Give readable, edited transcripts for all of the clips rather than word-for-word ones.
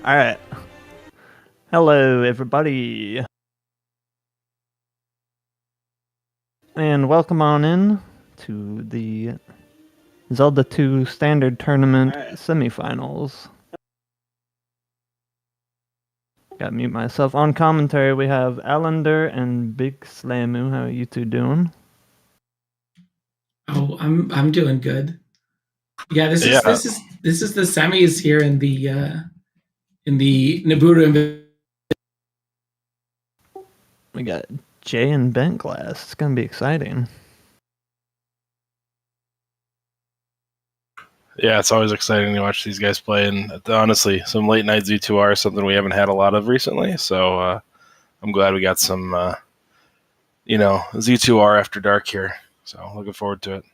Alright. Hello, everybody. And welcome on in to the Zelda 2 Standard Tournament semifinals. Gotta mute myself. On commentary, we have Allender and Big Slamu. How are you two doing? Oh, I'm doing good. Yeah, this is the semis here in the Nibiru. We got Jay and Bentglass. It's gonna be exciting. Yeah, it's always exciting to watch these guys play, and honestly, some late night Z2R is something we haven't had a lot of recently. So I'm glad we got some, Z2R after dark here. So looking forward to it.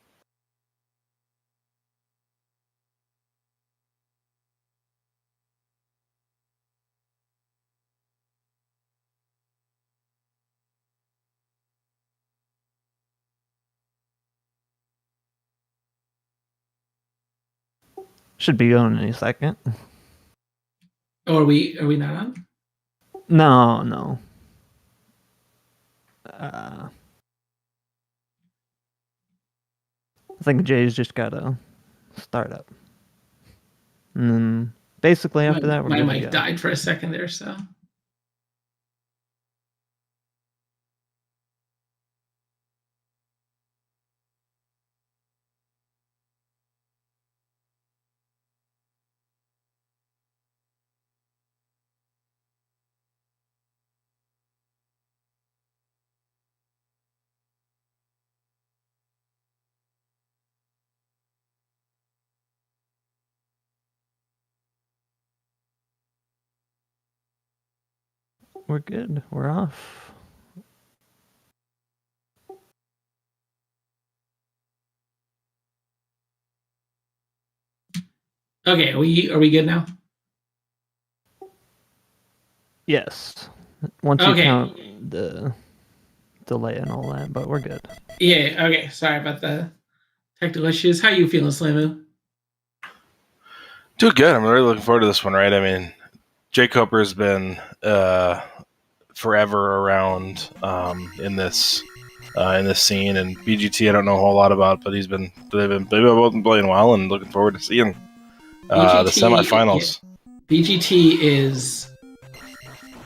Should be going any second. Oh, are we not on? No. I think Jay's just gotta start up. And then basically after that, we're my gonna mic died for a second there, so. We're good. We're off. Okay, are we good now? Yes. Once you count the delay and all that, but we're good. Yeah, okay. Sorry about the technical issues. How you feeling, Slamu? Doing good. I'm really looking forward to this one, right? I mean, jkoper has been forever around in this scene, and BGT I don't know a whole lot about, but they've both been playing well, and looking forward to seeing the semifinals. BGT is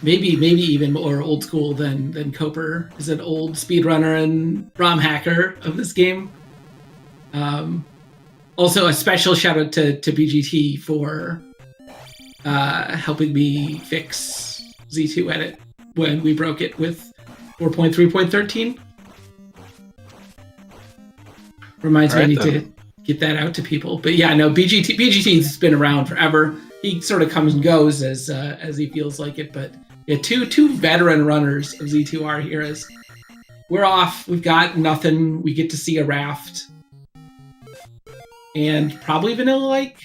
maybe even more old school than Koper. Is an old speedrunner and ROM hacker of this game. Also, a special shout out to BGT for helping me fix Z2 Edit when we broke it with 4.3.13. Reminds me I need to get that out to people. But yeah, no, BGT's been around forever. He sort of comes and goes as he feels like it. But yeah, two veteran runners of Z2R here. As we're off, we've got nothing. We get to see a raft. And probably vanilla-like.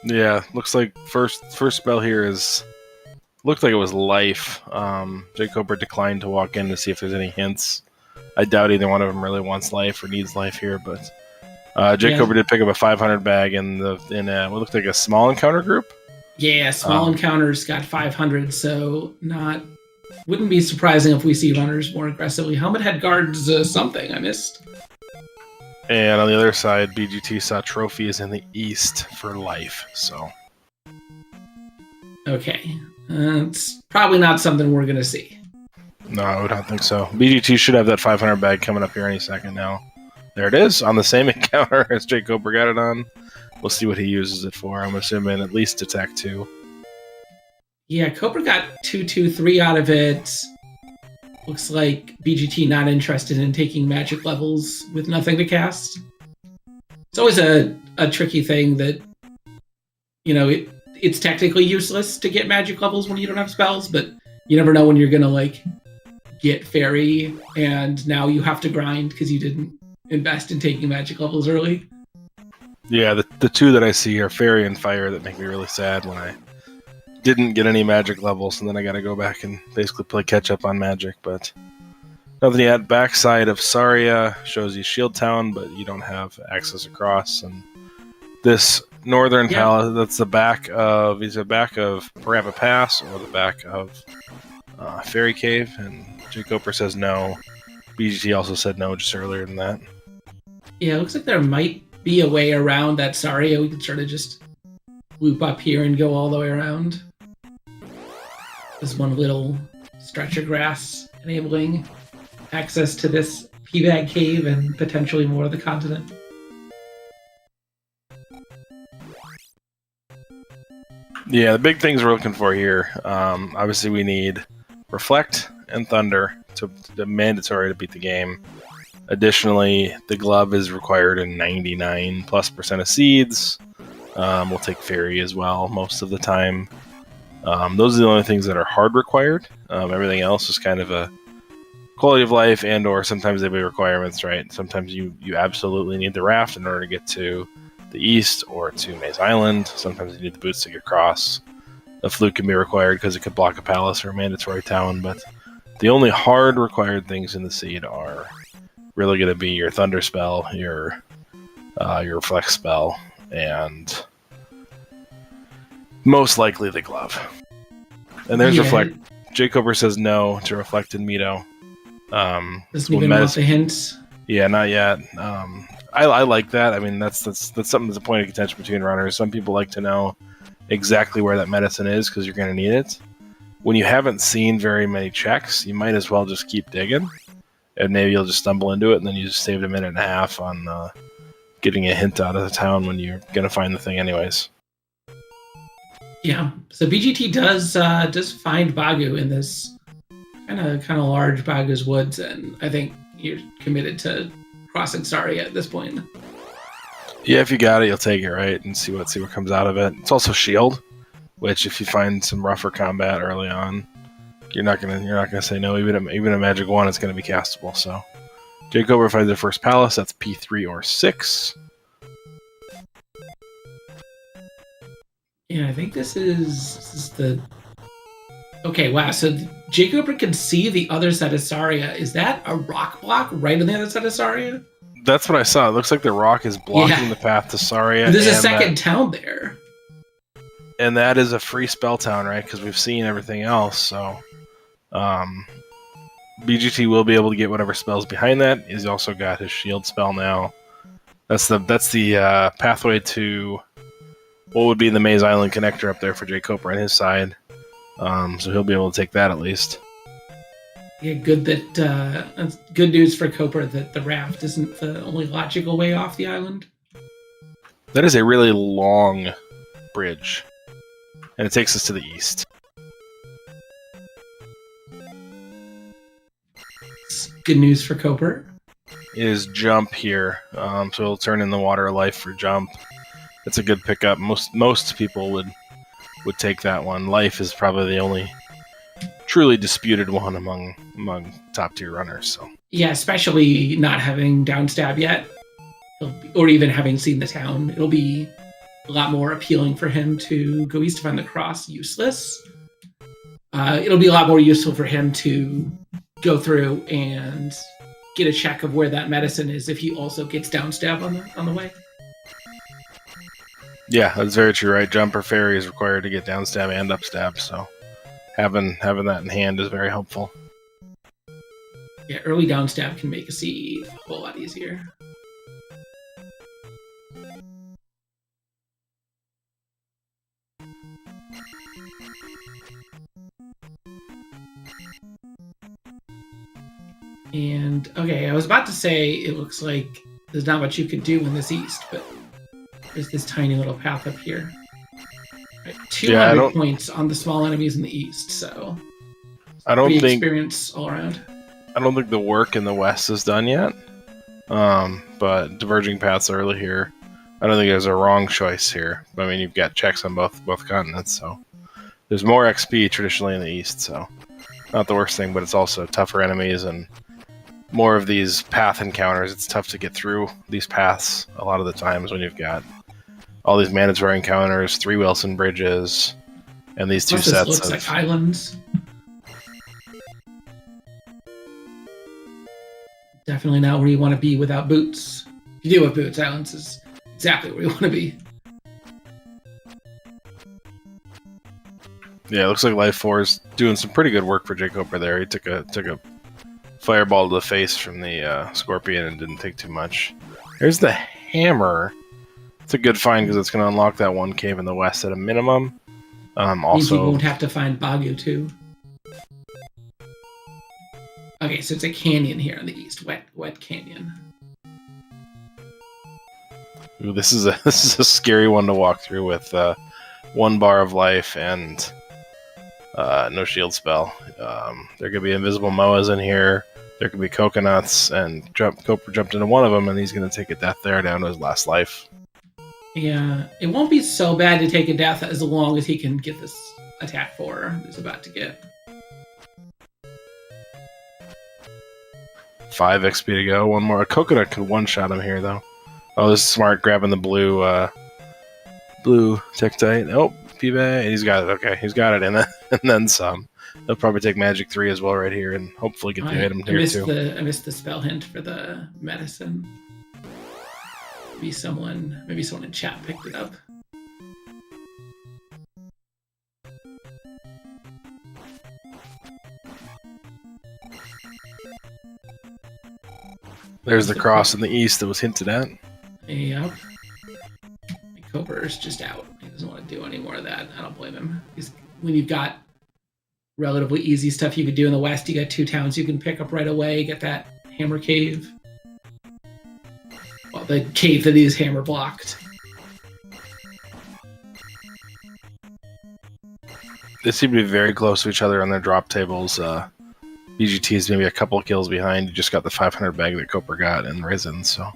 Yeah, looks like first spell here looked like it was life. jkoper declined to walk in to see if there's any hints. I doubt either one of them really wants life or needs life here, but jkoper did pick up a 500 bag in what looked like a small encounter group. Yeah, small encounters got 500, so wouldn't be surprising if we see runners more aggressively. Helmet head guards, something I missed. And on the other side, BGT saw trophies in the east for life, so. Okay. It's probably not something we're going to see. No, I don't think so. BGT should have that 500 bag coming up here any second now. There it is, on the same encounter as jkoper got it on. We'll see what he uses it for. I'm assuming at least attack 2. Yeah, Koper got 2-2-3 out of it. Looks like BGT not interested in taking magic levels with nothing to cast. It's always a tricky thing that, it's technically useless to get magic levels when you don't have spells, but you never know when you're going to, get fairy, and now you have to grind because you didn't invest in taking magic levels early. Yeah, the two that I see are fairy and fire that make me really sad when I didn't get any magic levels, and then I got to go back and basically play catch up on magic. But nothing yet. Backside of Saria shows you Shield Town, but you don't have access across. And this Northern Yeah. Palace. That's the back of either back of Parappa Pass or the back of Fairy Cave. And jkoper says no. BGT also said no just earlier than that. Yeah, it looks like there might be a way around that Saria. We could sort of just loop up here and go all the way around. There's one little stretch of grass enabling access to this Peabag Cave and potentially more of the continent. Yeah, the big things we're looking for here. Obviously, we need Reflect and Thunder to mandatory to beat the game. Additionally, the glove is required in 99+% of seeds. We'll take Fairy as well most of the time. Those are the only things that are hard required. Everything else is kind of a quality of life and or sometimes they be requirements, right? Sometimes you absolutely need the raft in order to get to the east or to Maze Island. Sometimes you need the boots to get across. The flute can be required because it could block a palace or a mandatory town, but the only hard required things in the seed are really going to be your Thunder spell, your Reflect spell, and most likely the glove. And there's Reflect. jkoper says no to Reflect and Mito. Doesn't even want the hints. Yeah, not yet. I like that. I mean, that's something that's a point of contention between runners. Some people like to know exactly where that medicine is because you're going to need it. When you haven't seen very many checks, you might as well just keep digging, and maybe you'll just stumble into it, and then you just saved a minute and a half on getting a hint out of the town when you're going to find the thing anyways. Yeah, so BGT does find Bagu in this kind of large Bagu's woods, and I think you're committed to crossing Saria at this point. Yeah, if you got it, you'll take it, right, and see what comes out of it. It's also shield, which if you find some rougher combat early on, you're not gonna say no. Even a magic one is gonna be castable. So, jkoper finds their first palace. That's P3 or 6. Yeah, I think this is the. Okay, wow. So jkoper can see the other side of Saria. Is that a rock block right on the other side of Saria? That's what I saw. It looks like the rock is blocking the path to Saria. There's a second town there. And that is a free spell town, right? Because we've seen everything else. So, BGT will be able to get whatever spells behind that. He's also got his shield spell now. That's the pathway to what would be the Maze Island connector up there for jkoper on his side. So he'll be able to take that at least. Yeah, good that's good news for Koper that the raft isn't the only logical way off the island. That is a really long bridge, and it takes us to the east. It's good news for Koper. It is jump here, so it'll turn in the water of life for jump. It's a good pickup. Most people would take that one. Life is probably the only truly disputed one among top tier runners. So yeah, especially not having downstab yet, or even having seen the town, it'll be a lot more appealing for him to go east to find the cross. Useless. It'll be a lot more useful for him to go through and get a check of where that medicine is if he also gets downstab on the way. Yeah, that's very true, right? Jump or fairy is required to get downstab and upstab, so having that in hand is very helpful. Yeah, early downstab can make a seed a whole lot easier. And, okay, I was about to say it looks like there's not much you could do in this east, but there's this tiny little path up here. Right, 200 points on the small enemies in the east, so I don't think experience all around. I don't think the work in the west is done yet. But diverging paths early here. I don't think there's a wrong choice here. I mean, you've got checks on both continents, so there's more XP traditionally in the east, so not the worst thing, but it's also tougher enemies and more of these path encounters. It's tough to get through these paths a lot of the times when you've got all these mandatory encounters, 3 Wilson bridges, and these 2 sets looks of like islands. Definitely not where you want to be without boots. If you deal with boots, islands is exactly where you want to be. Yeah, it looks like Life 4 is doing some pretty good work for jkoper there. He took a fireball to the face from the Scorpion and didn't take too much. There's the hammer. It's a good find because it's going to unlock that one cave in the west at a minimum. Means you Also, won't have to find Bagu too. Okay, so it's a canyon here in the east, wet canyon. ooh, this is a scary one to walk through with 1 bar of life and no shield spell. There could be invisible moas in here. There could be coconuts, and jkoper jumped into one of them, and he's going to take a death there down to his last life. Yeah, it won't be so bad to take a death as long as he can get this attack 4 he's about to get. 5 XP to go. One more. A coconut could one-shot him here, though. Oh, this is smart, grabbing the blue Tektite. Oh, P-Bay. He's got it. Okay, he's got it, and then some. He'll probably take Magic 3 as well right here, and hopefully get the item here, too. I missed the spell hint for the medicine. Maybe someone in chat picked it up. There's the cross in the east that was hinted at. Yep. jkoper's just out. He doesn't want to do any more of that. I don't blame him. When you've got relatively easy stuff you could do in the west, you got 2 towns you can pick up right away. Get that hammer cave. Well, the cave that is hammer blocked. They seem to be very close to each other on their drop tables. BGT is maybe a couple of kills behind. You just got the 500 bag that Koper got and Risen, so.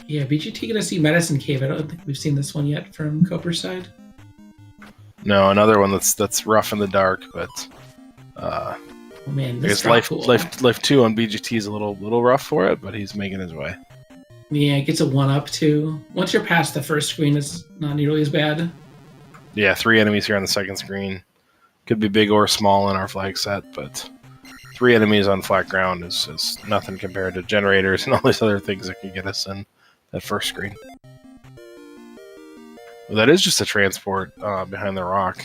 Yeah, BGT gonna see Medicine Cave. I don't think we've seen this one yet from Koper's side. No, another one that's rough in the dark, but oh man, I this guess cool. life 2 on BGT is a little rough for it, but he's making his way. Yeah, it gets a 1-up too. Once you're past the first screen, it's not nearly as bad. Yeah, 3 enemies here on the second screen. Could be big or small in our flag set, but 3 enemies on flat ground is nothing compared to generators and all these other things that can get us in that first screen. Well, that is just a transport behind the rock.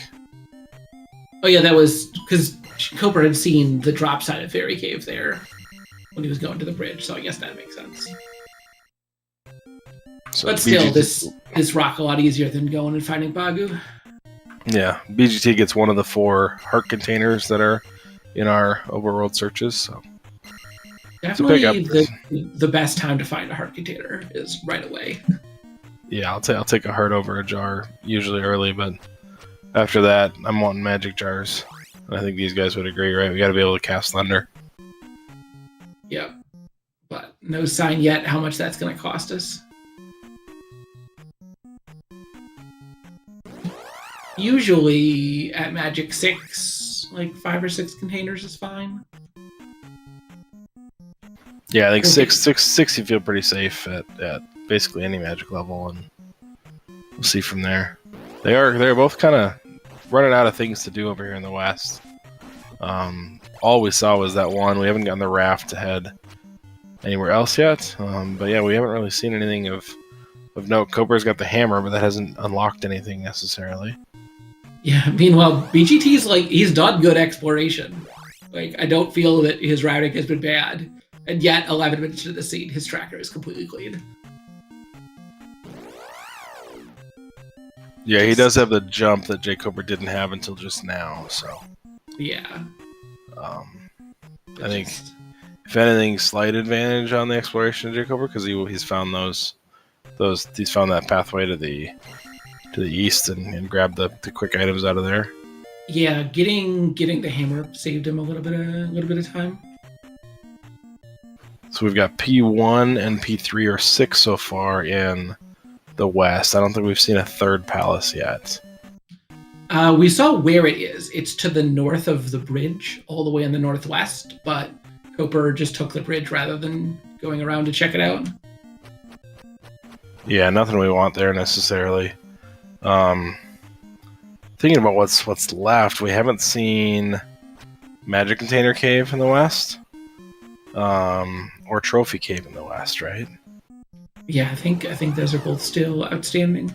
Oh yeah, that was because Koper had seen the drop side of Fairy Cave there when he was going to the bridge, so I guess that makes sense. So but still, this rock a lot easier than going and finding Bagu. Yeah, BGT gets one of the 4 heart containers that are in our overworld searches. So definitely the best time to find a heart container is right away. Yeah, I'll take a heart over a jar, usually early, but after that, I'm wanting magic jars. And I think these guys would agree, right? We got to be able to cast Thunder. Yep, but no sign yet how much that's going to cost us. Usually at Magic 6, like 5 or 6 containers is fine. Yeah, I think 6 you feel pretty safe at basically any magic level, and we'll see from there. They're both kind of running out of things to do over here in the west. All we saw was that one. We haven't gotten the raft to head anywhere else yet. But yeah, we haven't really seen anything of note. Koper's got the hammer, but that hasn't unlocked anything necessarily. Yeah, meanwhile, BGT's he's done good exploration. I don't feel that his routing has been bad. And yet, 11 minutes into the scene, his tracker is completely clean. Yeah, he does have the jump that jkoper didn't have until just now, so. Yeah. I think, if anything, slight advantage on the exploration of jkoper, because he's found he's found that pathway to the east and grabbed the quick items out of there. Yeah, getting the hammer saved him a little bit of time. So we've got P1 and P3 or 6 so far in the west. I don't think we've seen a third palace yet. We saw where it is. It's to the north of the bridge, all the way in the northwest, but Koper just took the bridge rather than going around to check it out. Yeah, nothing we want there necessarily. Thinking about what's left, we haven't seen Magic Container Cave in the west, or Trophy Cave in the west, right? Yeah, I think those are both still outstanding.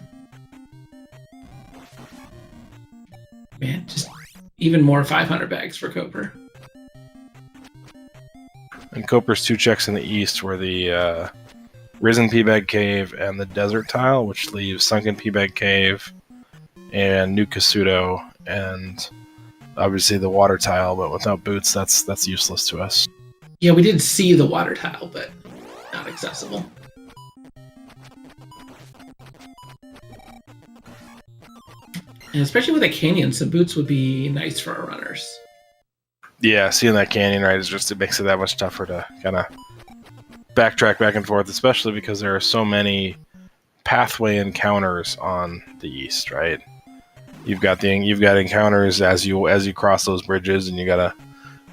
Man, just even more 500 bags for Koper. And Coper's 2 checks in the east were the Risen P-Bag Cave and the Desert Tile, which leaves Sunken P-Bag Cave and New Kasuto, and obviously the Water Tile, but without boots, that's useless to us. Yeah, we did see the Water Tile, but not accessible. And especially with a canyon, some boots would be nice for our runners. Yeah, seeing that canyon, right, it makes it that much tougher to kind of backtrack back and forth, especially because there are so many pathway encounters on the east, right? You've got encounters as you cross those bridges, and you gotta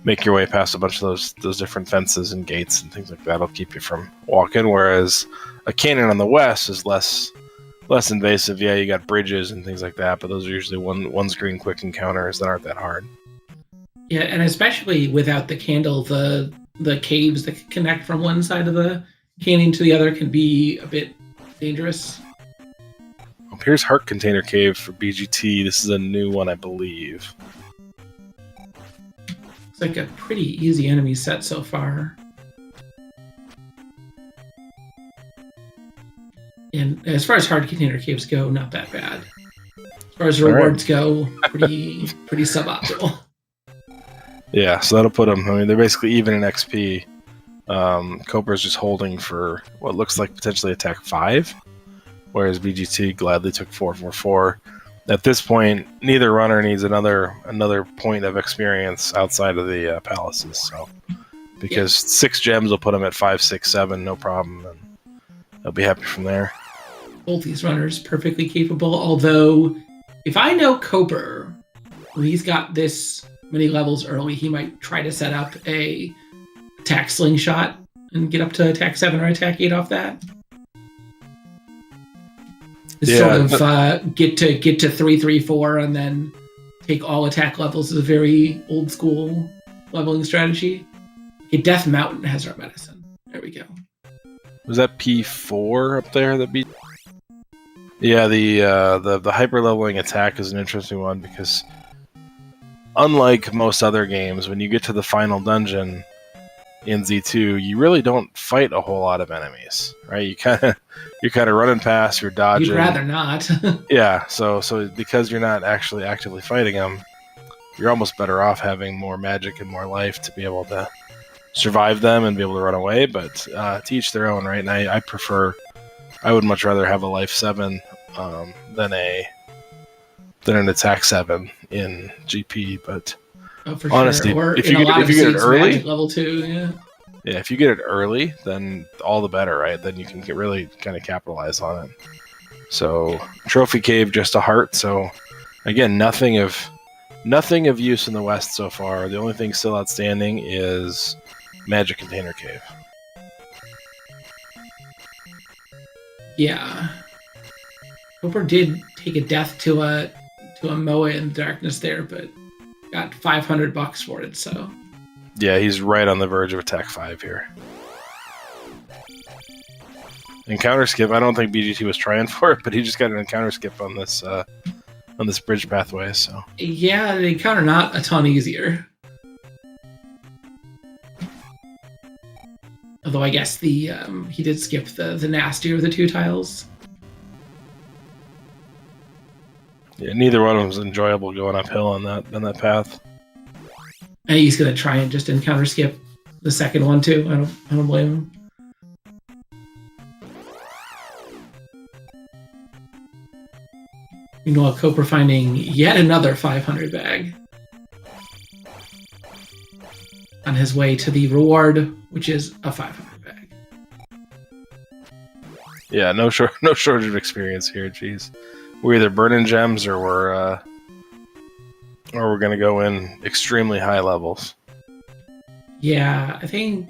make your way past a bunch of those different fences and gates and things like that. That'll keep you from walking. Whereas a canyon on the west is less invasive. Yeah, you got bridges and things like that, but those are usually one screen quick encounters that aren't that hard. Yeah, and especially without the candle, the caves that connect from one side of the canyon to the other can be a bit dangerous. Here's Heart Container Cave for BGT. This is a new one, I believe. It's like a pretty easy enemy set so far. And as far as Heart Container Caves go, not that bad. As far as rewards go, pretty suboptimal. Yeah, so that'll put them, I mean, they're basically even in XP. Coper's just holding for what looks like potentially attack 5, whereas BGT gladly took 444. At this point, neither runner needs another point of experience outside of the palaces. So, because 6 gems will put them at 5, 6, 7, no problem, and they'll be happy from there. Both these runners perfectly capable. Although, if I know Koper, when he's got this many levels early, he might try to set up a attack slingshot and get up to attack 7 or attack 8 off that. Yeah, sort of get to 3, 3, 4, and then take all attack levels is a very old school leveling strategy. Okay, Death Mountain has our medicine. There we go. Was that P4 up there that beat? Yeah, the hyper leveling attack is an interesting one because unlike most other games, when you get to the final dungeon in Z2, you really don't fight a whole lot of enemies, right? You're kind of running past, you're dodging. You'd rather not. Yeah, so because you're not actually actively fighting them, you're almost better off having more magic and more life to be able to survive them and be able to run away. But to each their own, right? And I would much rather have a life 7 than an attack 7 in GP, but for honestly, sure. Or if you get it early, level 2, yeah. Yeah, if you get it early, then all the better, right? Then you can really kind of capitalize on it. So, Trophy Cave, just a heart. So, again, nothing of use in the West so far. The only thing still outstanding is Magic Container Cave. Yeah. Koper did take a death to a Moa in darkness there, but got $500 for it, so. Yeah, he's right on the verge of attack 5 here. Encounter skip, I don't think BGT was trying for it, but he just got an encounter skip on this bridge pathway, so. Yeah, the encounter not a ton easier. Although I guess he did skip the nastier of the 2 tiles. Yeah, neither one of them was enjoyable going uphill on that path. And he's gonna try and just encounter skip the second one too. I don't blame him. Meanwhile, Koper finding yet another 500 bag on his way to the reward, which is a 500 bag. Yeah, no shortage of experience here. Jeez, we're either burning gems or we're gonna go in extremely high levels. Yeah, I think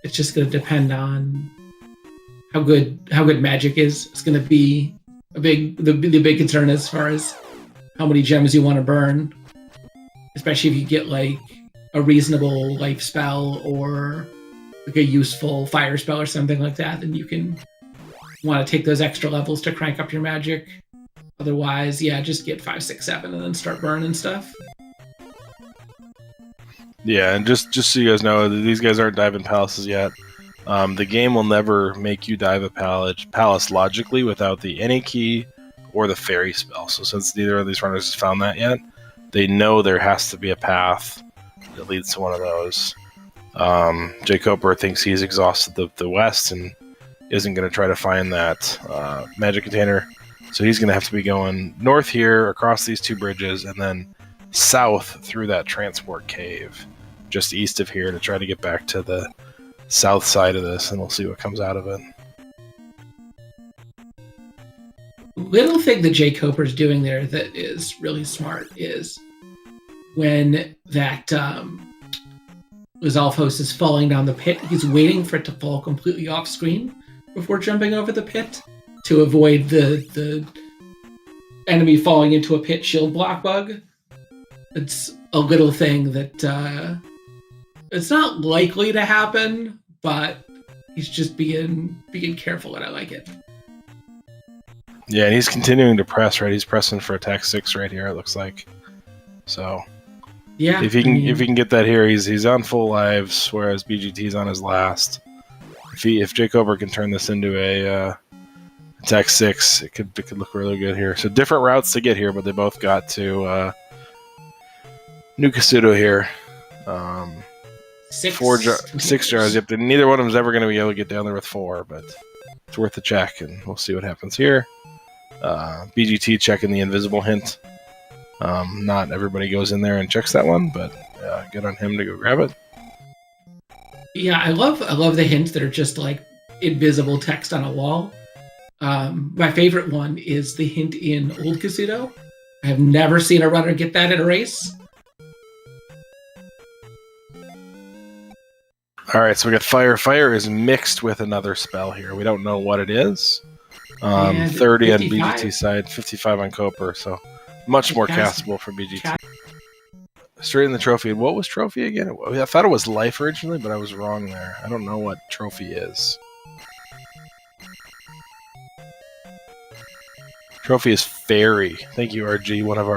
it's just gonna depend on how good magic is. It's gonna be the big concern as far as how many gems you want to burn, especially if you get like a reasonable life spell or like a useful fire spell or something like that. Then you can want to take those extra levels to crank up your magic. Otherwise, yeah, just get 5, 6, 7 and then start burning stuff. Yeah, and just so you guys know, these guys aren't diving palaces yet. The game will never make you dive a palace logically without the any key or the fairy spell. So since neither of these runners has found that yet, they know there has to be a path that leads to one of those. jkoper thinks he's exhausted the west and isn't going to try to find that magic container. So he's going to have to be going north here, across these 2 bridges, and then south through that transport cave, just east of here, to try to get back to the south side of this, and we'll see what comes out of it. Little thing that jkoper's doing there that is really smart is when that Lizalfos is falling down the pit, he's waiting for it to fall completely off screen before jumping over the pit to avoid the enemy falling into a pit shield block bug. It's a little thing that it's not likely to happen, but he's just being careful, and I like it. Yeah, and he's continuing to press, right? He's pressing for attack 6 right here, it looks like. So yeah, if he can get that here, he's on full lives, whereas BGT's on his last. If jkoper can turn this into a attack 6, it could look really good here. So different routes to get here, but they both got to New Kasuto here. 6 jars. Yep. Neither one of them is ever going to be able to get down there with 4, but it's worth a check, and we'll see what happens here. BGT checking the invisible hint. Not everybody goes in there and checks that one, but good on him to go grab it. Yeah, I love the hints that are just like invisible text on a wall. My favorite one is the hint in Old Kasuto. I have never seen a runner get that in a race. All right, so we got fire. Fire is mixed with another spell here. We don't know what it is. 30 on BGT side, 55 on Koper, so much more castable for BGT. Straight in the trophy. What was trophy again? I thought it was life originally, but I was wrong there. I don't know what trophy is. Trophy is fairy. Thank you, RG. One of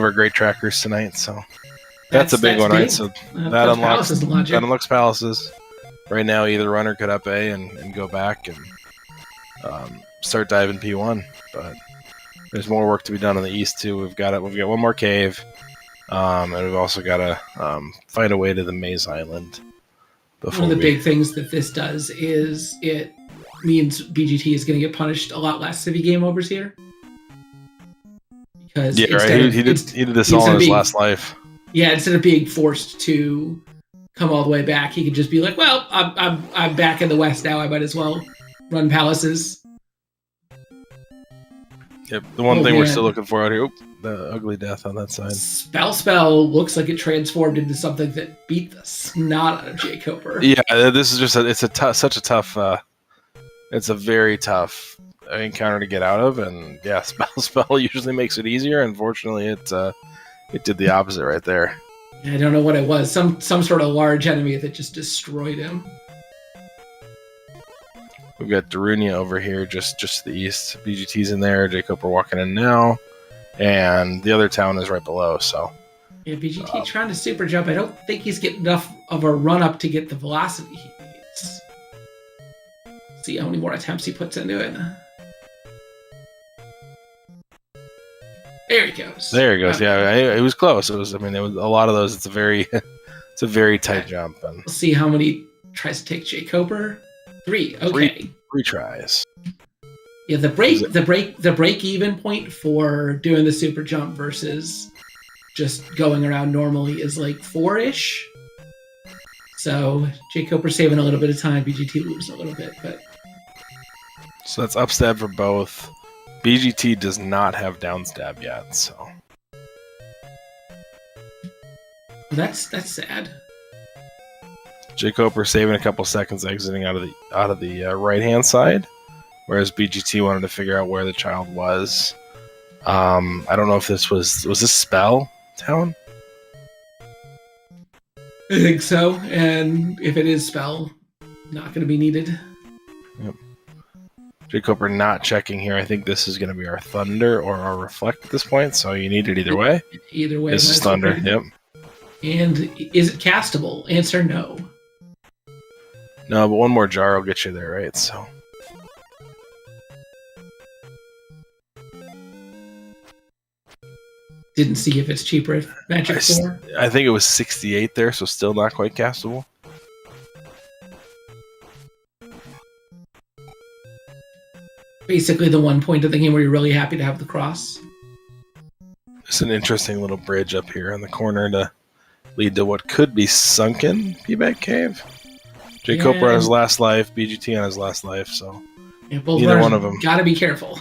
our great trackers tonight. So that's a big one, right? So that unlocks palaces. Right now, either runner could up A and go back and start diving P1, but there's more work to be done on the east too. We've got one more cave, and we've also got to find a way to the Maze Island. One of the big things that this does is it means BGT is going to get punished a lot less if he game overs here. Because he did this all in his last life. Yeah, instead of being forced to come all the way back, he could just be like, "Well, I'm back in the west now. I might as well run palaces." Yep, the one thing we're still looking for out here. Oop, the ugly death on that side. Spell looks like it transformed into something that beat the snot out of jkoper. Yeah, this is just such a tough. It's a very tough encounter to get out of, and yeah, spell usually makes it easier. Unfortunately, it did the opposite right there. I don't know what it was. Some sort of large enemy that just destroyed him. We've got Darunia over here, just to the east. BGT's in there. jkoper walking in now, and the other town is right below. So yeah, BGT trying to super jump. I don't think he's getting enough of a run up to get the velocity he needs. See how many more attempts he puts into it. There he goes. There he goes. Yeah, it was close. It was a lot of those. It's a very tight jump. And we'll see how many tries to take jkoper. 3. Okay. Three tries. Yeah, the break even point for doing the super jump versus just going around normally is like 4-ish. So jkoper saving a little bit of time, BGT losing a little bit, but so that's up stab for both. BGT does not have down stab yet, so that's sad. jkoper saving a couple seconds, exiting out of the right hand side, whereas BGT wanted to figure out where the child was. I don't know if this was this spell town. I think so, and if it is spell, not going to be needed. Yep. jkoper not checking here. I think this is going to be our thunder or our reflect at this point, so you need it either way. Either way. This is thunder, yep. And is it castable? Answer no. No, but one more jar will get you there, right? So. Didn't see if it's cheaper at Magic 4. I think it was 68 there, so still not quite castable. Basically the one point of the game where you're really happy to have the cross. There's an interesting little bridge up here in the corner to lead to what could be sunken P-Bag Cave. jkoper on his last life, BGT on his last life, so either one of them. Gotta be careful.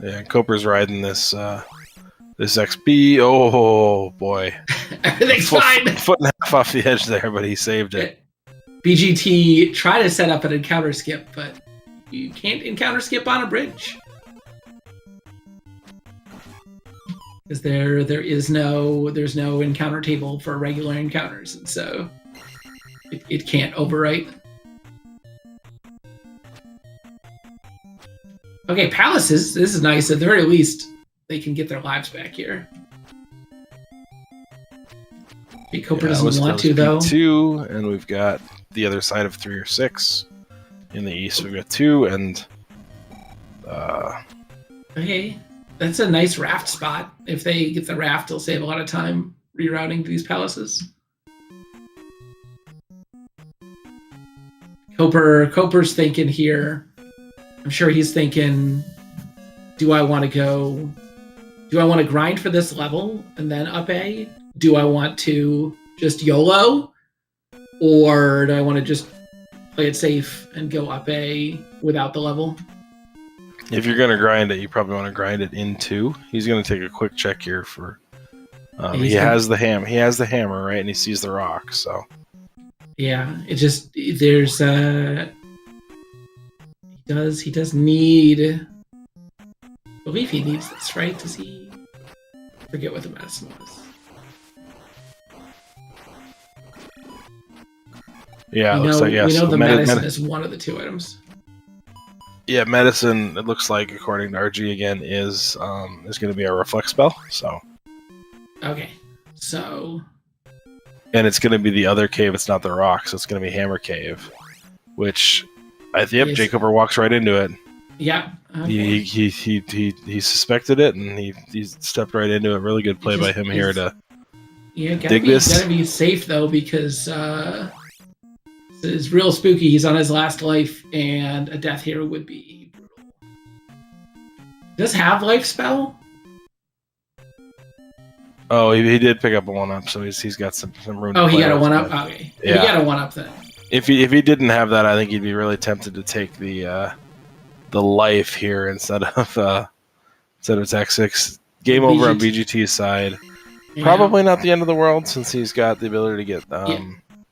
Yeah, Coper's riding this this XP. Oh boy, Everything's fine. Foot and a half off the edge there, but he saved it. BGT tried to set up an encounter skip, but you can't encounter skip on a bridge. Because there's no encounter table for regular encounters, and so it can't overwrite. Okay, palaces. This is nice. At the very least, they can get their lives back here. jkoper doesn't want to, though. 2, and we've got the other side of 3 or 6 in the east. We've got 2, and okay, that's a nice raft spot. If they get the raft, they'll save a lot of time rerouting to these palaces. Coper's thinking here. I'm sure he's thinking, do I want to grind for this level and then up A? Do I want to just YOLO? Or do I want to just play it safe and go up A without the level? If you're going to grind it, you probably want to grind it in 2. He's going to take a quick check here for... he has the hammer, right? And he sees the rock, so... Yeah, it just... There's... He does need... I believe he needs this, right? Does he... I forget what the medicine was. Yeah, it looks like, yes. We know the medicine is one of the 2 items. Yeah, medicine, it looks like, according to RG again, is going to be a reflect spell, so... Okay, so... And it's going to be the other cave, it's not the rock, so it's going to be Hammer Cave, which... jkoper walks right into it. Yeah. Okay. He suspected it, and he stepped right into it. Really good play by him here to dig this. Gotta be safe, though, because it's real spooky. He's on his last life, and a death here would be brutal. Does have life spell? Oh, he did pick up a 1-up, so he's got some room to play. Oh, he got a 1-up? Okay. Yeah. He got a 1-up then. If he didn't have that, I think he'd be really tempted to take the life here instead of Tech 6. Game over on BGT's side. Yeah. Probably not the end of the world since he's got the ability to get.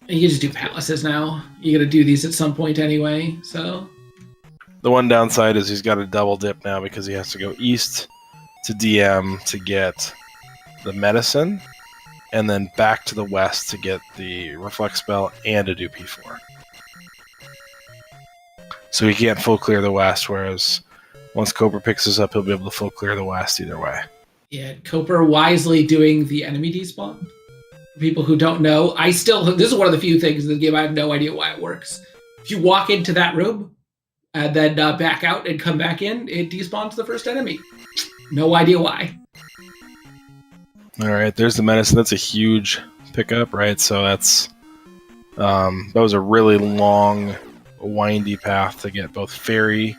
You can just do palaces now. You got to do these at some point anyway. So the one downside is he's got a double dip now because he has to go east to DM to get the medicine. And then back to the west to get the reflect spell and to do P4. So he can't full clear the west, whereas once Coper picks this up, he'll be able to full clear the west either way. Yeah, Coper wisely doing the enemy despawn. For people who don't know, this is one of the few things in the game I have no idea why it works. If you walk into that room and then back out and come back in, it despawns the first enemy. No idea why. All right, there's the medicine. That's a huge pickup, right? So that was a really long, windy path to get both Fairy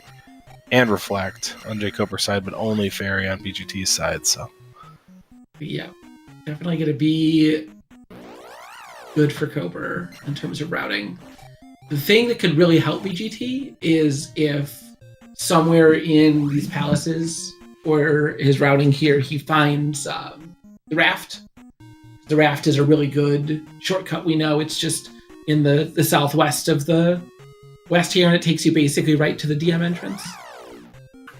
and Reflect on jkoper's side, but only Fairy on BGT's side. So yeah, definitely going to be good for Coper in terms of routing. The thing that could really help BGT is if somewhere in these palaces or his routing here, he finds... the raft. The raft is a really good shortcut. We know it's just in the southwest of the west here, and it takes you basically right to the DM entrance.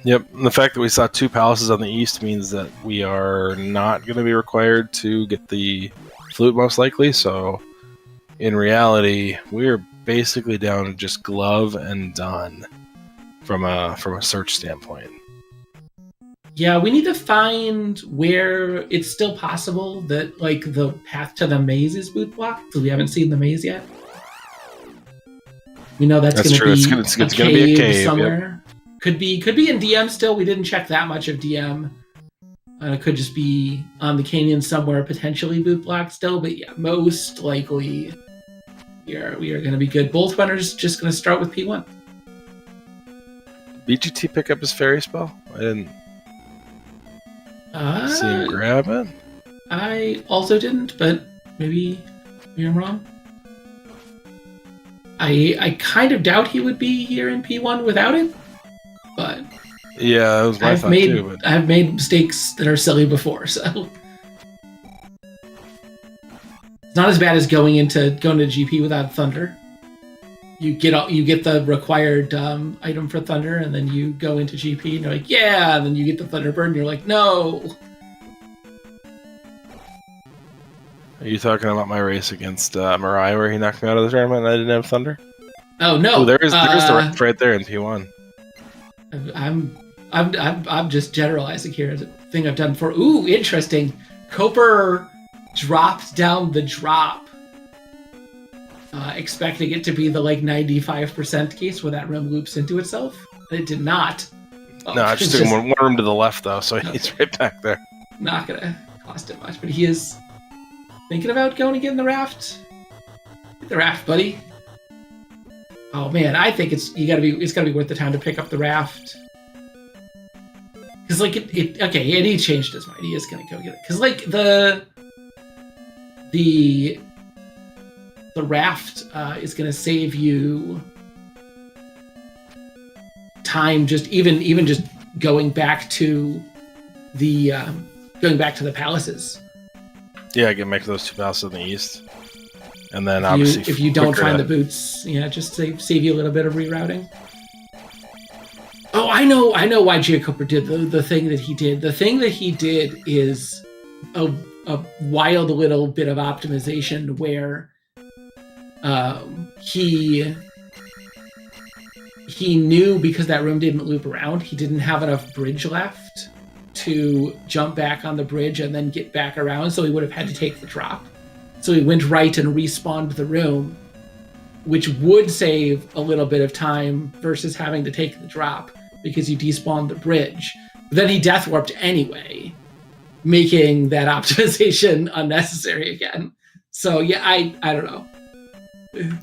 Yep, and the fact that we saw 2 palaces on the east means that we are not going to be required to get the flute most likely, so in reality, we're basically down to just glove and done from a search standpoint. Yeah, we need to find where it's still possible that like the path to the maze is boot blocked, because we haven't seen the maze yet. We know that's going to true. be It's gonna be a cave somewhere. Yep. Could be in DM still. We didn't check that much of DM. It could just be on the canyon somewhere, potentially boot blocked still. But yeah, most likely we are going to be good. Both runners just going to start with P1. BGT pick up his fairy spell? I didn't see him grab it. I also didn't, but maybe I'm wrong. I kind of doubt he would be here in P1 without it, but yeah, that was my thought too. But I've made mistakes that are silly before, so it's not as bad as going to GP without Thunder. You get the required item for Thunder, and then you go into GP, and you're like, yeah, and then you get the Thunder Burn, and you're like, no. Are you talking about my race against Mariah, where he knocked me out of the tournament and I didn't have Thunder? Oh no! Oh, there's the ref right there in P1. I'm just generalizing here. It's a thing I've done before. Ooh, interesting. Koper dropped down the drop, expecting it to be the like 95% case where that room loops into itself. It did not. No, I just took him one room to the left though, so he's right back there. Not gonna cost it much, but he is thinking about going to get in the raft. Get the raft, buddy. Oh man, I think it's gotta be worth the time to pick up the raft. Cause like okay, and he changed his mind. He is gonna go get it. Cause like the raft is gonna save you time. Just even just going back to the palaces. Yeah, get back to those two palaces in the east, and then obviously if you don't find the boots, just save you a little bit of rerouting. Oh, I know why jkoper did the thing that he did. The thing that he did is a wild little bit of optimization where he knew, because that room didn't loop around, he didn't have enough bridge left to jump back on the bridge and then get back around, so he would have had to take the drop. So he went right and respawned the room, which would save a little bit of time versus having to take the drop because you despawned the bridge. But then he death warped anyway, making that optimization unnecessary again. So yeah, I don't know.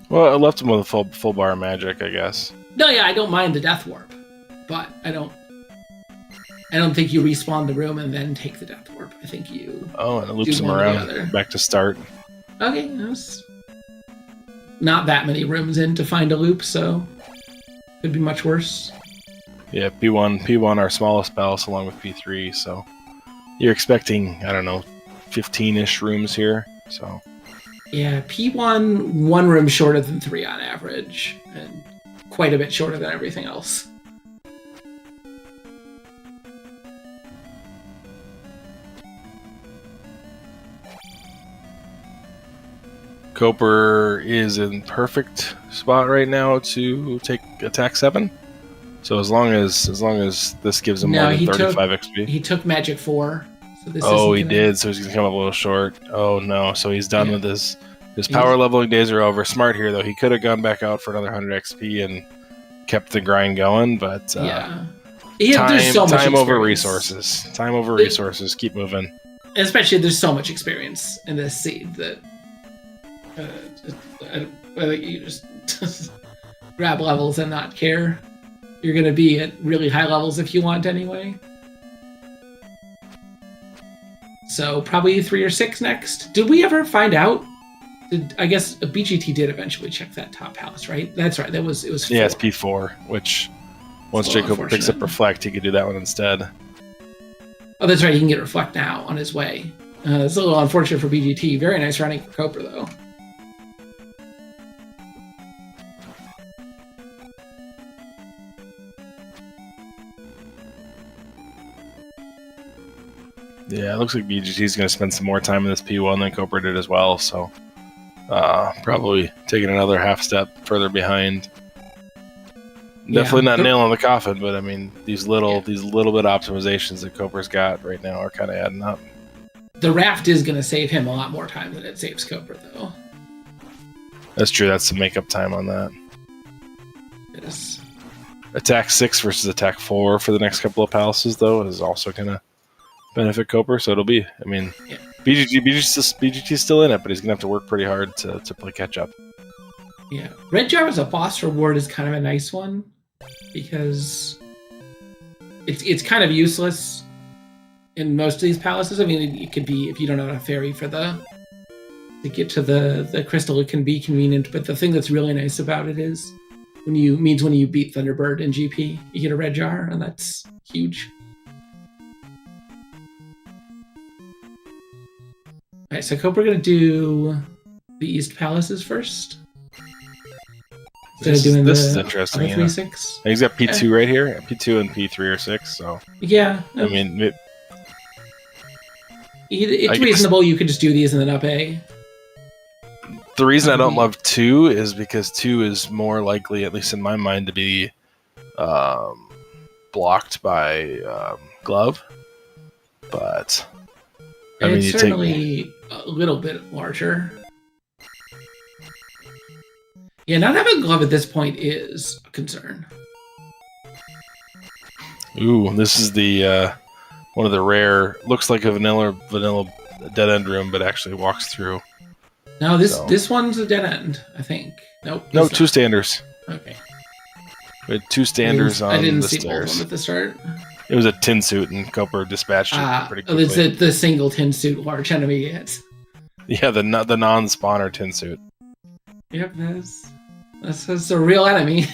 Well, I left him with a full bar of magic, I guess. No, yeah, I don't mind the death warp, but I don't think you respawn the room and then take the death warp. I think you. Oh, and it loops him around back to start. Okay, that's not that many rooms in to find a loop, so could be much worse. Yeah, P1 our smallest palace along with P3, so you're expecting, I don't know, 15-ish rooms here, so. Yeah, P1, one room shorter than 3 on average, and quite a bit shorter than everything else. Koper is in perfect spot right now to take attack 7. So as long as this gives him more than 35 XP. He took magic 4. So he did, so he's gonna come up a little short. Oh no, so he's done with his power leveling days are over. Smart here though, he could have gone back out for another 100 XP and kept the grind going, but there's so much time over resources. Time over resources, keep moving. Especially there's so much experience in this seed that I think you just grab levels and not care. You're going to be at really high levels if you want anyway. So probably 3 or 6 next. Did we ever find out? I guess BGT did eventually check that top palace, right? That's right. It was 4. Yeah, it's P4, which once jkoper picks up Reflect, he could do that one instead. Oh, that's right. He can get Reflect now on his way. It's a little unfortunate for BGT. Very nice running for Koper, though. Yeah, it looks like BGT is going to spend some more time in this P1 than Koper did as well, so Probably taking another half step further behind. Definitely not nailing the coffin, but I mean these little bit optimizations that Koper's got right now are kind of adding up. The raft is going to save him a lot more time than it saves Koper, though. That's true. That's the makeup time on that. Yes. Attack 6 versus attack 4 for the next couple of palaces, though, is also going to benefit Koper. So it'll be, I mean, BGT's still in it, but he's going to have to work pretty hard to play catch up. Yeah. Red Jar as a boss reward is kind of a nice one because it's kind of useless in most of these palaces. I mean, it could be, if you don't have a ferry to get to the crystal, it can be convenient. But the thing that's really nice about it is when you beat Thunderbird in GP, you get a red jar, and that's huge. All right, so I hope we're gonna do the East Palaces first. This is interesting. Other 3-6. He's got P2 right here. P2 and P3 are 6. So yeah, I mean, it's reasonable. You could just do these and then up A. The reason I don't love 2 is because 2 is more likely, at least in my mind, to be blocked by glove. But I mean, it's certainly a little bit larger. Yeah, not having glove at this point is a concern. Ooh, this is the one of the rare. Looks like a vanilla dead end room, but actually walks through. No, this one's a dead end, I think. Nope. No, 2 standers. Okay. We had 2 standers on the stairs. I didn't see both of them at the start. It was a tin suit, and Koper dispatched it pretty quickly. It's the single tin suit large enemy hits. Yeah, the non-spawner tin suit. Yep, that's a real enemy.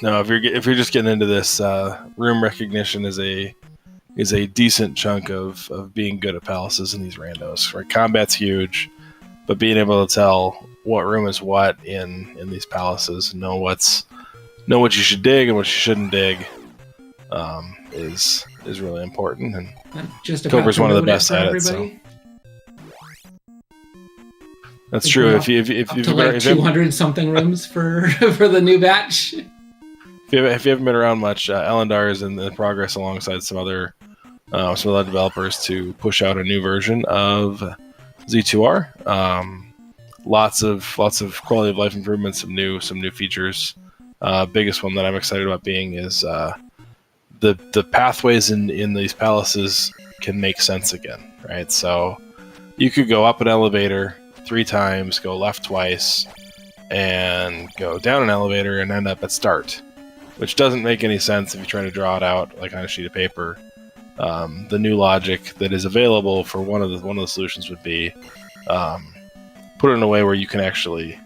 No, if you're just getting into this, room recognition is a decent chunk of being good at palaces in these randos. Right, combat's huge, but being able to tell what room is what in these palaces, know what you should dig and what you shouldn't dig, is really important. And Koper's one of the best at it. So. That's true. If you've like 200 something rooms for the new batch. If you haven't been around much, Elendar is in the progress alongside some other developers to push out a new version of Z2R. Lots of quality of life improvements, some new features. Biggest one that I'm excited about being is the pathways in these palaces can make sense again, right? So you could go up an elevator 3 times, go left twice, and go down an elevator and end up at start, which doesn't make any sense if you try to draw it out like on a sheet of paper. The new logic that is available for one of the solutions would be put it in a way where you can actually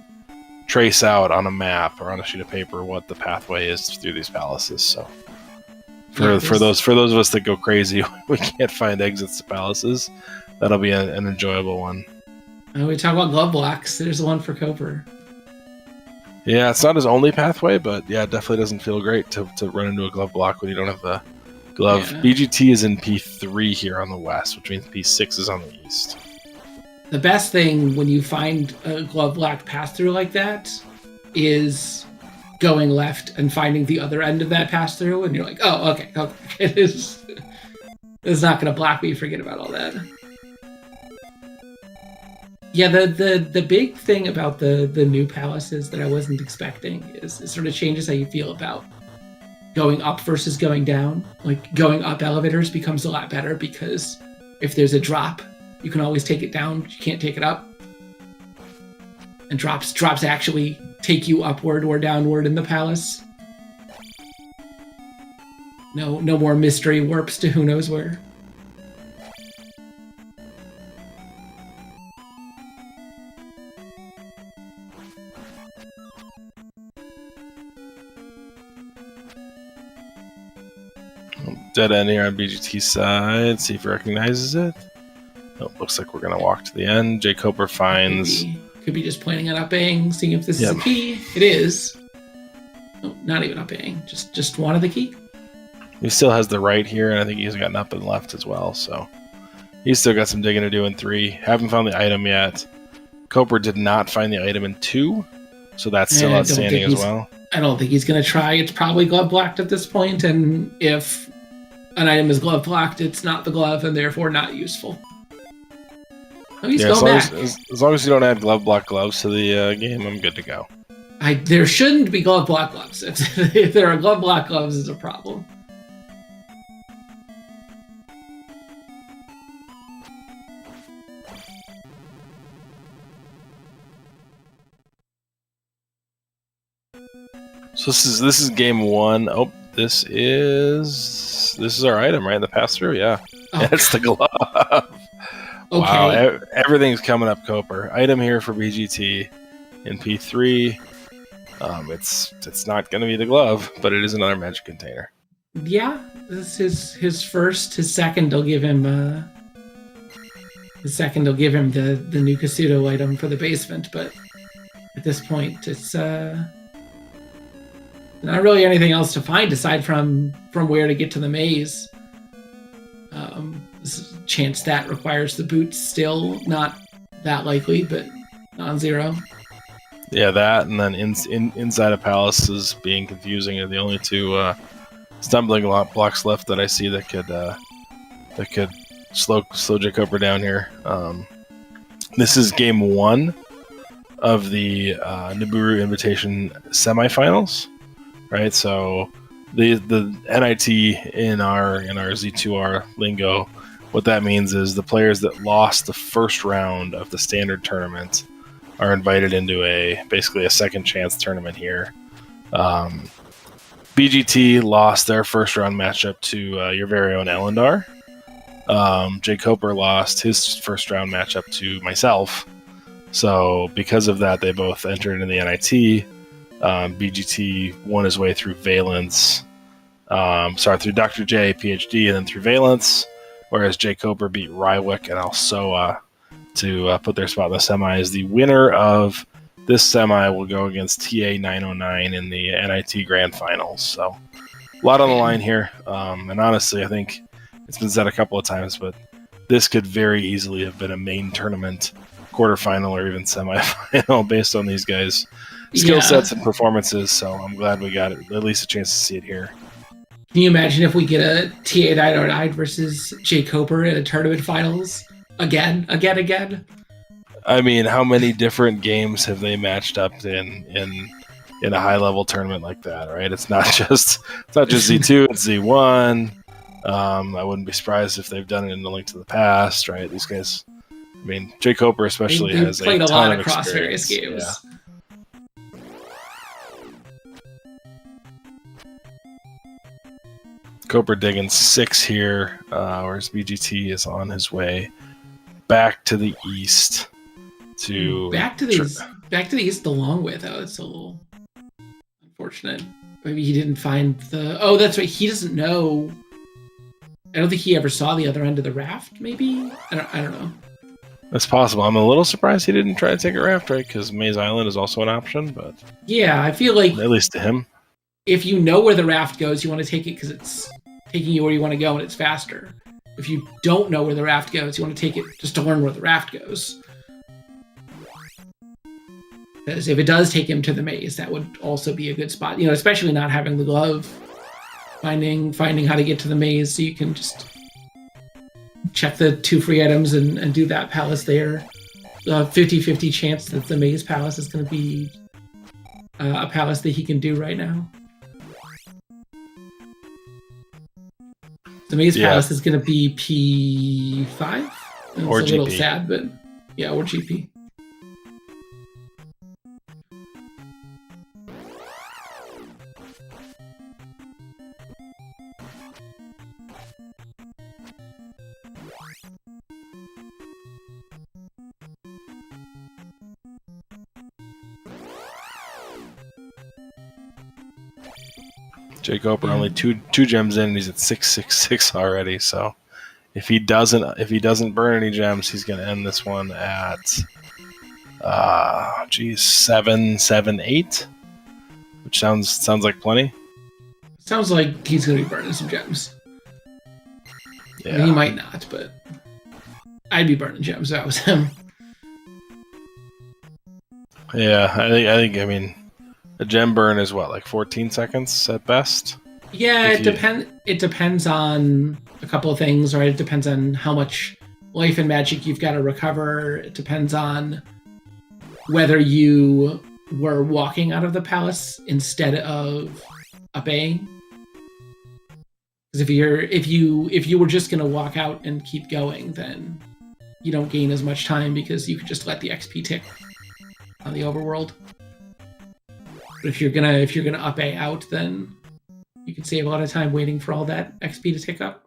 trace out on a map or on a sheet of paper what the pathway is through these palaces. So for those of us that go crazy, we can't find exits to palaces. That'll be an enjoyable one. We talk about glove blocks. There's one for Koper. Yeah, it's not his only pathway, but yeah, it definitely doesn't feel great to run into a glove block when you don't have the glove. Yeah. BGT is in P3 here on the west, which means P6 is on the east. The best thing when you find a glove block pass through like that is going left and finding the other end of that pass through, and you're like, oh, okay. It's not going to block me. Forget about all that. Yeah, the big thing about the new palaces that I wasn't expecting is it sort of changes how you feel about going up versus going down. Like, going up elevators becomes a lot better because if there's a drop, you can always take it down. You can't take it up. And drops actually take you upward or downward in the palace. No more mystery warps to who knows where. Dead end here on BGT's side. See if he recognizes it. Oh, looks like we're gonna walk to the end. jkoper finds. Could be just planning on upping, seeing if this is a key. It is. No, not even upping. Just wanted the key. He still has the right here, and I think he's got an up and left as well, so he's still got some digging to do in 3. Haven't found the item yet. Koper did not find the item in 2, so that's still outstanding as well. I don't think he's going to try. It's probably glove blocked at this point, and if an item is glove blocked, it's not the glove, and therefore not useful. Oh, he's going back. As long as you don't add glove block gloves to the game, I'm good to go. There shouldn't be glove block gloves. If there are glove block gloves, it's a problem. So this is game 1. Oh, this is our item, right? The pass through, yeah. Oh, it's the glove. Okay. Wow, everything's coming up, Koper. Item here for BGT in P3. It's not going to be the glove, but it is another magic container. Yeah, this is his first. His second, they'll give him. The new Kasuto item for the basement, but at this point, it's not really anything else to find aside from where to get to the maze. This chance that requires the boots still not that likely, but non-zero. Yeah, that and then inside a palace is being confusing are the only two stumbling blocks left that I see that could slow jkoper down here. This is game 1 of the Nibiru Invitation semifinals, right? So the NIT in our Z2R lingo, what that means is the players that lost the first round of the standard tournament are invited into basically a second chance tournament here. BGT lost their first round matchup to your very own Elendar. jkoper lost his first round matchup to myself. So because of that, they both entered into the NIT. BGT won his way through Valence. Through Dr. J, PhD, and then through Valence. Whereas jkoper beat Rywick and Alsoa to put their spot in the semis. The winner of this semi will go against TA 909 in the NIT Grand Finals. So a lot on the line here. And honestly, I think it's been said a couple of times, but this could very easily have been a main tournament quarterfinal or even semifinal based on these guys' skill sets and performances. So I'm glad we got at least a chance to see it here. Can you imagine if we get a TA 909 versus jkoper in a tournament finals? Again? I mean, how many different games have they matched up in a high level tournament like that, right? It's not just Z2, it's Z1. I wouldn't be surprised if they've done it in the Link to the Past, right? These guys, I mean, jkoper especially has played a a ton lot of across experience. various games. Yeah. Koper digging 6 here, whereas BGT is on his way back to the east. Back to the east the long way, though. It's a little unfortunate. Maybe he didn't find the... Oh, that's right. He doesn't know... I don't think he ever saw the other end of the raft, maybe? I don't know. That's possible. I'm a little surprised he didn't try to take a raft, right? Because Maze Island is also an option, but... Yeah, I feel like... At least to him. If you know where the raft goes, you want to take it because it's taking you where you want to go and it's faster. If you don't know where the raft goes, you want to take it just to learn where the raft goes. Because if it does take him to the maze, that would also be a good spot. You know, especially not having the glove. Finding how to get to the maze so you can just check the 2 free items and do that palace there. 50-50 chance that the maze palace is going to be a palace that he can do right now. The maze palace is going to be P5. It's or a GP. little sad, but yeah, or GP. jkoper only two gems in, and he's at 666 already. So if he doesn't burn any gems, he's going to end this one at 778, which sounds like plenty. Sounds like he's going to be burning some gems. Yeah. I mean, he might not, but I'd be burning gems if I was him. Yeah, I mean, a gem burn is what, like 14 seconds at best? Yeah, it depends on a couple of things, right? It depends on how much life and magic you've got to recover. It depends on whether you were walking out of the palace instead of obeying. Because if you were just gonna walk out and keep going, then you don't gain as much time because you could just let the XP tick on the overworld. But if you're gonna obey out, then you can save a lot of time waiting for all that XP to tick up.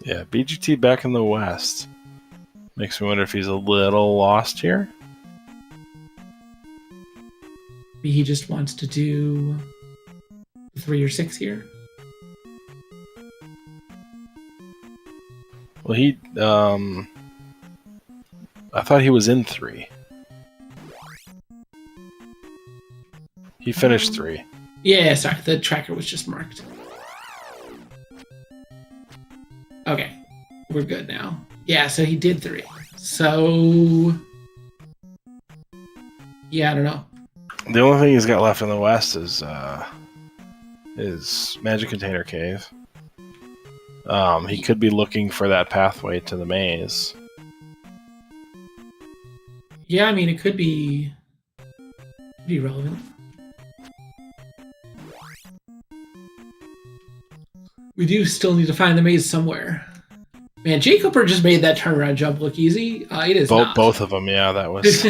Yeah, BGT back in the West. Makes me wonder if he's a little lost here. Maybe he just wants to do 3 or 6 here. Well, I thought he was in 3. He finished 3. Yeah, sorry, the tracker was just marked. Okay, we're good now. Yeah, so he did 3. So, yeah, I don't know. The only thing he's got left in the West is Magic Container Cave. He could be looking for that pathway to the maze. Yeah, I mean, it could be relevant. We do still need to find the maze somewhere. Man, jkoper just made that turnaround jump look easy. It is not. Both of them, yeah, that was...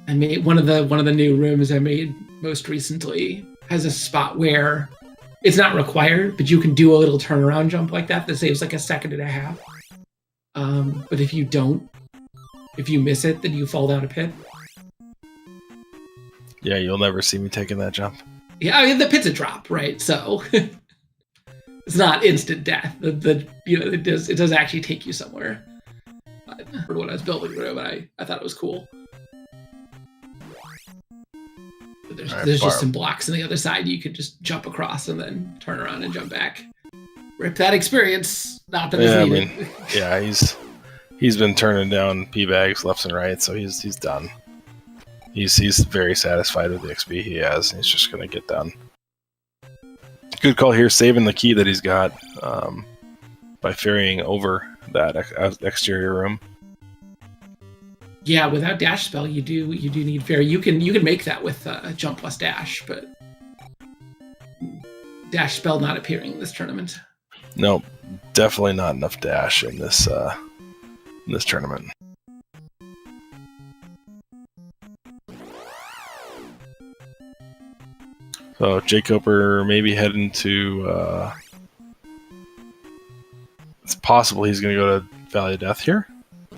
I made one of the new rooms I made most recently has a spot where it's not required, but you can do a little turnaround jump like that saves like a second and a half. But if you miss it, then you fall down a pit. Yeah, you'll never see me taking that jump. Yeah, I mean the pit's a drop, right? So it's not instant death. It does actually take you somewhere. For what I was building, but I thought it was cool. But there's just some blocks on the other side you could just jump across and then turn around and jump back. Rip that experience. Not that it's needed. I mean, yeah, he's been turning down P bags left and right, so he's done. He's very satisfied with the XP he has. He's just gonna get done. Good call here, saving the key that he's got by ferrying over that exterior room. Yeah, without dash spell, you do need ferry. You can make that with jump plus dash, but dash spell not appearing in this tournament. No, definitely not enough dash in this tournament. So jkoper maybe heading to. It's possible he's going to go to Valley of Death here.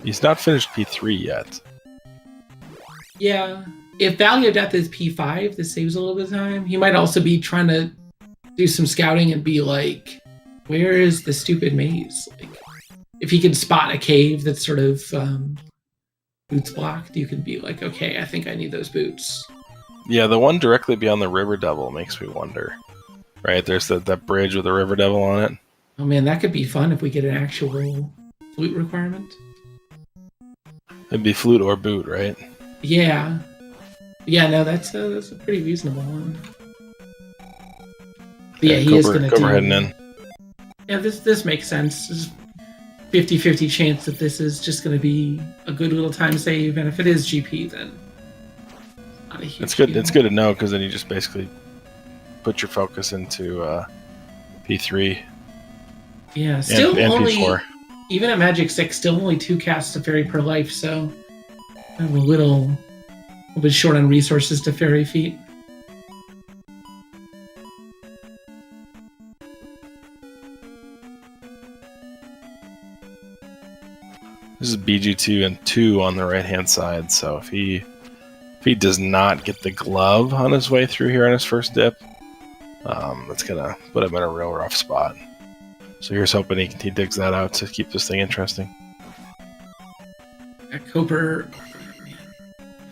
He's not finished P3 yet. Yeah, if Valley of Death is P5, this saves a little bit of time. He might also be trying to do some scouting and be like, "Where is the stupid maze?" Like, if he can spot a cave that's sort of boots blocked, you can be like, "Okay, I think I need those boots." Yeah, the one directly beyond the River Devil makes me wonder. Right, there's that bridge with the River Devil on it. Oh man, that could be fun if we get an actual flute requirement. It'd be flute or boot, right? Yeah. Yeah, no, that's a pretty reasonable one. But yeah, he is going to do... heading in. Yeah, this makes sense. There's 50-50 chance that this is just going to be a good little time save, and if it is GP, then not a huge It's good. deal. It's good to know, because then you just basically put your focus into P3. Yeah, still and only... P4. Even at Magic 6, still only 2 casts of Fairy per life, so I'm a little bit short on resources to Fairy feat. This is BG2 and 2 on the right-hand side, so if he does not get the glove on his way through here on his first dip, that's gonna put him in a real rough spot. So here's hoping he digs that out to keep this thing interesting. Koper.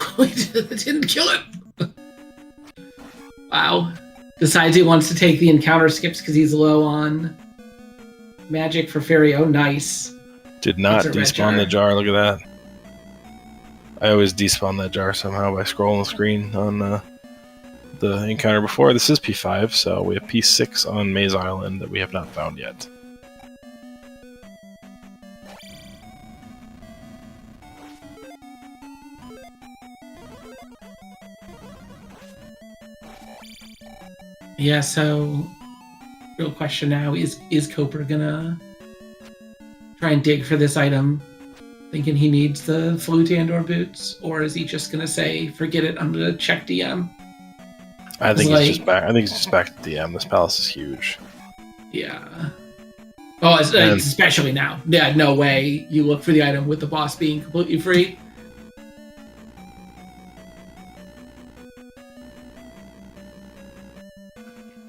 Oh, man. Didn't kill it. Wow. Decides he wants to take the encounter skips because he's low on magic for fairy. Oh, nice. Did not despawn the jar. Look at that. I always despawn that jar somehow by scrolling the screen on the encounter before. This is P5, so we have P6 on Maze Island that we have not found yet. Yeah, so real question now is Koper gonna try and dig for this item, thinking he needs the flute and/or boots, or is he just gonna say, "Forget it, I'm gonna check DM"? I think he's just back. I think he's just back to DM. This palace is huge. Yeah. Oh, especially now. Yeah, no way. You look for the item with the boss being completely free.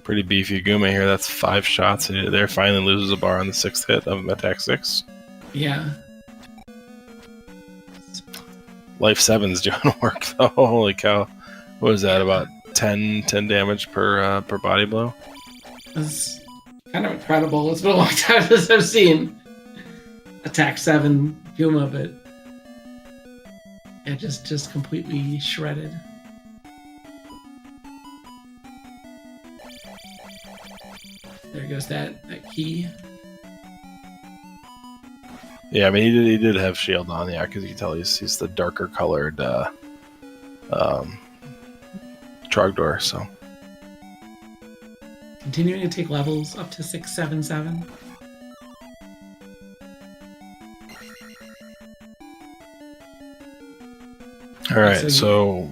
Pretty beefy Guma here. That's 5 shots. And there finally loses a bar on the 6th hit of attack 6. Yeah. Life 7's doing work though. Holy cow. What is that? About 10 damage per body blow? That's kind of incredible. It's been a long time since I've seen attack 7 Guma, but yeah, just completely shredded. There goes that key. Yeah, I mean he did have shield on, yeah, because you can tell he's the darker colored Trogdor, so. Continuing to take levels up to 677. All right, so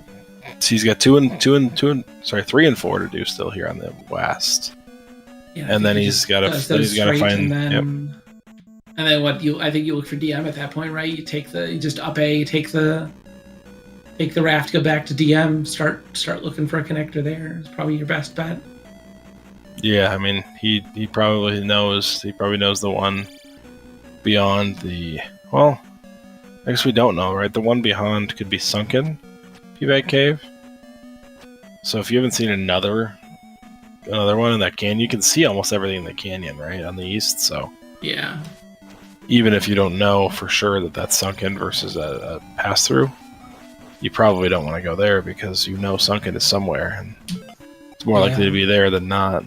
he's got 3 and 4 to do still here on the west. Yeah, and then he's got to find. And then what I think you look for DM at that point, right? You just up A, take the raft, go back to DM, start looking for a connector there. It's probably your best bet. Yeah, I mean he probably knows the one beyond the, well, I guess we don't know, right? The one beyond could be sunken P-Bag Cave. So if you haven't seen another one in that canyon, you can see almost everything in the canyon, right, on the east. So yeah, even if you don't know for sure that that's sunken versus a pass through, you probably don't want to go there because you know sunken is somewhere, and it's more likely to be there than not.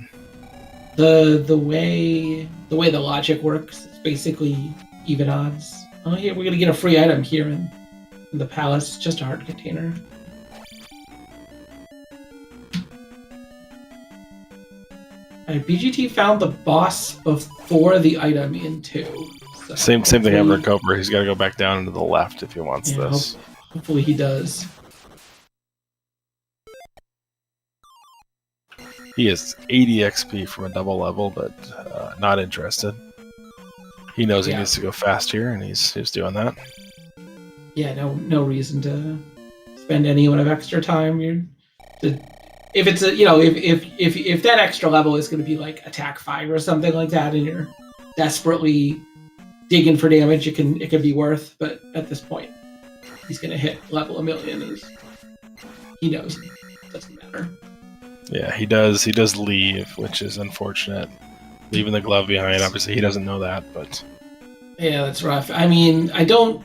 The way the logic works, it's basically even odds. Oh yeah, we're gonna get a free item here in the palace. It's just a heart container. BGT found the boss before the item in 2. So same thing happened for Koper. He's got to go back down to the left if he wants this. Hopefully he does. He has 80 XP from a double level, but not interested. He knows he needs to go fast here, and he's doing that. Yeah, no reason to spend any amount of extra time. If it's if that extra level is going to be like attack 5 or something like that, and you're desperately digging for damage, it can be worth. But at this point, he's going to hit level 1,000,000, and he knows it doesn't matter. Yeah, he does leave, which is unfortunate. Leaving the glove behind. Obviously, he doesn't know that, but yeah, that's rough. I mean, I don't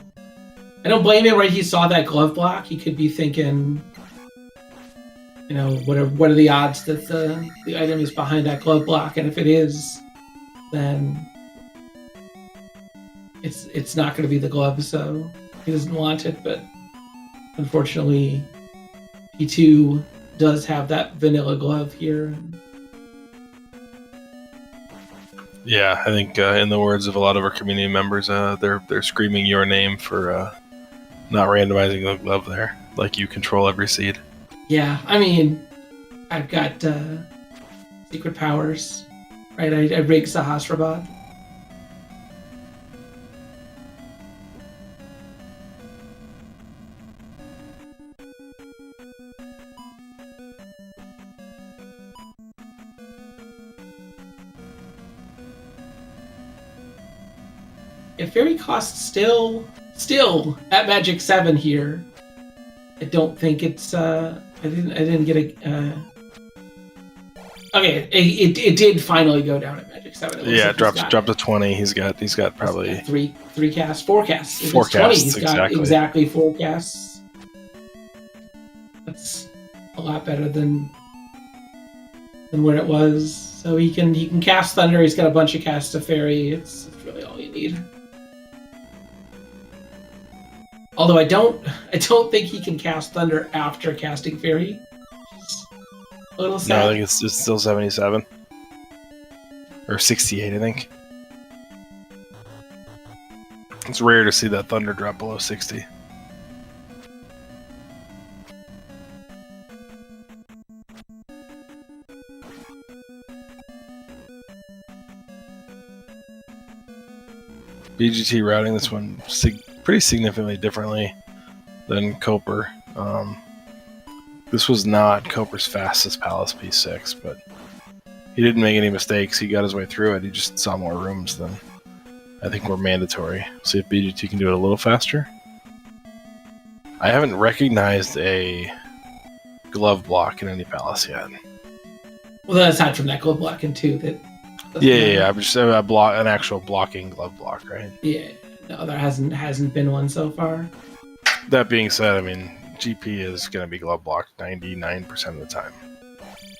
blame him. Right, he saw that glove block. He could be thinking, what are the odds that the item is behind that glove block? And if it is, then it's not going to be the glove. So he doesn't want it. But unfortunately, P2 does have that vanilla glove here. Yeah, I think in the words of a lot of our community members, they're screaming your name for not randomizing the glove there. Like you control every seed. Yeah, I mean, I've got secret powers, right? I rigged Sahasrabad. Fairy costs still at Magic 7 here. I don't think it's I didn't get a okay, it did finally go down at Magic 7. Yeah, it dropped to 20. He's got probably three casts, 4 casts. If four it's 20, casts, he's got exactly 4 casts. That's a lot better than where it was. So he can cast Thunder. He's got a bunch of casts of Fairy. It's really all you need. Although I don't think he can cast Thunder after casting Fairy. A little sad. No, I think it's still 77 or 68. I think it's rare to see that Thunder drop below 60. BGT routing this one pretty significantly differently than Koper. This was not Koper's fastest Palace P6, but he didn't make any mistakes. He got his way through it. He just saw more rooms than I think were mandatory. See if BGT can do it a little faster. I haven't recognized a glove block in any Palace yet. Well, that's aside from that glove block in 2 that. Yeah. I'm just an actual blocking glove block, right? Yeah. No, there hasn't been one so far. That being said, I mean, GP is going to be glove blocked 99% of the time.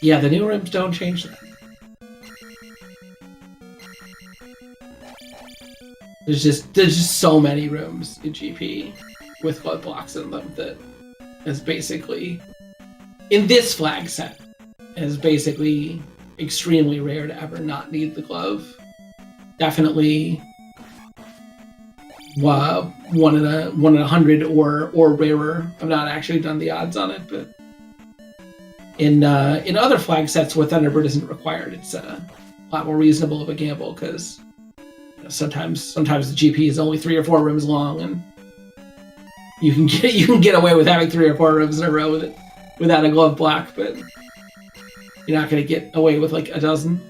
Yeah, the new rooms don't change that. There's just so many rooms in GP with glove blocks in them that is basically, in this flag set, is basically extremely rare to ever not need the glove. Definitely one in 100 or rarer. I've not actually done the odds on it, but in other flag sets where Thunderbird isn't required, it's a lot more reasonable of a gamble because sometimes the GP is only 3 or 4 rooms long, and you can get away with having 3 or 4 rooms in a row with it without a glove block, but you're not going to get away with like a dozen.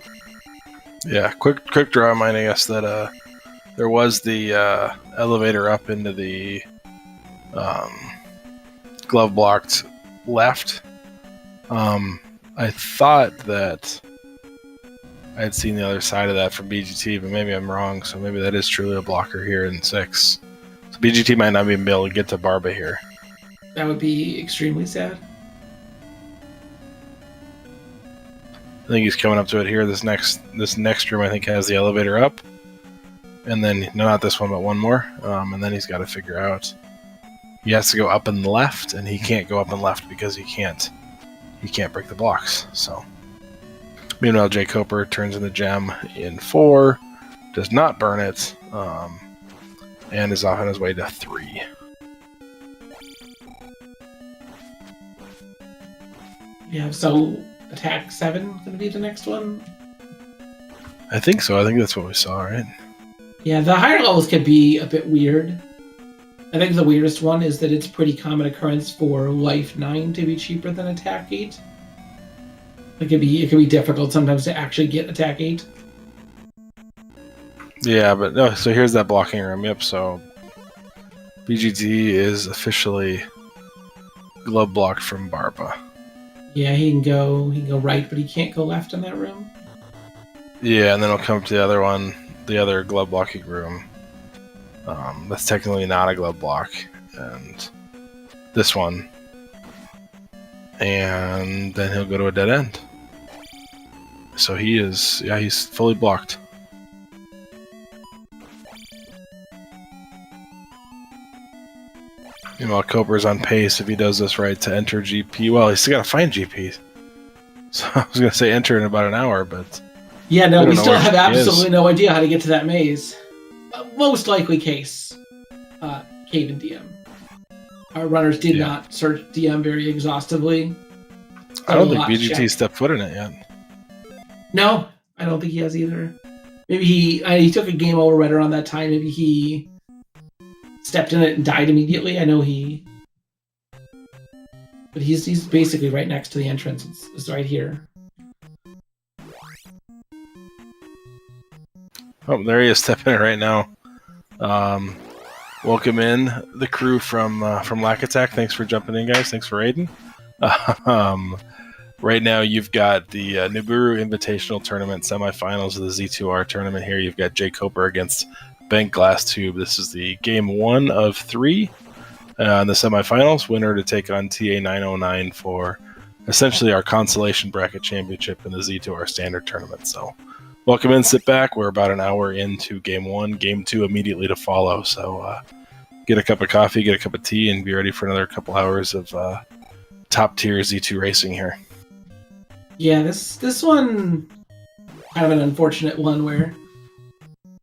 Yeah, quick draw reminding us that there was the elevator up into the glove blocked left. I thought that I had seen the other side of that from BGT, but maybe I'm wrong. So maybe that is truly a blocker here in 6. So BGT might not even be able to get to Barba here. That would be extremely sad. I think he's coming up to it here. This next room I think has the elevator up, and then not this one, but one more. And then he's got to figure out he has to go up and left, and he can't go up and left because he can't break the blocks. So meanwhile, jkoper turns in the gem in 4, does not burn it, and is off on his way to 3. Yeah. So. Attack 7 going to be the next one? I think so. I think that's what we saw, right? Yeah, the higher levels can be a bit weird. I think the weirdest one is that it's pretty common occurrence for Life 9 to be cheaper than Attack 8. It can be difficult sometimes to actually get Attack 8. Yeah, but no. So here's that blocking room. Yep. So BGT is officially glove blocked from Barba. Yeah, he can go right, but he can't go left in that room. Yeah, and then he'll come to the other one, the other glove blocking room. That's technically not a glove block, and this one. And then he'll go to a dead end. So he's fully blocked. Meanwhile, Koper's on pace if he does this right to enter GP. Well, he's still got to find GP. So I was going to say enter in about an hour, but... Yeah, no, we still have absolutely no idea how to get to that maze. Most likely case, Cave and DM. Our runners did not search DM very exhaustively. I don't think BGT stepped foot in it yet. No, I don't think he has either. Maybe he took a game over right around that time. Maybe he stepped in it and died immediately. I know but he's basically right next to the entrance. It's right here. Oh, there he is stepping in it right now. Welcome in the crew from Lack Attack. Thanks for jumping in, guys. Thanks for raiding. Right now, you've got the Nibiru Invitational Tournament semifinals of the Z2R tournament here. You've got jkoper against bentglasstube. This is the game 1 of 3 in the semifinals. Winner to take on TA909 for essentially our consolation bracket championship in the Z2R Standard Tournament. So welcome in, sit back. We're about an hour into game 1. Game 2 immediately to follow. So get a cup of coffee, get a cup of tea, and be ready for another couple hours of top-tier Z2 racing here. Yeah, this one, kind of an unfortunate one where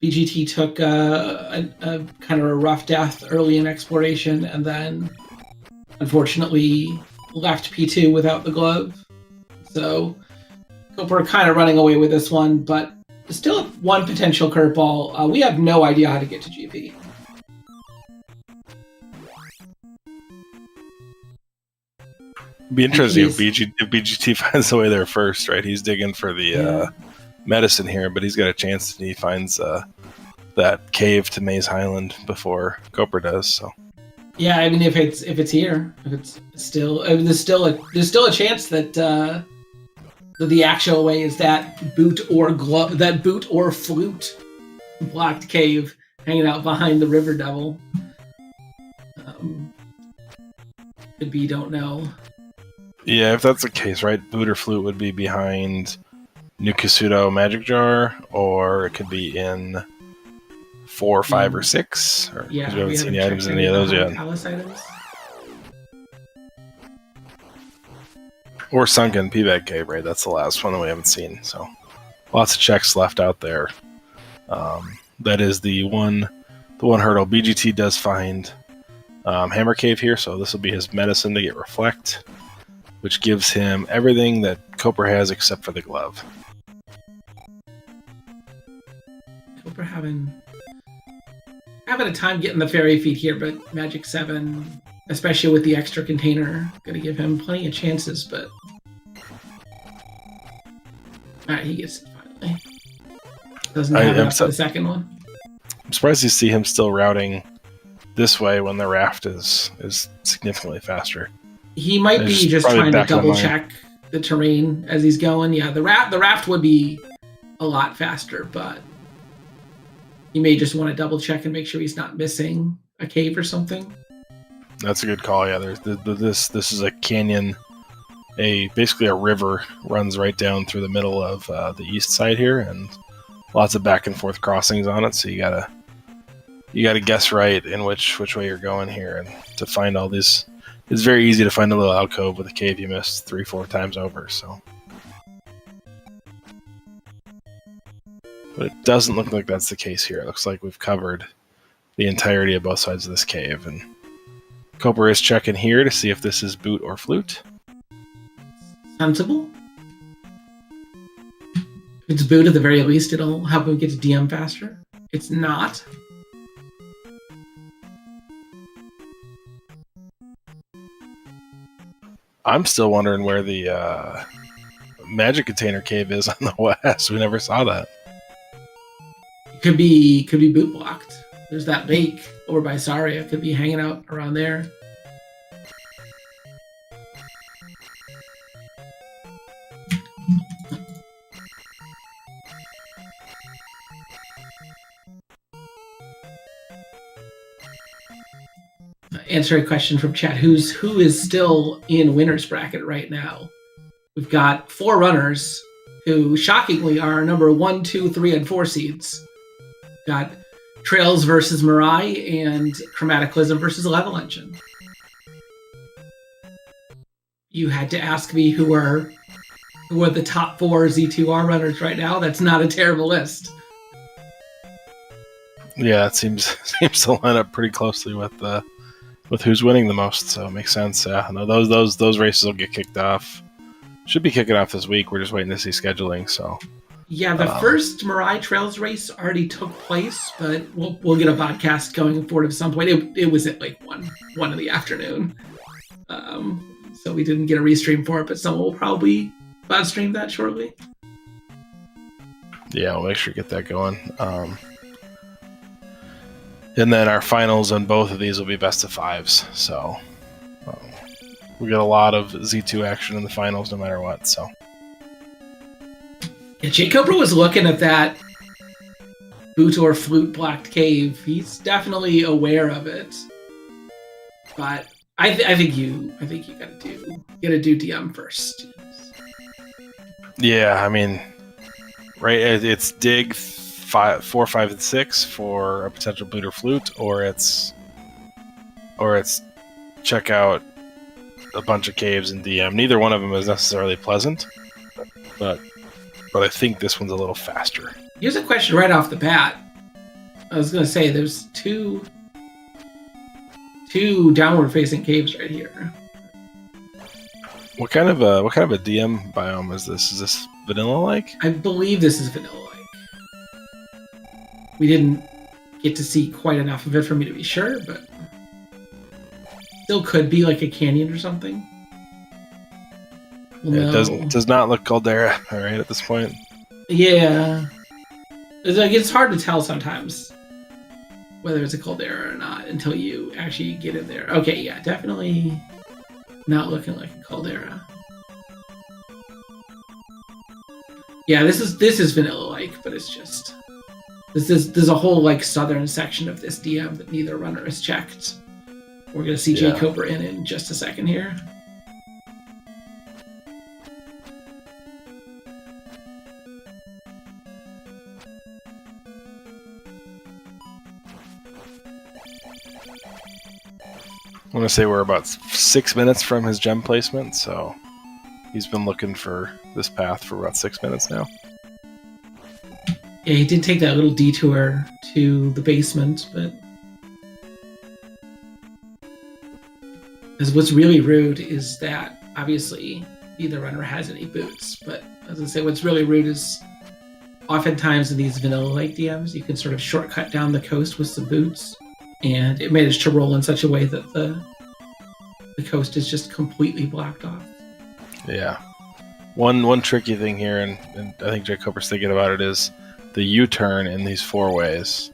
BGT took a kind of a rough death early in exploration and then unfortunately left P2 without the glove. So jkoper kind of running away with this one, but still one potential curveball. We have no idea how to get to GP. It'd be interesting if BGT finds the way there first, right? He's digging for the medicine here, but he's got a chance and he finds that cave to Maze Highland before jkoper does. So yeah, I mean, if it's here, if it's still, there's still a chance that the actual way is that boot or flute blocked cave hanging out behind the River Devil. Could be, don't know. Yeah, if that's the case, right? Boot or flute would be behind Nukasudo Magic Jar, or it could be in 4, 5, or 6. Or, yeah, we haven't seen the items in any of those yet. Palace items. Or Sunken P-Bag Cave, right? That's the last one that we haven't seen. So lots of checks left out there. That is the one hurdle. BGT does find Hammer Cave here, so this will be his medicine to get Reflect, which gives him everything that jkoper has except for the glove. jkoper having a time getting the fairy feet here, but Magic 7, especially with the extra container, gonna give him plenty of chances, but alright, he gets it finally. Doesn't have enough for the second one. I'm surprised to see him still routing this way when the raft is significantly faster. He might be just trying to double check the terrain as he's going. Yeah, the raft would be a lot faster, but he may just want to double check and make sure he's not missing a cave or something. That's a good call. Yeah, there's this is a canyon, basically a river runs right down through the middle of the east side here, and lots of back and forth crossings on it. So you gotta guess right in which way you're going here, and to find all these. It's very easy to find a little alcove with a cave you missed 3-4 times over, so. But it doesn't look like that's the case here. It looks like we've covered the entirety of both sides of this cave, and jkoper is checking here to see if this is boot or flute. Sensible. If it's boot, at the very least, it'll help him get to DM faster. It's not. I'm still wondering where the magic container cave is on the west. We never saw that. Could be boot blocked. There's that lake over by Saria. Could be hanging out around there. Answer a question from chat. Who is still in winner's bracket right now? We've got 4 runners who shockingly are number 1, 2, 3, and 4 seeds. Got Trails versus Mirai and Chromaticalism versus Level Engine. You had to ask me who are the top 4 Z2R runners right now. That's not a terrible list. Yeah, it seems to line up pretty closely with who's winning the most, so it makes sense. Yeah, no, those races will get kicked off. Should be kicking off this week. We're just waiting to see scheduling. So yeah, the first Mirai Trails race already took place, but we'll get a podcast going forward at some point. It was at like one in the afternoon, so we didn't get a restream for it. But someone will probably live stream that shortly. Yeah, we'll make sure to get that going. And then our finals on both of these will be best of 5s. So we get a lot of Z2 action in the finals no matter what. So yeah, jkoper was looking at that boot or flute blocked cave. He's definitely aware of it. But I think you gotta do DM first. yeah, I mean, right? It's dig 4, 5, and 6 for a potential boot or flute, or it's check out a bunch of caves and DM. Neither one of them is necessarily pleasant, but I think this one's a little faster. Here's a question right off the bat. I was gonna say there's two downward facing caves right here. What kind of a DM biome is this? Is this vanilla like? I believe this is vanilla-like. We didn't get to see quite enough of it for me to be sure, but still could be like a canyon or something. Well, Yeah, no. it does not look Caldera, all right, at this point. Yeah. It's hard to tell sometimes whether it's a caldera or not until you actually get in there. Okay, yeah, definitely not looking like a caldera. Yeah, this is vanilla-like, but it's just there's a whole like southern section of this DM that neither runner has checked. We're gonna see Yeah. jkoper in just a second here. I want to say we're about 6 minutes from his gem placement, so he's been looking for this path for about 6 minutes now. Yeah, he did take that little detour to the basement, but because what's really rude is that obviously neither runner has any boots. But as I say, what's really rude is oftentimes in these vanilla-like DMs, you can sort of shortcut down the coast with some boots, and it managed to roll in such a way that the coast is just completely blocked off. Yeah. One tricky thing here, and I think jkoper's thinking about it, is the U-turn in these 4 ways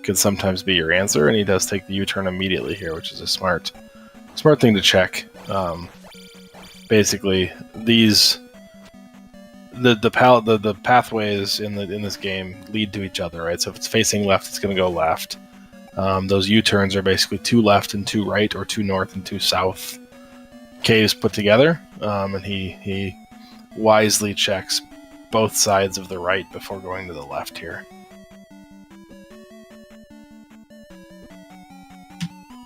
could sometimes be your answer, and he does take the U-turn immediately here, which is a smart thing to check. Basically, these the pathways in this game lead to each other, right? So if it's facing left, it's going to go left. Those U-turns are basically 2 left and 2 right, or 2 north and 2 south caves put together, and he wisely checks both sides of the right before going to the left here.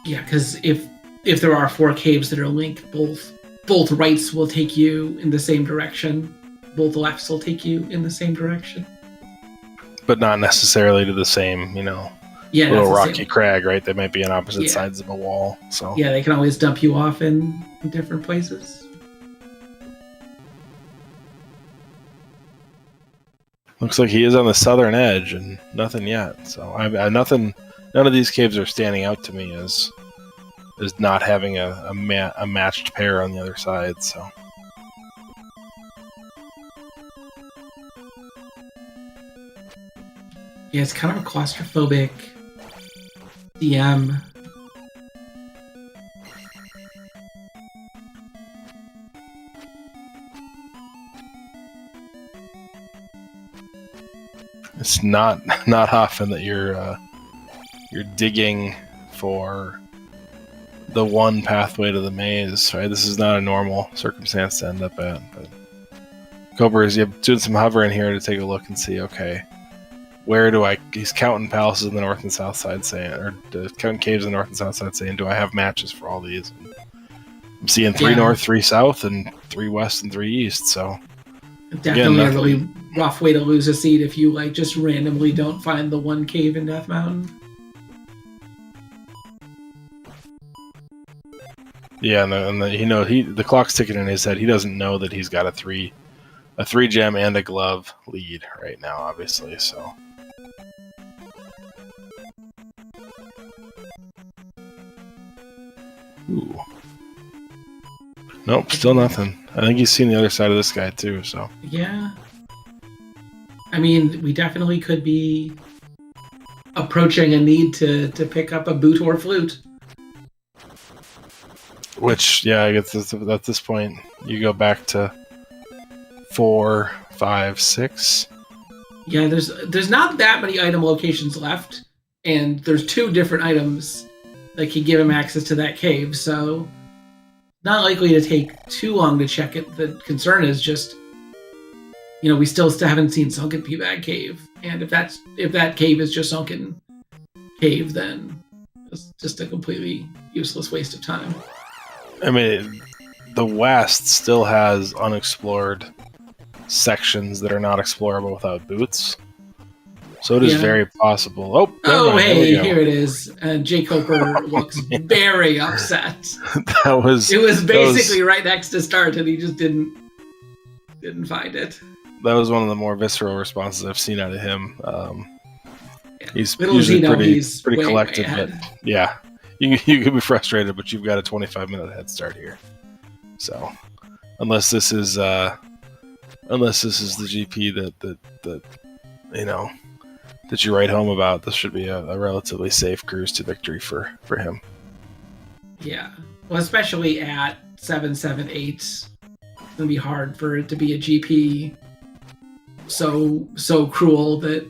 Yeah, because if there are 4 caves that are linked, both rights will take you in the same direction, both lefts will take you in the same direction, But not necessarily to the same, yeah, little that's the rocky same. crag, right? They might be on opposite Yeah. sides of a wall. So Yeah, they can always dump you off in different places. looks like he is on the southern edge, and nothing yet. So nothing. None of these caves are standing out to me as not having a matched pair on the other side. So Yeah, it's kind of a claustrophobic DM. it's not often that you're digging for the one pathway to the maze, right? This is not a normal circumstance to end up at. But Cobra is doing some hovering here to take a look and see, okay, where do he's counting palaces on the north and south side, counting caves on the north and south side, saying, do I have matches for all these? And I'm seeing 3 north, 3 south, and 3 west, and 3 east, so Definitely a really rough way to lose a seed if you just randomly don't find the one cave in Death Mountain. yeah, and the clock's ticking in his head. He doesn't know that he's got a 3 gem and a glove lead right now, obviously. So ooh, nope, still nothing. I think he's seen the other side of this guy too. So Yeah. I mean, we definitely could be approaching a need to pick up a boot or flute. Which, yeah, I guess at this point, you go back to 4, 5, 6. Yeah, there's not that many item locations left, and there's 2 different items that can give him access to that cave, so not likely to take too long to check it. The concern is just, we still haven't seen Sunken Peabag Cave, and if that cave is just Sunken Cave, then it's just a completely useless waste of time. I mean, the West still has unexplored sections that are not explorable without boots. So it is very possible. Oh, hey, here it is. And jkoper looks very upset. It was basically right next to start, and he just didn't find it. That was one of the more visceral responses I've seen out of him. He's Little usually he's pretty way collected, ahead. but yeah, you can be frustrated, but you've got a 25-minute head start here. So unless this is the GP that you write home about, this should be a relatively safe cruise to victory for him. Yeah, well, especially at 778, it's gonna be hard for it to be a GP so cruel that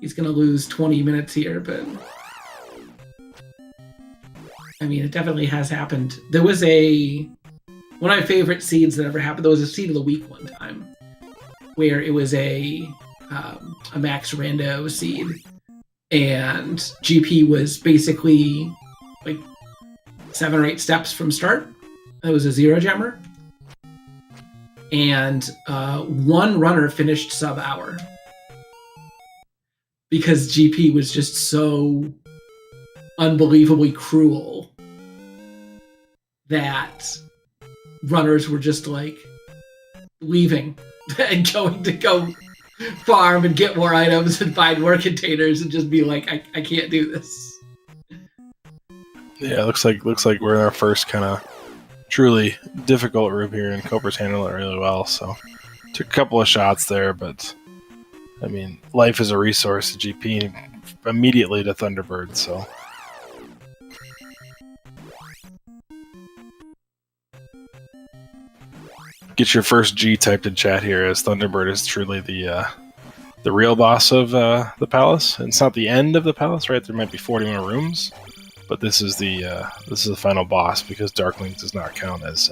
he's gonna lose 20 minutes here. But I mean, it definitely has happened. There was one of my favorite seeds that ever happened. There was a seed of the week one time where it was a max rando seed, and GP was basically like 7 or 8 steps from start. It was a 0 gemmer, and one runner finished sub-hour because GP was just so unbelievably cruel that runners were just like leaving and going to go farm and get more items and find more containers and just be like, I can't do this. Yeah, it looks like we're in our first kind of truly difficult room here, and Koper's handling it really well. So took a couple of shots there, but I mean, life is a resource. GP immediately to Thunderbird, so. Get your first G typed in chat here, as Thunderbird is truly the real boss of the palace. And it's not the end of the palace, right? There might be 40 more rooms, but this is the final boss, because Darkling does not count as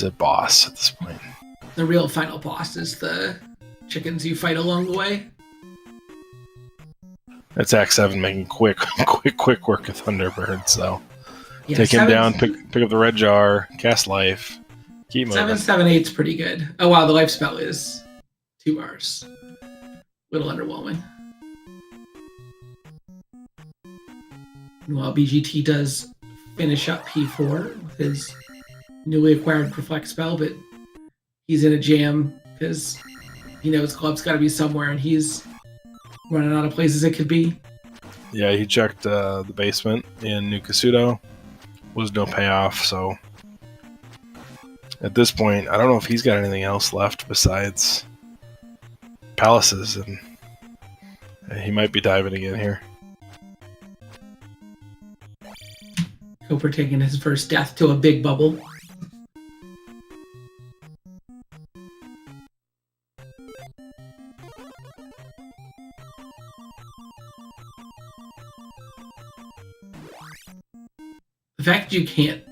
a boss at this point. The real final boss is the chickens you fight along the way. That's Act 7 making quick work of Thunderbird. So yeah, take him down, pick up the red jar, cast life. Keep moving. 778's pretty good. Oh wow, the life spell is 2 bars. Little underwhelming. While BGT does finish up P4 with his newly acquired Reflect spell, but he's in a jam because he knows Club's got to be somewhere, and he's running out of places it could be. Yeah, he checked the basement in New Kasuto. Was no payoff, so at this point, I don't know if he's got anything else left besides palaces, and he might be diving again here. Koper taking his first death to a big bubble. The fact that you can't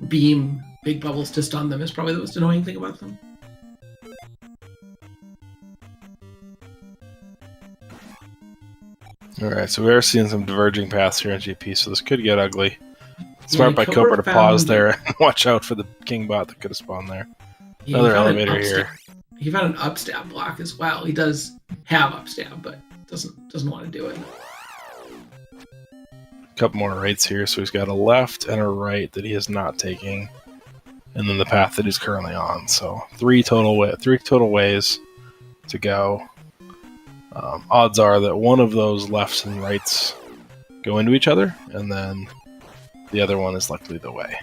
beam big bubbles to stun them is probably the most annoying thing about them. Alright, so we are seeing some diverging paths here on GP, so this could get ugly. Smart by Koper to pause there and watch out for the king bot that could have spawned there. Yeah, another elevator here. He found an upstab block as well. He does have upstab, but doesn't want to do it. Couple more rights here, so he's got a left and a right that he is not taking, and then the path that he's currently on. So three total ways to go. Odds are that one of those lefts and rights go into each other, and then the other one is likely the way.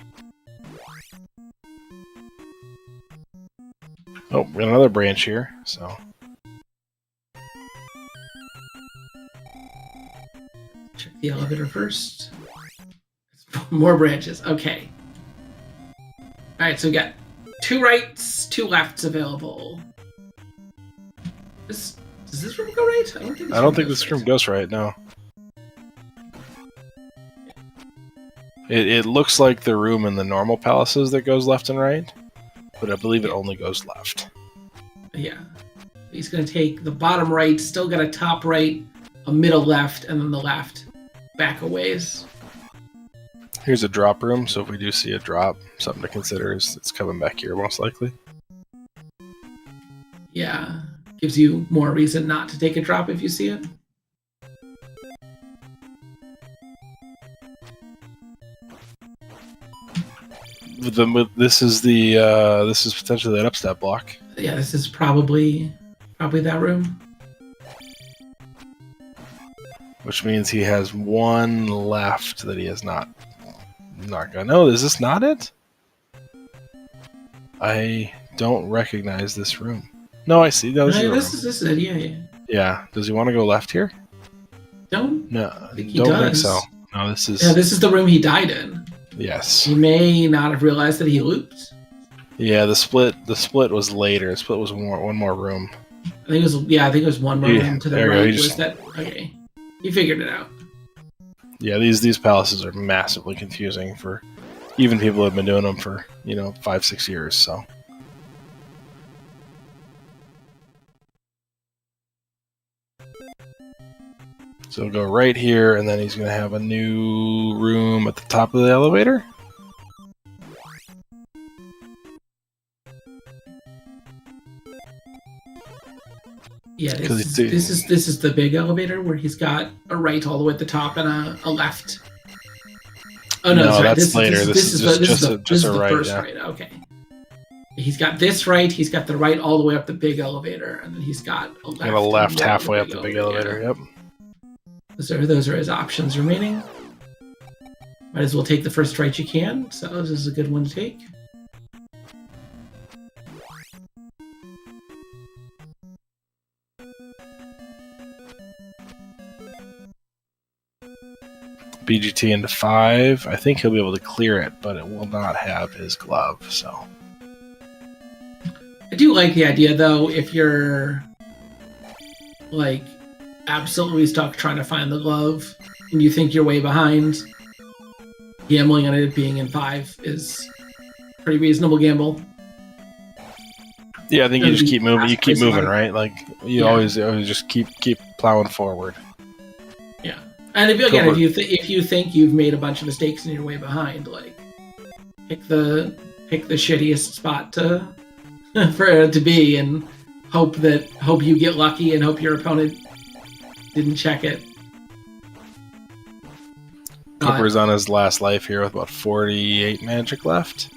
Oh, we got another branch here, so the elevator first. More branches. Okay. Alright, so we got 2 rights, 2 lefts available. Does this room go right? I don't think this room goes right, no. It looks like the room in the normal palaces that goes left and right, but I believe it only goes left. Yeah. He's going to take the bottom right, still got a top right, a middle left, and then the left back a ways. Here's a drop room, so if we do see a drop, something to consider is it's coming back here most likely. Yeah. Gives you more reason not to take a drop if you see it. This is potentially that upstep block. Yeah, this is probably that room. Which means he has 1 left that he has not got. No, is this not it? I don't recognize this room. No, I see. No, this is it. Yeah. Yeah. Does he want to go left here? No, I think he don't does. think so. No, this is. Yeah, this is the room he died in. Yes. He may not have realized that he looped. Yeah, the split was later. The split was one more room. I think it was one more room to the there right. you go, Okay? He figured it out. Yeah, these palaces are massively confusing for even people who have been doing them for 5-6 years. So. So we'll go right here, and then he's going to have a new room at the top of the elevator. Yeah, this is the big elevator where he's got a right all the way at the top and a left. Oh no, sorry. That's later. This is just a right. First yeah. right. Okay. He's got this right. He's got the right all the way up the big elevator, and then he's got a left. And a left halfway up the big elevator. Yeah. Yep. Those are his options remaining. Might as well take the first right you can. So this is a good one to take. BGT into 5. I think he'll be able to clear it, but it will not have his glove. So I do like the idea, though, if you're like absolutely stuck trying to find the glove and you think you're way behind, gambling on it being in 5 is a pretty reasonable gamble. Yeah, I think you just keep moving. You keep moving, right? Like you always just keep plowing forward. Yeah, and if you think you've made a bunch of mistakes and you're way behind, like pick the shittiest spot for it to be, and hope you get lucky and hope your opponent didn't check it. Cooper's on his last life here with about 48 magic left.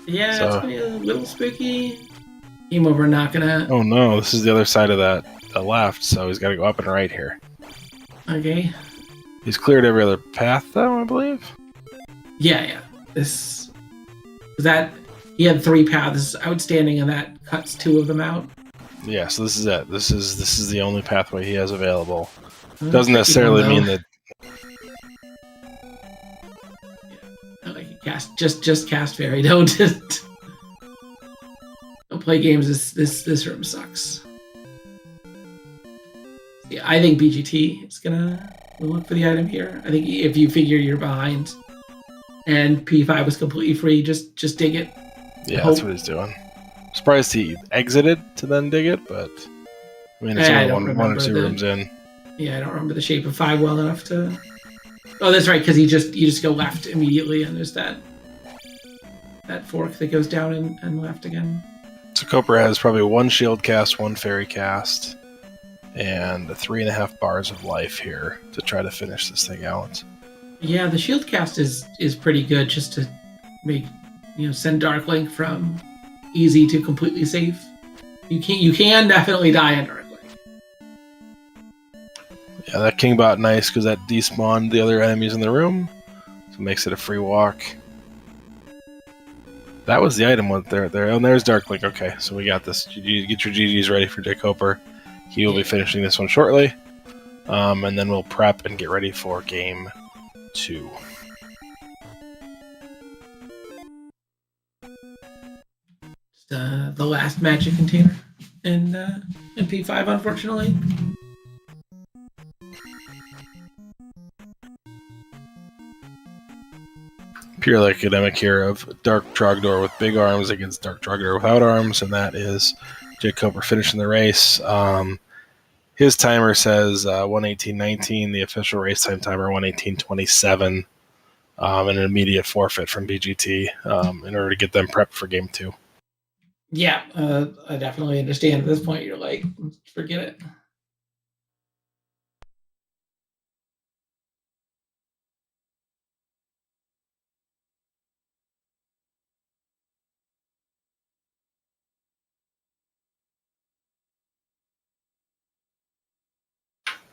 Yeah, so. It's gonna be a little spooky. Game over, not gonna... Oh no, this is the other side of the left, so he's got to go up and right here. Okay. He's cleared every other path, though, I believe? Yeah. He had 3 paths outstanding, and that cuts 2 of them out. Yeah, so this is it. This is the only pathway he has available. Doesn't necessarily mean that... Yeah, like just cast fairy. Don't play games. This room sucks. Yeah, I think BGT is gonna look for the item here. I think if you figure you're behind and P5 was completely free, just dig it. Yeah, that's what he's doing. Surprised he exited to then dig it, but I mean, it's only one or 2 rooms in. Yeah, I don't remember the shape of 5 well enough to. Oh, that's right, because you just go left immediately, and there's that fork that goes down and left again. So Coper has probably 1 shield cast, 1 fairy cast, and 3.5 bars of life here to try to finish this thing out. Yeah, the shield cast is pretty good just to make send Dark Link from easy to completely safe. You can definitely die on Dark Link. Yeah, that Kingbot nice because that despawned the other enemies in the room, so it makes it a free walk. That was the item there. And there's Dark Link. Okay, so we got this. Get your GGs ready for jkoper. He will be finishing this one shortly. And then we'll prep and get ready for game 2. The last magic container in P5, unfortunately. Purely academic here of Dark Trogdor with big arms against Dark Trogdor without arms, and that is jkoper finishing the race. His timer says 1:18:19. The official race time timer 1:18:27. And an immediate forfeit from BGT in order to get them prepped for game 2. Yeah, I definitely understand. At this point, you're like, forget it.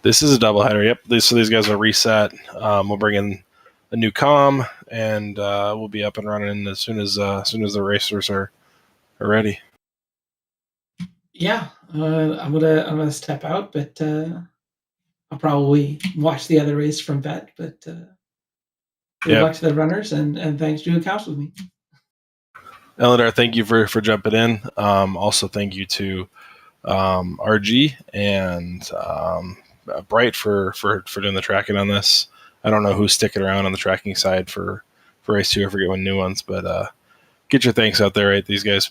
This is a doubleheader. Yep. So these guys will reset. We'll bring in a new comm, and we'll be up and running as soon as the racers are ready. Yeah, I'm gonna step out, but I'll probably watch the other race from vet. But good luck to the runners, and thanks for doing counts with me. Eladar, thank you for jumping in. Also, thank you to RG and Bright for doing the tracking on this. I don't know who's sticking around on the tracking side for race 2. I forget when new ones, but get your thanks out there. Right, these guys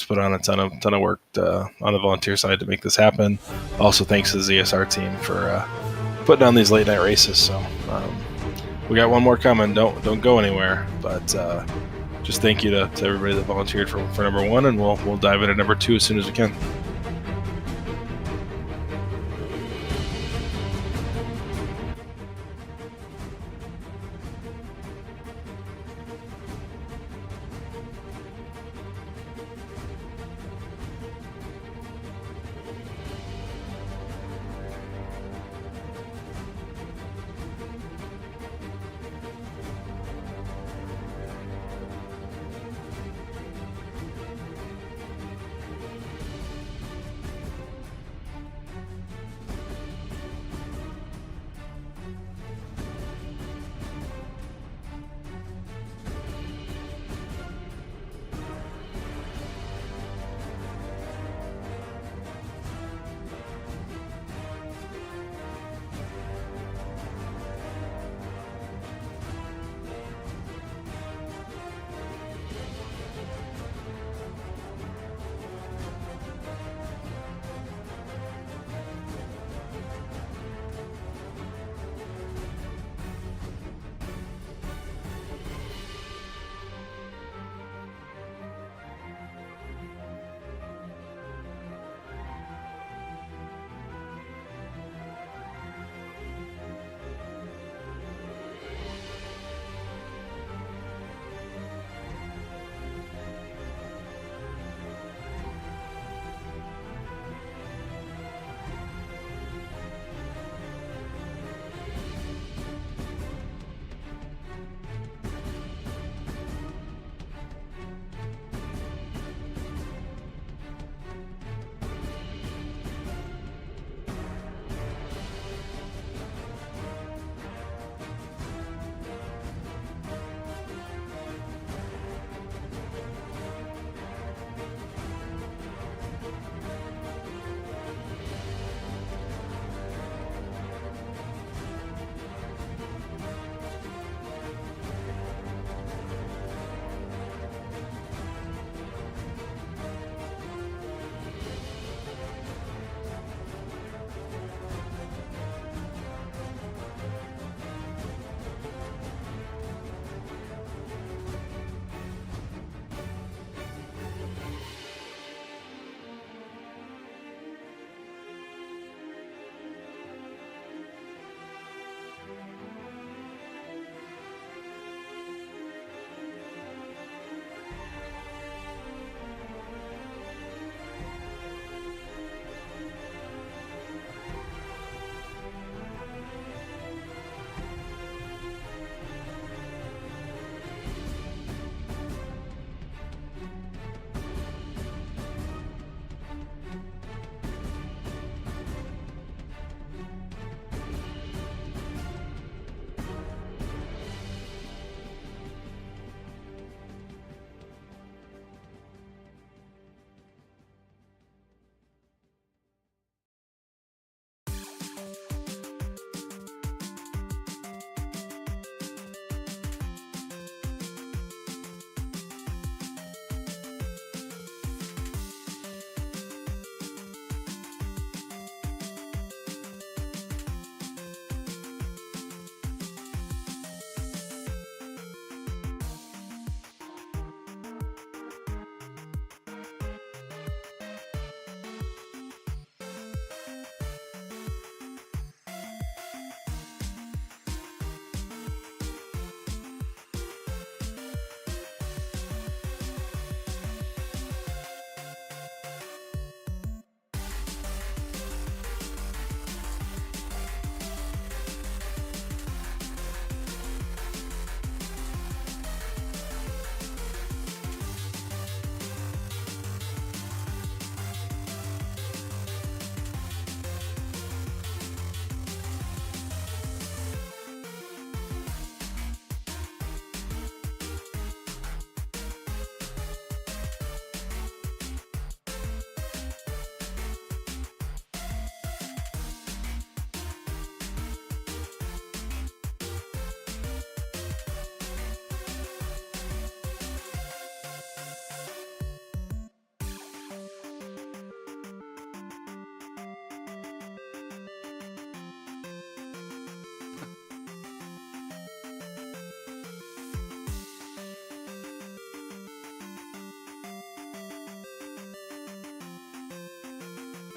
put on a ton of work on the volunteer side to make this happen. Also, thanks to the ZSR team for putting on these late night races. So we got one more coming. Don't go anywhere. But just thank you to everybody that volunteered for number 1, and we'll dive into number 2 as soon as we can.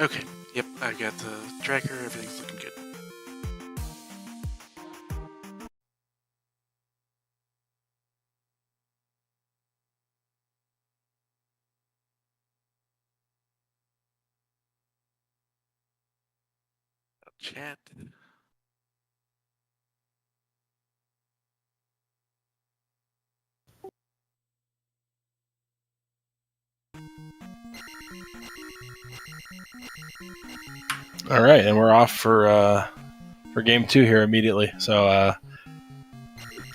Okay. Yep, I got the tracker. Everything's looking good. Chat. All right, and we're off for game 2 here immediately. So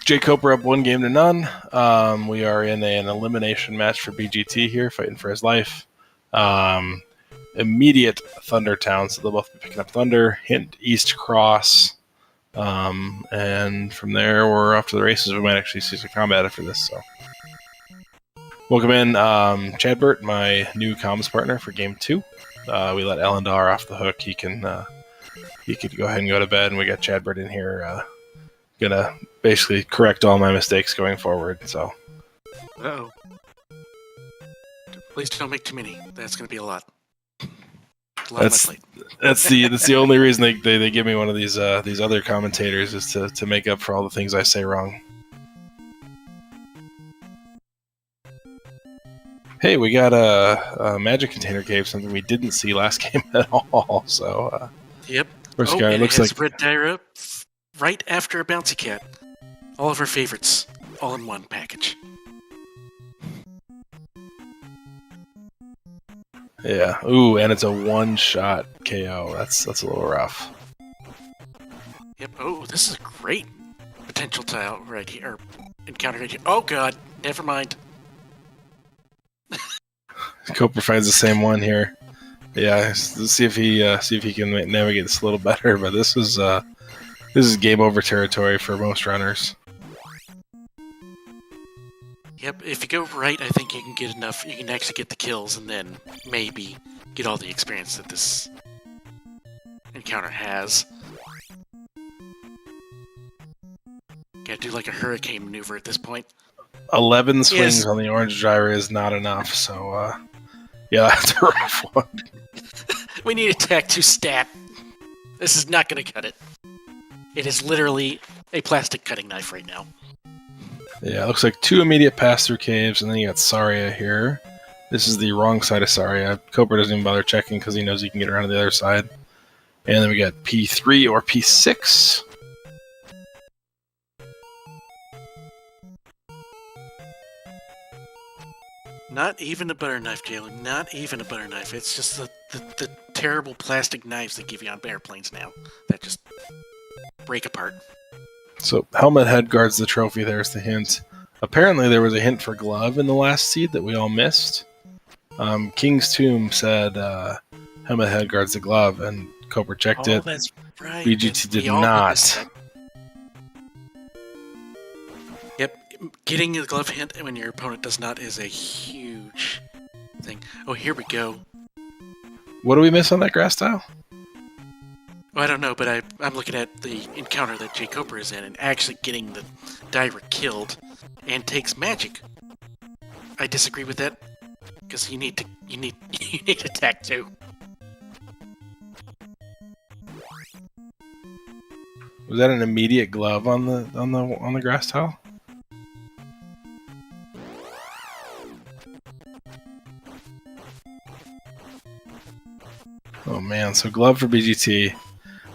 jkoper up 1-0. We are in an elimination match for BGT here, fighting for his life. Immediate Thunder Town, so they'll both be picking up Thunder. Hint East Cross, and from there we're off to the races. We might actually see some combat after this. So welcome in Chadbert, my new comms partner for game 2. We let Elendar off the hook. He could go ahead and go to bed, and we got Chadbert in here, gonna basically correct all my mistakes going forward. So, Uh-oh. Please don't make too many. That's gonna be a lot. A lot on my plate. that's the only reason they give me one of these other commentators is to make up for all the things I say wrong. Hey, we got a magic container cave, something we didn't see last game at all. So, Yep. first Oh, guy and looks it has like Red Dyra right after a Bouncy Cat. All of our favorites, all in one package. yeah. Ooh, and it's a one-shot KO. That's a little rough. Yep. Oh, this is a great potential tile right here. Or encounter right here. Oh god, never mind. Coper finds the same one here. Yeah, let's see if he can navigate this a little better. But this is game over territory for most runners. Yep. If you go right, I think you can get enough. You can actually get the kills, and then maybe get all the experience that this encounter has. Gotta do like a hurricane maneuver at this point. 11 swings Yes. on the orange gyro is not enough. So yeah, that's a rough one. We need attack 2 stat. This is not going to cut it. It is literally a plastic cutting knife right now. Yeah, it looks like 2 immediate pass-through caves, and then you got Saria here. This is the wrong side of Saria. Coper doesn't even bother checking because he knows he can get around to the other side. And then we got P3 or P6. Not even a butter knife, Jalen. Not even a butter knife. It's just the terrible plastic knives they give you on airplanes now that just break apart. So helmet head guards the trophy. There's the hint. Apparently there was a hint for glove in the last seed that we all missed. King's Tomb said helmet head guards the glove, and Coper checked it. That's right. BGT did We all not. missed that. Yep, getting the glove hint when your opponent does not is a huge thing. Oh, here we go. What do we miss on that grass tile? Well, I don't know, but I'm looking at the encounter that jkoper is in, and actually getting the Dyra killed and takes magic. I disagree with that because you need attack 2. Was that an immediate glove on the grass tile? Oh man, so glove for BGT.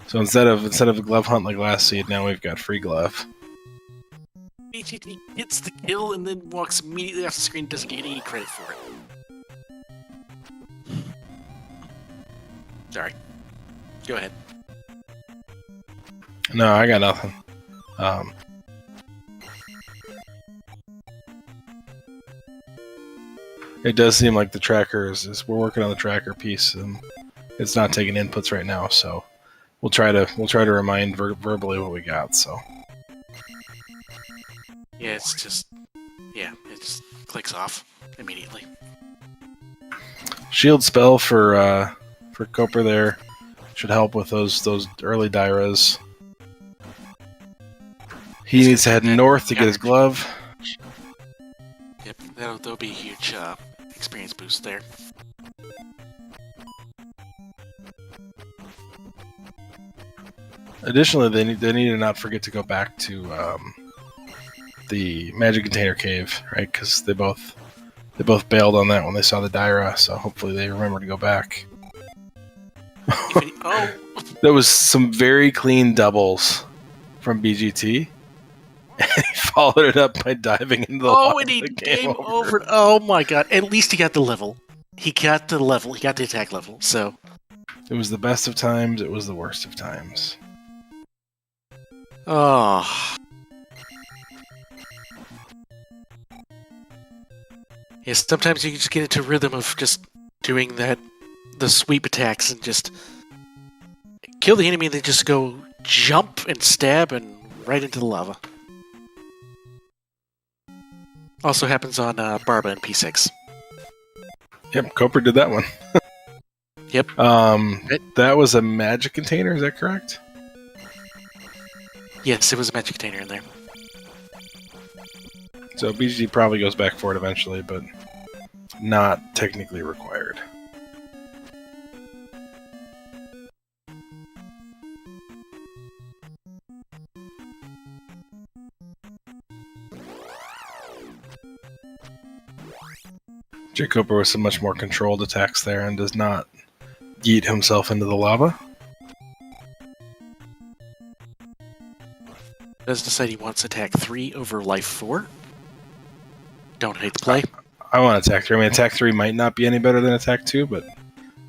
So instead of a glove hunt like last seed, now we've got free glove. BGT gets the kill and then walks immediately off the screen, doesn't get any credit for it. Sorry. Go ahead. No, I got nothing. It does seem like the tracker is we're working on the tracker piece, and it's not taking inputs right now. So we'll try to remind verbally what we got. So Yeah, it just clicks off immediately. shield spell for Coper there should help with those early Dyras. He needs to head north to get his glove. Yep, that'll be a huge experience boost there. Additionally, they need to not forget to go back to the Magic Container Cave, right? Because they both bailed on that when they saw the Dyra, so hopefully they remember to go back. Oh, There was some very clean doubles from BGT, and he followed it up by diving into the lava. and he game over. Oh my god! At least he got the level. He got the level. He got the attack level. So It was the best of times. It was the worst of times. oh. Yes, sometimes you can just get into rhythm of just doing the sweep attacks and just kill the enemy and then just go jump and stab and right into the lava. Also happens on Barba and P6. Yep, Koper did that one. Yep. That was a magic container, is that correct? Yes, it was a magic container in there. So BGT probably goes back for it eventually, but not technically required. jkoper with some much more controlled attacks there and does not yeet himself into the lava. Does decide he wants attack 3 over life 4. Don't hate the play. I want attack 3. I mean, attack 3 might not be any better than attack 2, but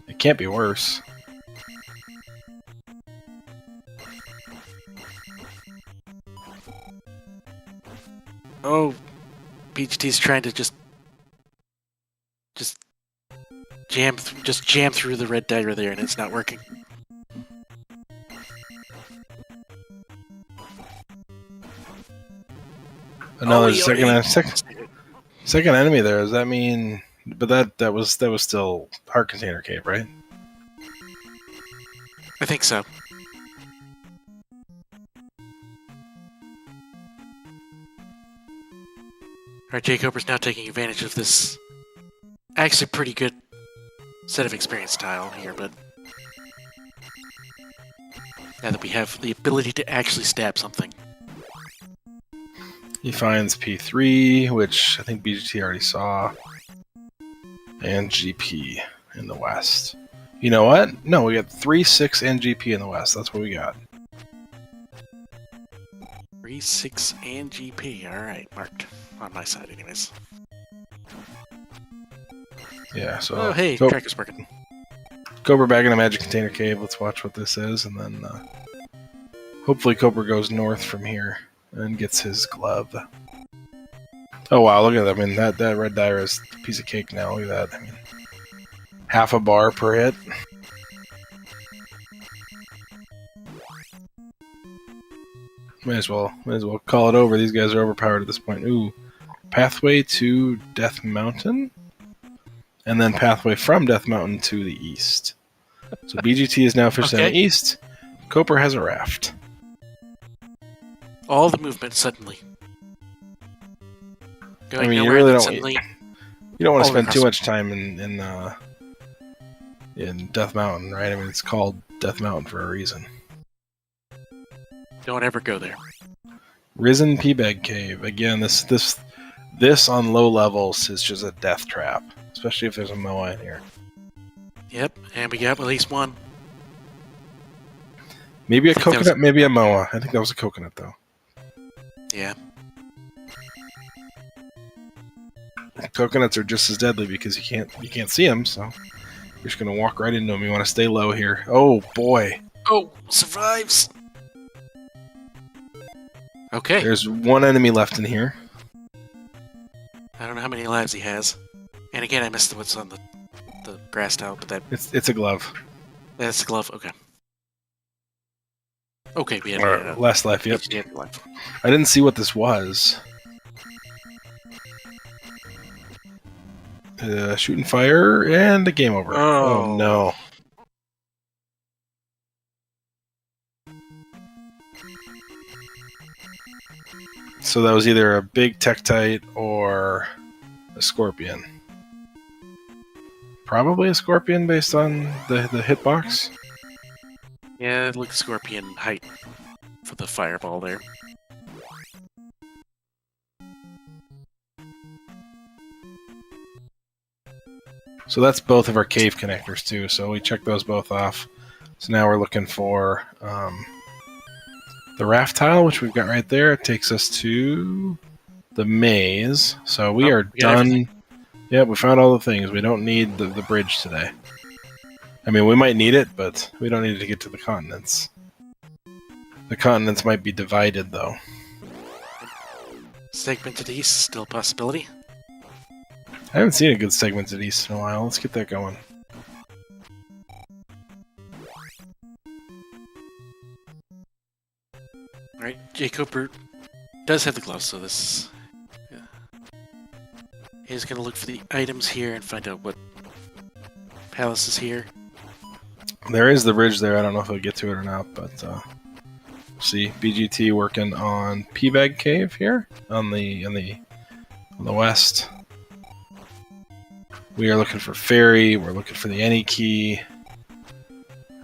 it can't be worse. Oh, BGT's trying to just jam through the red dagger there, and it's not working. Another Oh, second enemy there. Does that mean? But that was still Heart Container Cave, right? I think so. Alright, jkoper's now taking advantage of this actually pretty good set of experience tile here, but now that we have the ability to actually stab something. He finds P3, which I think BGT already saw, and GP in the west. You know what? No, we got 3, 6, and GP in the west. That's what we got. 3, 6, and GP. Alright, marked. On my side, anyways. Yeah, so... Oh, hey, track is working. Koper back in the Magic Container Cave. Let's watch what this is, and then hopefully Koper goes north from here and gets his glove. Oh wow, look at that. I mean, that red Dyra is a piece of cake now. Look at that. I mean, half a bar per hit. May as well call it over. These guys are overpowered at this point. Ooh, pathway to Death Mountain, and then pathway from Death Mountain to the east. So BGT is now officially on the east. Koper has a raft. All the movement suddenly. Going I mean, you nowhere, really then don't. suddenly, You don't want to all the spend too much time in Death Mountain, right? I mean, it's called Death Mountain for a reason. don't ever go there. Risen P-Bag Cave. Again, this on low levels is just a death trap, especially if there's a Moa in here. Yep, and we got at least one. Maybe a I think that coconut, maybe a Moa. I think that was a coconut, though. Yeah. Coconuts are just as deadly because you can't see them, so you're just gonna walk right into them. You want to stay low here. Oh boy! Oh, survives. Okay. There's one enemy left in here. I don't know how many lives he has. And again, I missed what's on the grass tile, but It's a glove. that's the glove. Okay. Okay, we had Last life. Yep. we had life. I didn't see what this was. Shooting fire and a game over. Oh. No. So that was either a big Tektite or a Scorpion. Probably a Scorpion based on the hitbox. Yeah, it looks scorpion height for the fireball there. So that's both of our cave connectors too. So we checked those both off. So now we're looking for the raft tile, which we've got right there. It takes us to the maze. So we are got done. everything. Yeah, we found all the things. We don't need the bridge today. I mean, we might need it, but we don't need it to get to the continents. The continents might be divided, though. Segmented east, still a possibility. I haven't seen a good segmented east in a while. Let's get that going. Alright, jkoper does have the gloves, so this is going to look for the items here and find out what palace is here. There is the bridge there. I don't know if we'll get to it or not, but we'll see. BGT working on P-Bag Cave here on the west. We are looking for Fairy. We're looking for the any key.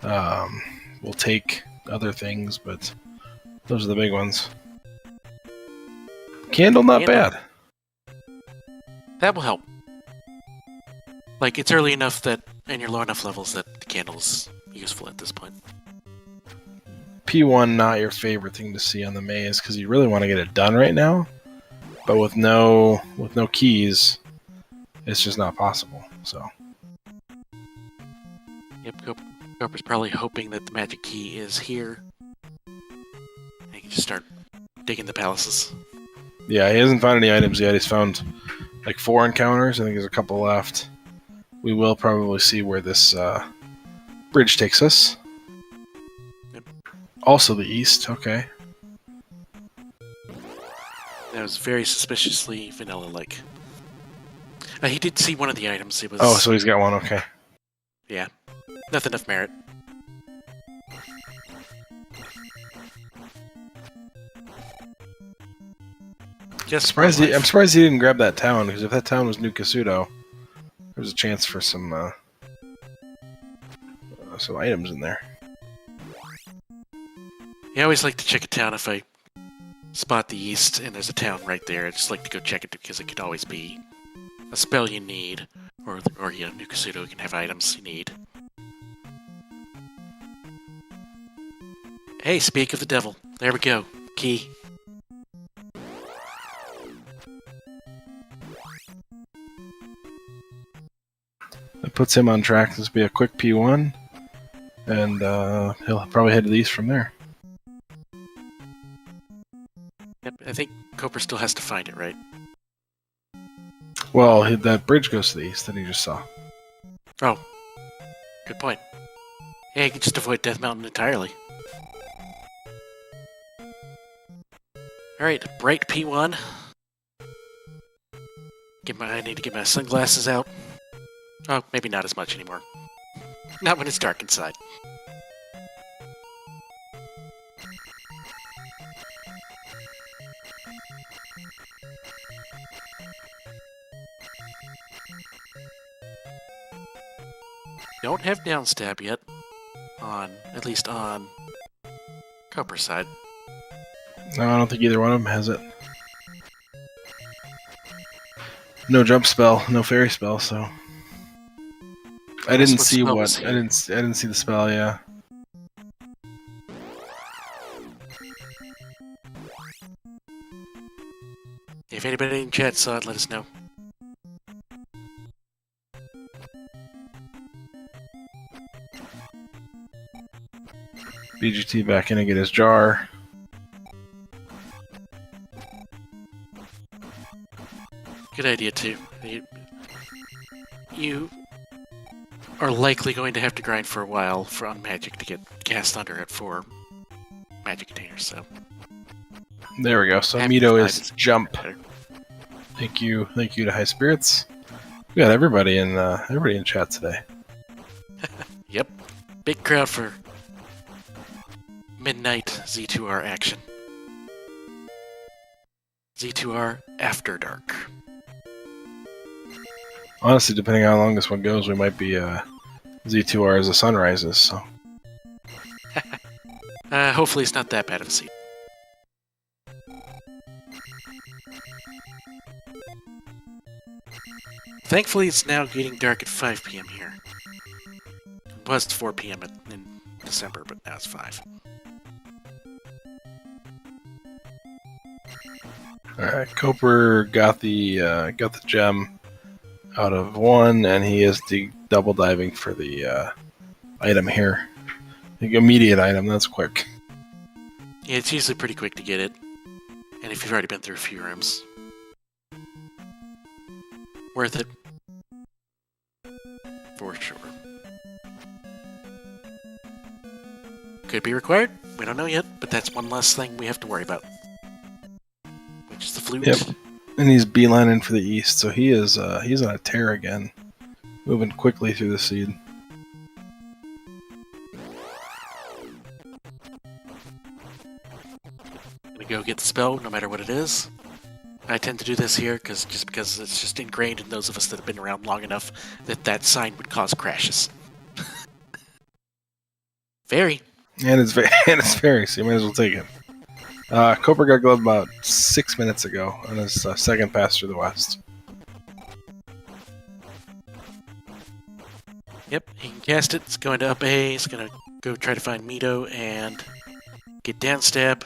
We'll take other things, but those are the big ones. Candle, not bad. That will help. Like, it's early enough that, and you're low enough levels that the candle's useful at this point. P1 not your favorite thing to see on the maze because you really want to get it done right now, but with no keys, it's just not possible. So Yep, jkoper's probably hoping that the magic key is here. And he can just start digging the palaces. yeah, he hasn't found any items yet. He's found like 4 encounters. I think there's a couple left. We will probably see where this bridge takes us. Yep. Also the east. Okay. That was very suspiciously vanilla-like. He did see one of the items. It was Oh, so he's got one. Okay. yeah, nothing of merit. Just I'm surprised he didn't grab that town, because if that town was New Kasuto, there's a chance for some items in there. I always like to check a town if I spot the east and there's a town right there. I just like to go check it because it could always be a spell you need, or New Kasuto can have items you need. Hey, speak of the devil. There we go. Key. That puts him on track. This will be a quick P1, and he'll probably head to the east from there. Yep, I think jkoper still has to find it, right? Well, that bridge goes to the east that he just saw. Oh, good point. Yeah, you can just avoid Death Mountain entirely. Alright, bright P1. I need to get my sunglasses out. Oh, maybe not as much anymore. Not when it's dark inside. Don't have downstab yet. At least on jkoper's side. No, I don't think either one of them has it. No jump spell, no fairy spell, so I didn't see what I didn't see the spell. Yeah. If anybody in chat saw it, let us know. BGT back in to get his jar. Good idea, too. You are likely going to have to grind for a while on magic to get cast under it for magic containers, so... There we go. So Mito is jump. Thank you to High Spirits. We got everybody in chat today. Yep. Big crowd for midnight Z2R action. Z2R After Dark. Honestly, depending on how long this one goes, we might be Z2R as the sun rises. So Hopefully it's not that bad of a seed. Thankfully, it's now getting dark at 5 p.m. here. It was 4 p.m. in December, but now it's 5. Alright, Koper got the gem out of 1, and he is double diving for the item here. The immediate item, that's quick. Yeah, it's usually pretty quick to get it. And if you've already been through a few rooms. Worth it. For sure. Could be required. We don't know yet, but that's one less thing we have to worry about. Which is the flute. Yep. And he's beelining for the east, so he's on a tear again. Moving quickly through the seed. Gonna go get the spell, no matter what it is. I tend to do this here because it's just ingrained in those of us that have been around long enough that sign would cause crashes. Very. And it's very, so you might as well take it. Koper got gloved about 6 minutes ago on his second pass through the west. Yep, he can cast it. It's going to up A. It's going to go try to find Mito and get down stab.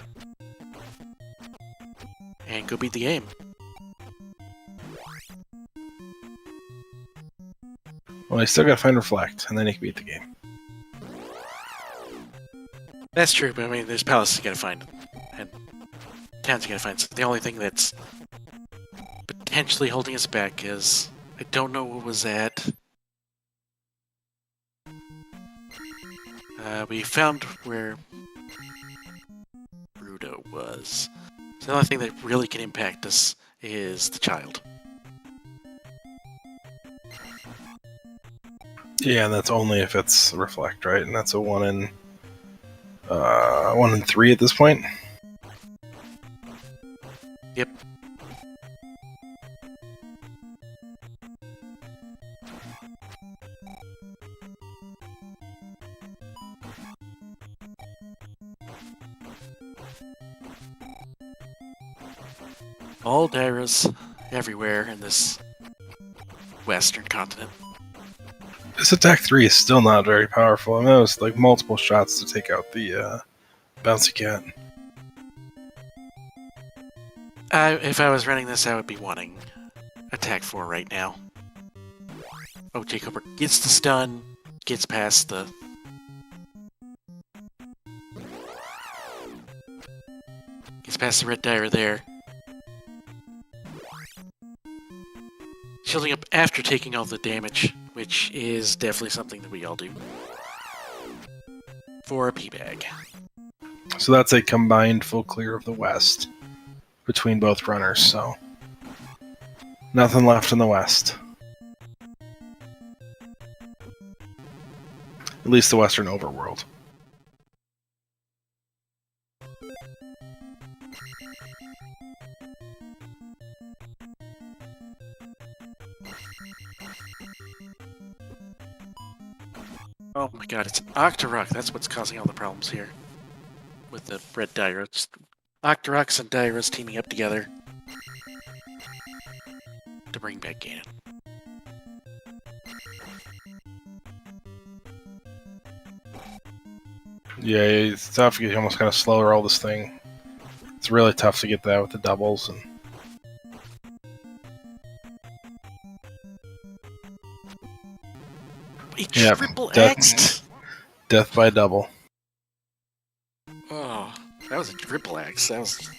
And go beat the game. Well, he's still got to find Reflect, and then he can beat the game. That's true, but I mean, there's palaces you gotta find. And towns you gotta find. So the only thing that's potentially holding us back is... I don't know what was at... we found where... Rudo was. So the only thing that really can impact us is the child. Yeah, and that's only if it's Reflect, right? And that's a 1 in 3 at this point. Yep. All Dairas everywhere in this western continent. This attack 3 is still not very powerful. I mean, it was like multiple shots to take out the bouncy cat. If I was running this, I would be wanting attack 4 right now. Oh, jkoper gets the stun, gets past the... Gets past the red Daira there. Shielding up after taking all the damage, which is definitely something that we all do. For a P-bag. So that's a combined full clear of the west between both runners, so nothing left in the west. At least the western overworld. Oh my god, it's an Octorok. That's what's causing all the problems here. With the red Daira. It's Octoroks and Dairas teaming up together to bring back Ganon. Yeah, it's tough. You almost kind of slow roll this thing. It's really tough to get that with the doubles. And He yeah, triple axed. Death by double. Oh, that was a triple axe. That was.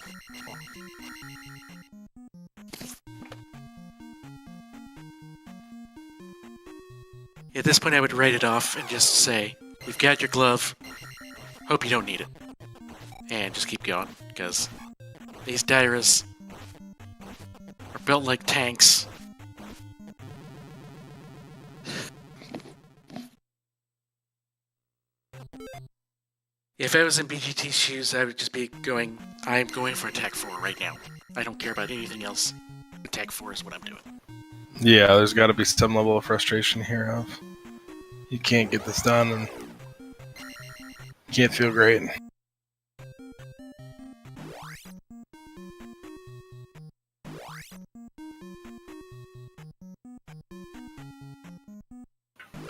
At this point, I would write it off and just say, "You've got your glove. Hope you don't need it," and just keep going because these Dairas are built like tanks. If I was in BGT's shoes, I would just be going, I'm going for attack 4 right now. I don't care about anything else. Attack 4 is what I'm doing. Yeah, there's got to be some level of frustration here of you can't get this done and you can't feel great.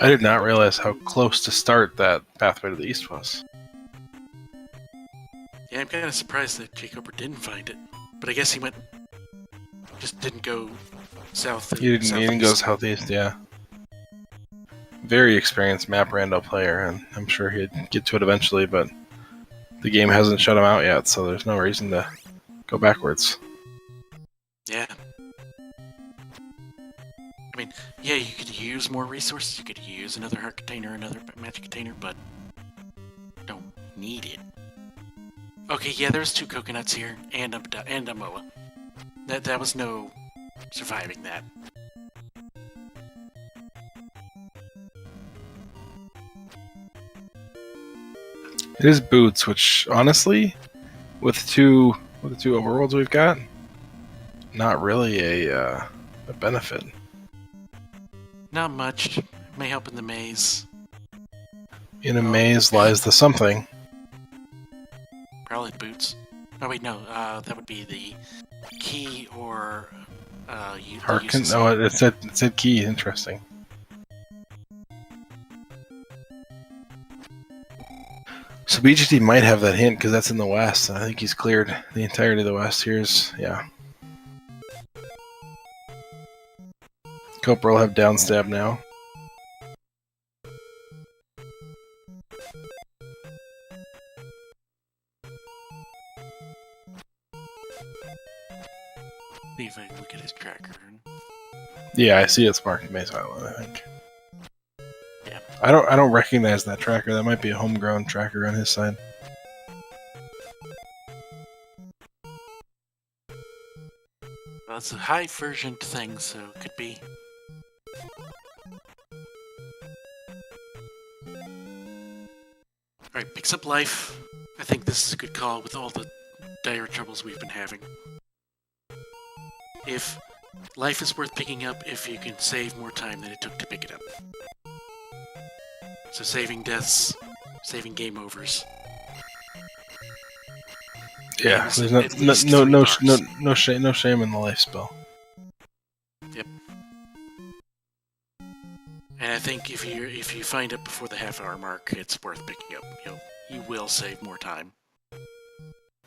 I did not realize how close to start that pathway to the east was. Yeah, I'm kind of surprised that jkoper didn't find it. But I guess he just didn't go south. He didn't go southeast, yeah. Very experienced map rando player, and I'm sure he'd get to it eventually, but the game hasn't shut him out yet, so there's no reason to go backwards. Yeah. I mean, yeah, you could use more resources, you could use another heart container, another magic container, but don't need it. Okay, yeah, there's 2 coconuts here, and a moa. That was no surviving that. It is boots, which honestly, with the two overworlds we've got, not really a benefit. Not much. May help in the maze. In a maze lies the something. Probably the boots. Oh wait, no. That would be the key or Harkin. Oh, it said key. Interesting. So BGT might have that hint because that's in the west, and I think he's cleared the entirety of the west. Here's Coper will have downstab now. See if I can look at his tracker. Yeah, I see it's marked Maze Island, I think. Yeah. I don't recognize that tracker. That might be a homegrown tracker on his side. Well, it's a high version thing, so it could be. Alright, picks up life. I think this is a good call with all the dire troubles we've been having. If life is worth picking up if you can save more time than it took to pick it up. So saving deaths, saving game overs. Yeah, Maybe there's at least no shame in the life spell. Yep. And I think if you find it before the half-hour mark, it's worth picking up. You will save more time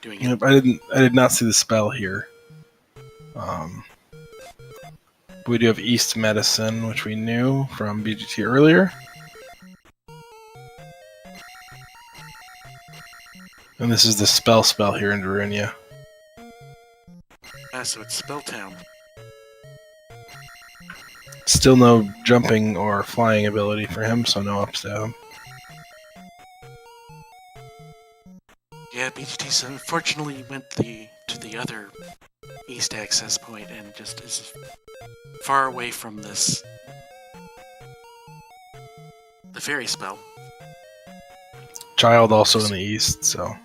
doing it. Yep, I did not see the spell here. We do have East Medicine, which we knew from BGT earlier. And this is the spell here in Darunia. Ah, so it's Spell Town. Still no jumping or flying ability for him, so no upstab. Yeah, BGT unfortunately went to the other east access point and just is far away from the fairy spell. Child also in the east, so.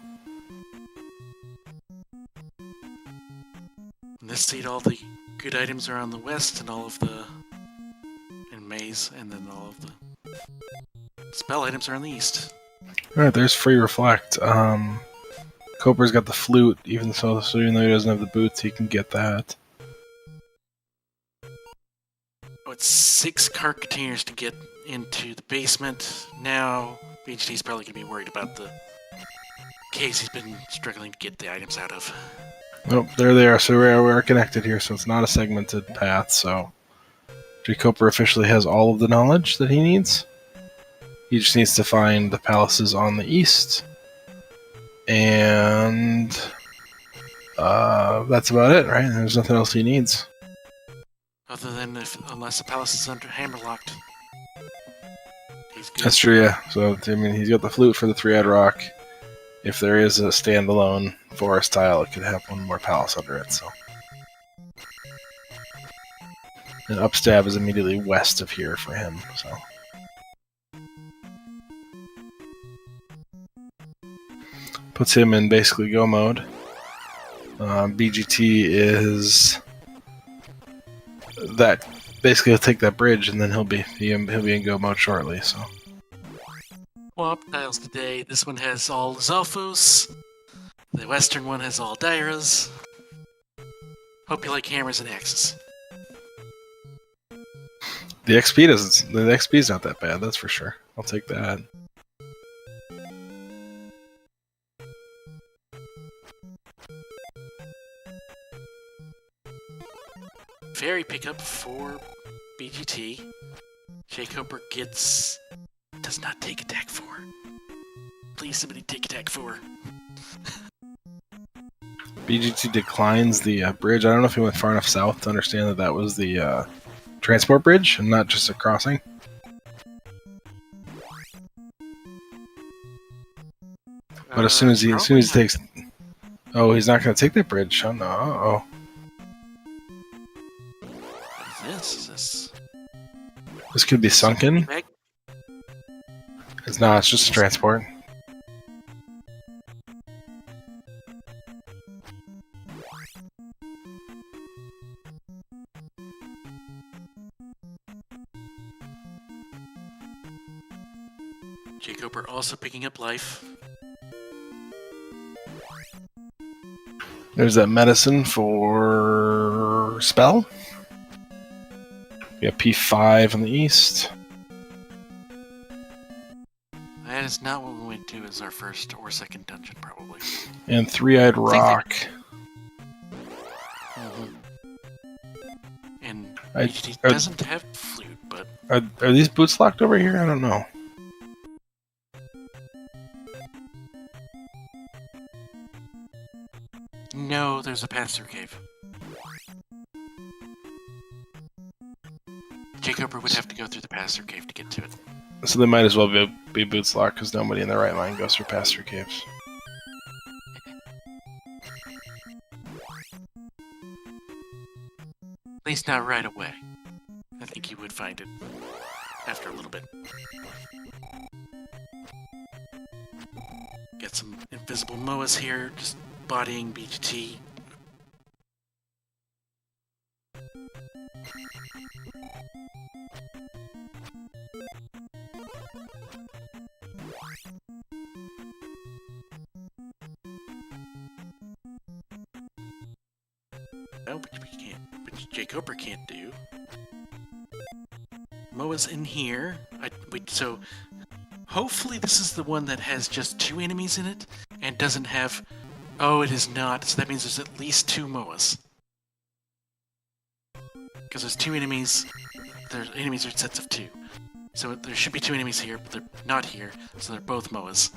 In this seat, all the good items are on the west, and all of the maze, and then all of the spell items are on the east. Alright, there's Free Reflect. Coper's got the flute, even though he doesn't have the boots, he can get that. Oh, it's 6 cart containers to get into the basement. Now, BGT's probably going to be worried about the case he's been struggling to get the items out of. Oh, there they are. So we are connected here, so it's not a segmented path, so jkoper officially has all of the knowledge that he needs. He just needs to find the palaces on the east. And that's about it, right? There's nothing else he needs. Other than unless the palace is under hammerlocked. He's good. That's true, yeah. So, I mean, he's got the flute for the 3-eyed rock. If there is a standalone forest tile, it could have one more palace under it, so. And upstab is immediately west of here for him, so. Puts him in basically go mode. BGT is that basically he'll take that bridge and then he'll be in go mode shortly. So. Well, up tiles today. This one has all Zalfos. The western one has all Dairas. Hope you like hammers and axes. The XP is not that bad, that's for sure. I'll take that. Fairy pickup for BGT. jkoper does not take attack 4. Please somebody take attack 4. BGT declines the bridge. I don't know if he went far enough south to understand that that was the transport bridge and not just a crossing. But as soon as he takes, oh, he's not going to take that bridge. Oh no! Uh-oh. What is this? This could be sunken. It's not. It's just a transport. jkoper also picking up life. There's that medicine for spell. We have P5 in the east. That is not what we went to as our first or second dungeon, probably. And Three-Eyed Rock. And I- BGT doesn't have flute, but Are these boots locked over here? I don't know. no, there's a pass-through cave. jkoper would have to go through the pass-through cave to get to it. So they might as well be boots locked because nobody in their right mind goes through pass-through caves. At least not right away. I think you would find it after a little bit. Get some invisible Moas here, just bodying BGT. No, which we can't, which jkoper can't do. Moa's in here. So hopefully this is the one that has just 2 enemies in it and doesn't have. Oh, it is not. So that means there's at least 2 Moas. Because there's 2 enemies. Their enemies are sets of 2. So there should be 2 enemies here, but they're not here. So they're both Moas.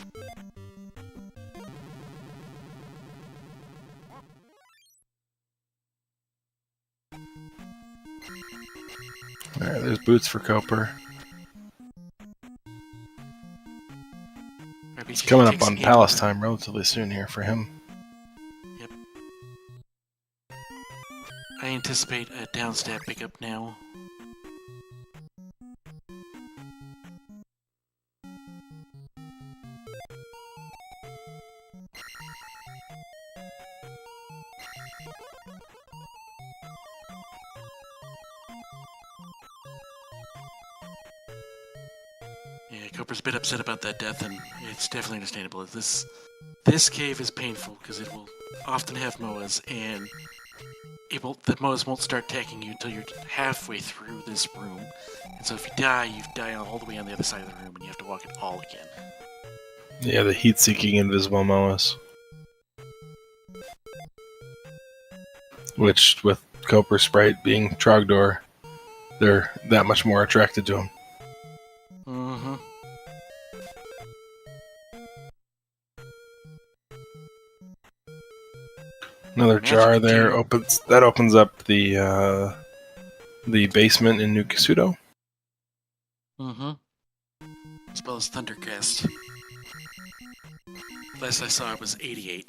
Alright, there's boots for Koper. It's coming up on Palace time relatively soon here for him. Yep. I anticipate a downstab pickup now. Yeah, Cooper's a bit upset about that death, and it's definitely understandable. This cave is painful because it will often have Moas, and the Moas won't start attacking you until you're halfway through this room. And so if you die all the way on the other side of the room, and you have to walk it all again. Yeah, the heat-seeking invisible Moas. Which, with Koper Sprite being Trogdor, they're that much more attracted to him. Mm-hmm. Another jar there opens up the basement in New Kasuto. Mm-hmm. As well as Thundercast. Last I saw it was 88.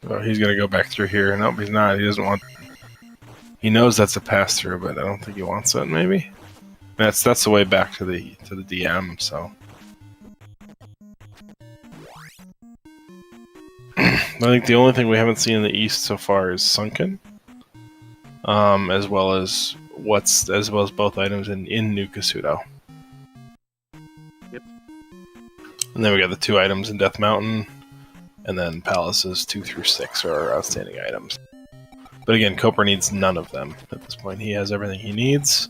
Oh, he's gonna go back through here. Nope, he's not. He doesn't want. He knows that's a pass through, but I don't think he wants it. Maybe that's the way back to the DM. So I think the only thing we haven't seen in the east so far is Sunken, as well as both items in New Kasuto. Yep. And then we got the 2 items in Death Mountain. And then palaces 2 through 6 are our outstanding items. But again, Koper needs none of them at this point. He has everything he needs.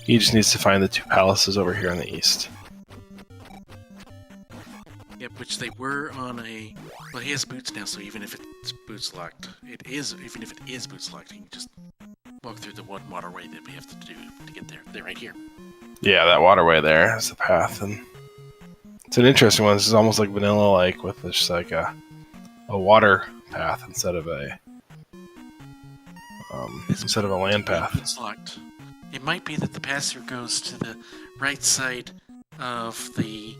He just needs to find the 2 palaces over here in the east. Yep, which they were on a... Well, he has boots now, so even if it's boots locked, even if it is boots locked, he can just walk through the one waterway that we have to do to get there. They're right here. Yeah, that waterway there is the path, and it's an interesting one. This is almost like vanilla-like, with just like a water path instead of a land path. Boots locked. It might be that the pass-through goes to the right side of the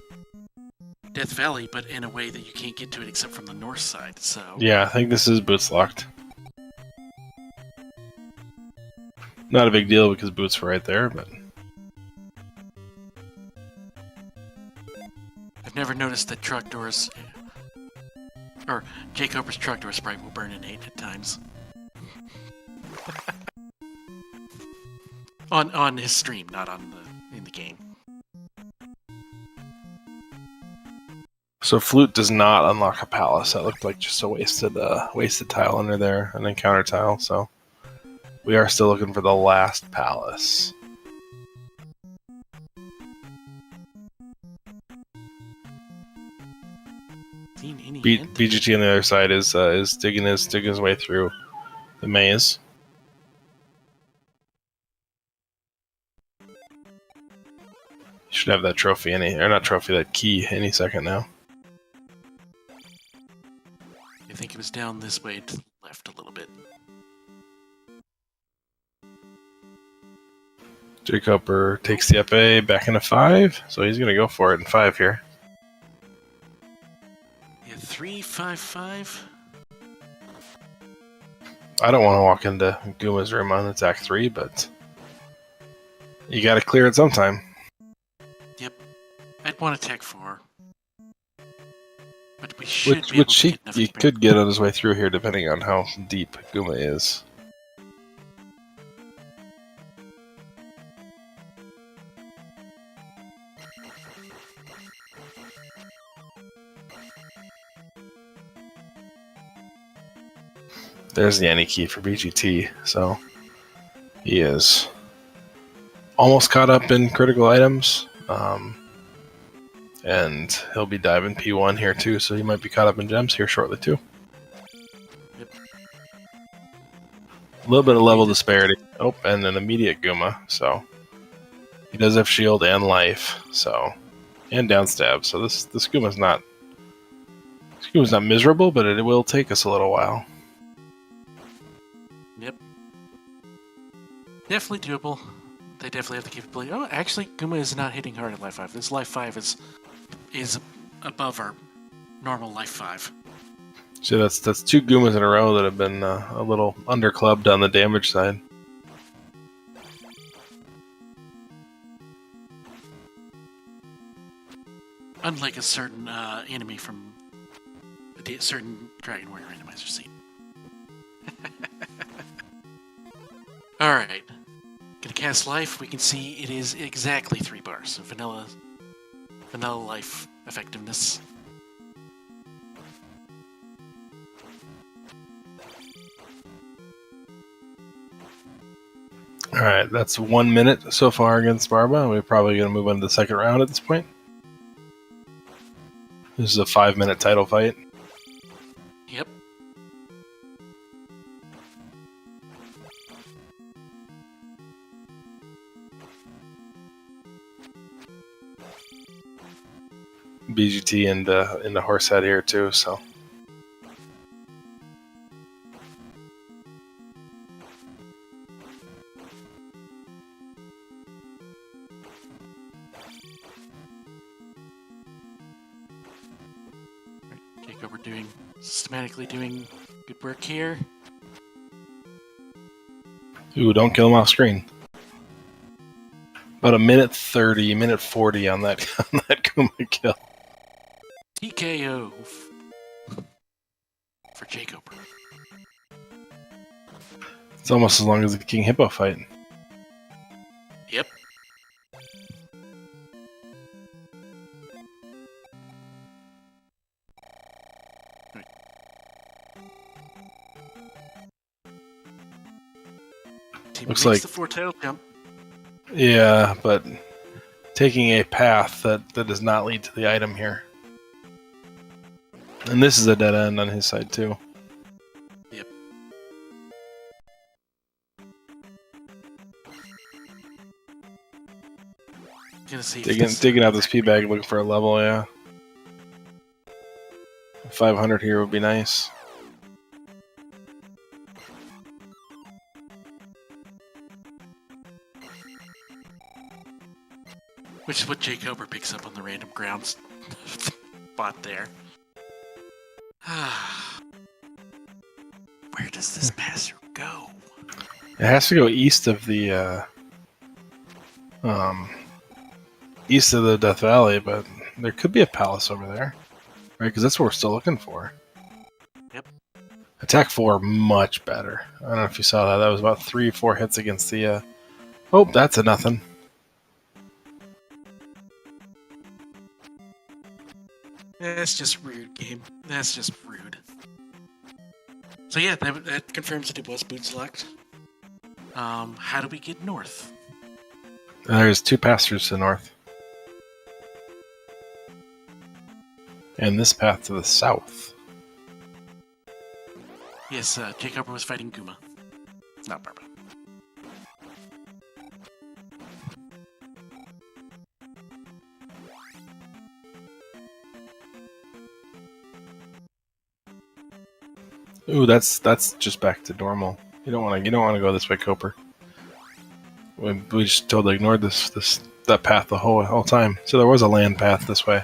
Death Valley, but in a way that you can't get to it except from the north side, so... Yeah, I think this is boots locked. Not a big deal because boots were right there, but... I've never noticed that truck doors... Or jkoper's truck door sprite will burn in 8 at times. on his stream, not in the game. So flute does not unlock a palace. That looked like just a wasted tile under there, an encounter tile. So we are still looking for the last palace. BGT on the other side is digging his way through the maze. Should have that trophy that key any second now. I think it was down this way to the left a little bit. jkoper takes the FA back into 5, so he's going to go for it in 5 here. Yeah, 3, 5, 5. I don't want to walk into Guma's room on attack 3, but you got to clear it sometime. Yep, I'd want attack 4. But we should be able which to he get enough could get on his way through here, depending on how deep Guma is. There's the any key for BGT, so he is almost caught up in critical items. And he'll be diving P1 here too, so he might be caught up in gems here shortly too. Yep. A little bit of level disparity. Oh, and an immediate Guma, so he does have shield and life, so and down stab. So this Guma's not miserable, but it will take us a little while. Yep. Definitely doable. They definitely have the capability. Oh, actually, Guma is not hitting hard at life 5. This life 5 is above our normal life 5. So that's 2 Gumas in a row that have been a little underclubbed on the damage side. Unlike a certain enemy from a certain Dragon Warrior Randomizer scene. Alright. Gonna cast life. We can see it is exactly 3 bars. So vanilla life effectiveness. Alright, that's 1 minute so far against Barba. We're probably going to move on to the second round at this point. This is a 5-minute title fight. Yep. BGT and in the horse head here too, so. jkoper systematically doing good work here. Ooh, don't kill him off screen. About a minute 30, minute 40 on that Guma kill. TKO for jkoper. It's almost as long as the King Hippo fight. Yep. He Looks makes like- the 4-tail jump. Yeah, but taking a path that does not lead to the item here. And this is a dead end on his side too. Yep. Gonna see if this- Digging out this P bag looking for a level, yeah. 500 here would be nice. Which is what jkoper picks up on the random ground spot there. Where does this passer go? It has to go east of the east of the Death Valley, but there could be a palace over there, right? Because that's what we're still looking for. Yep. Attack 4 much better. I don't know if you saw that. That was about 3-4 hits against the. Oh, that's a nothing. That's just rude, game. That's just rude. So yeah, that confirms that it was boot select. How do we get north? There's 2 pastures to the north. And this path to the south. Yes, jkoper was fighting Guma. Not Barba. Ooh, that's just back to normal. You don't want to go this way, Coper. We just totally ignored that path the whole time. So there was a land path this way.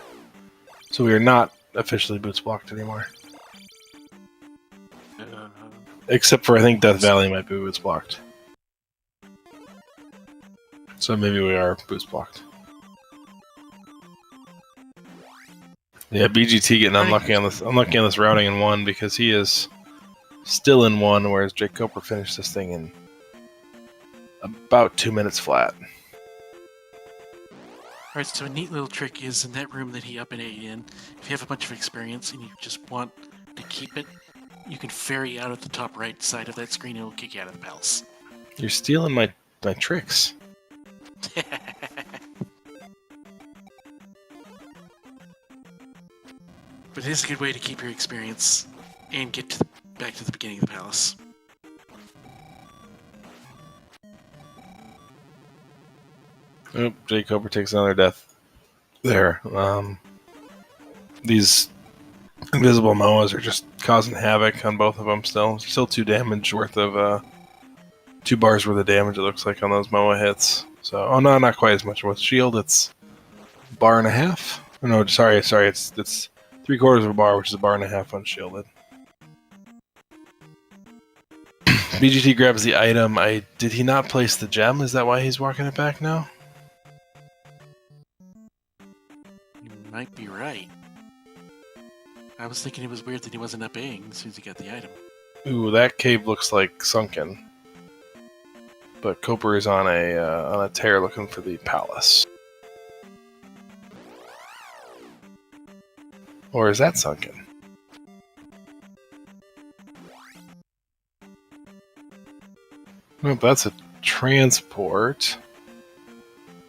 So we are not officially boots blocked anymore. Except for I think Death Valley might be boots blocked. So maybe we are boots blocked. Yeah, BGT getting unlucky on this routing in 1 because he is still in 1, whereas jkoper finished this thing in about 2 minutes flat. Alright, so a neat little trick is in that room that he up and ate in, if you have a bunch of experience and you just want to keep it, you can ferry out at the top right side of that screen and it'll kick you out of the palace. You're stealing my tricks. But it is a good way to keep your experience and get back to the beginning of the palace. Oop, jkoper takes another death. There. These invisible Moas are just causing havoc on both of them still. Still 2 damage worth of, 2 bars worth of damage it looks like on those Moa hits. So, oh no, not quite as much with shield. It's a bar and a half. Oh, no, sorry, it's 3/4 of a bar, which is a bar and a half unshielded. BGT grabs the item. Did he not place the gem? Is that why he's walking it back now? You might be right. I was thinking it was weird that he wasn't up Aing as soon as he got the item. Ooh, that cave looks like sunken. But Coper is on a tear looking for the palace. Or is that sunken? Nope, that's a transport.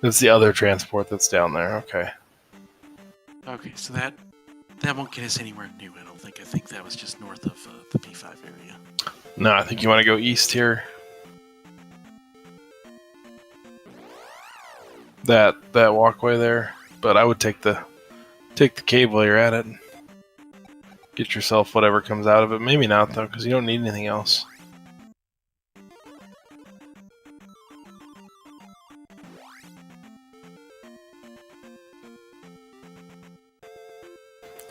That's the other transport that's down there. Okay. Okay, so that won't get us anywhere new, I don't think. I think that was just north of the P5 area. No, I think you want to go east here. That walkway there, but I would take the cave while you're at it. Get yourself whatever comes out of it. Maybe not though, because you don't need anything else.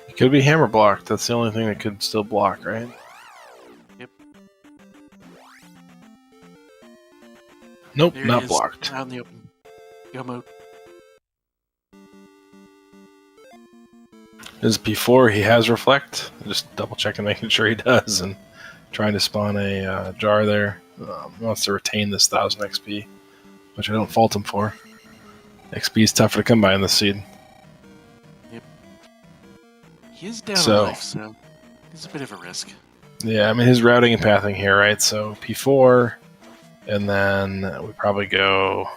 It could be hammer blocked. That's the only thing that could still block, right? Yep. Nope, There it not is, blocked. out in the open. Go mode. As before, he has reflect. Just double checking, making sure he does, and trying to spawn a jar there. He wants to retain this 1000 XP, which I don't fault him for. XP is tougher to come by in this seed. He is down So- in life, so it's a bit of a risk. Yeah, I mean his routing and pathing here, right? So P4, And then we probably go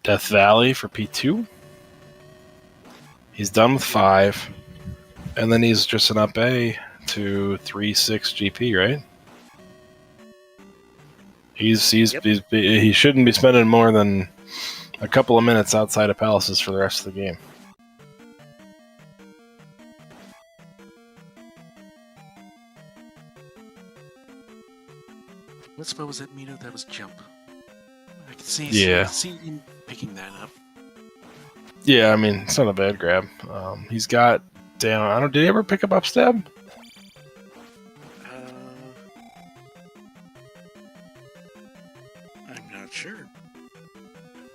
Death Valley for P2. He's done with 5. And then he's just an up A to 3-6 GP, right? He shouldn't be spending more than a couple of minutes outside of Palaces for the rest of the game. What spell was that, Mito? That was jump. I can see, Yeah. I can see him picking that up. Yeah, I mean, it's not a bad grab. He's got down. Did he ever pick up upstab? I'm not sure.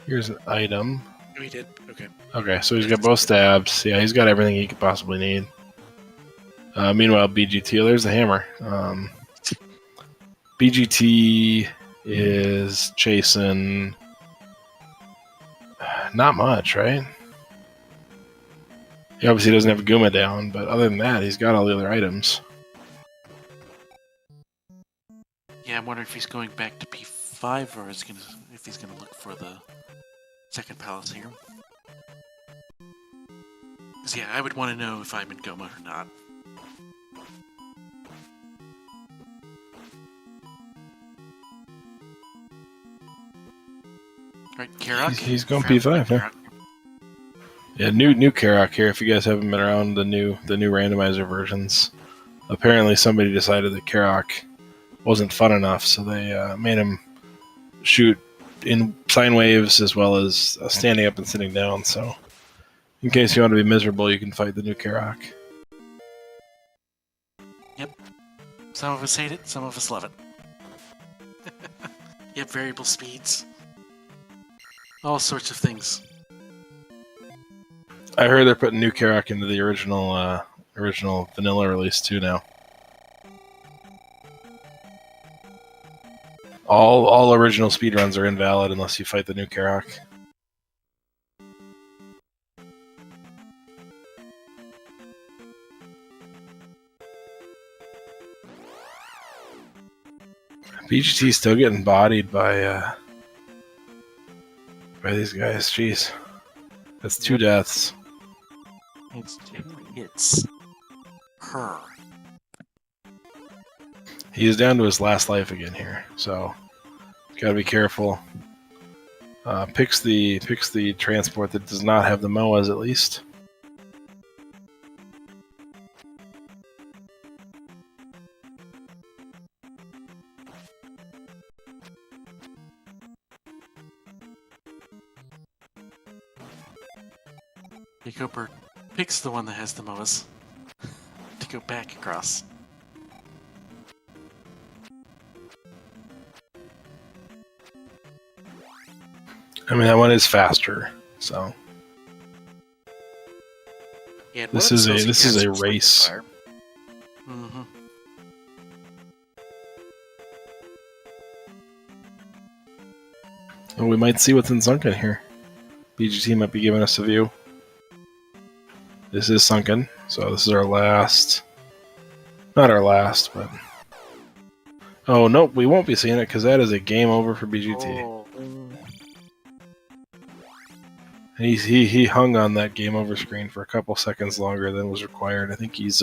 Here's an item. Oh, he did. Okay. Okay, so he's got both stabs. Yeah, he's got everything he could possibly need. Meanwhile, BGT, there's the hammer. BGT is chasing not much, right? He obviously doesn't have Guma down, but other than that, he's got all the other items. Yeah, I'm wondering if he's going back to P5 or if he's gonna look for the second palace here. 'Cause yeah, I would want to know if I'm in Goma or not. Right, Karak? He's going P5, yeah. Yeah, new Karak here. If you guys haven't been around the new randomizer versions, apparently somebody decided that Karak wasn't fun enough, so they made him shoot in sine waves as well as standing up and sitting down. So, in case you want to be miserable, you can fight the new Karak. Yep. Some of us hate it, some of us love it. Yep, variable speeds. All sorts of things. I heard they're putting new Karak into the original vanilla release too now. All original speedruns are invalid unless you fight the new Karak. BGT's still getting bodied by these guys. Jeez, that's 2 deaths. It's her. He's down to his last life again here, so gotta be careful. Picks the transport that does not have the MOAs at least. jkoper picks the one that has the MOAs to go back across. I mean, that one is faster, so Yeah, this is a race. Mm-hmm. Well, we might see what's in Sunken here. BGT might be giving us a view. This is Sunken, so this is our last. Not our last, but. Oh, nope, we won't be seeing it because that is a game over for BGT. Oh. He hung on that game over screen for a couple seconds longer than was required. I think he's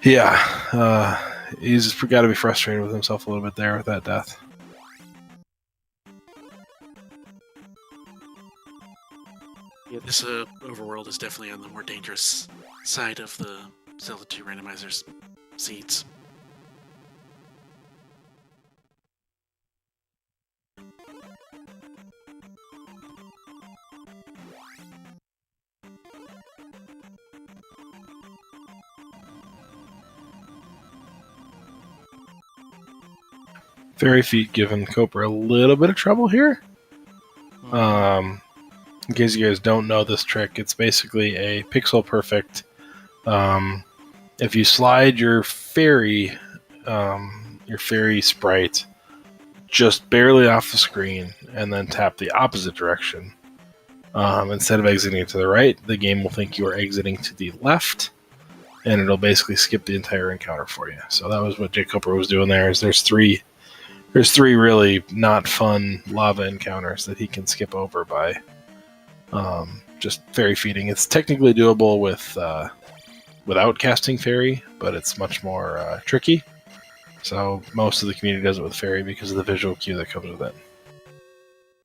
he's got to be frustrated with himself a little bit there with that death. Yeah, this overworld is definitely on the more dangerous side of the Zelda 2 randomizer's seeds. Fairy Feet giving Koper a little bit of trouble here. In case you guys don't know this trick, it's basically a pixel perfect. If you slide your fairy sprite just barely off the screen and then tap the opposite direction, instead of exiting to the right, the game will think you are exiting to the left. and it'll basically skip the entire encounter for you. So that was what jkoper was doing there. Is there's three really not fun lava encounters that he can skip over by just fairy feeding. It's technically doable with without casting fairy, but it's much more tricky. So most of the community does it with fairy because of the visual cue that comes with it.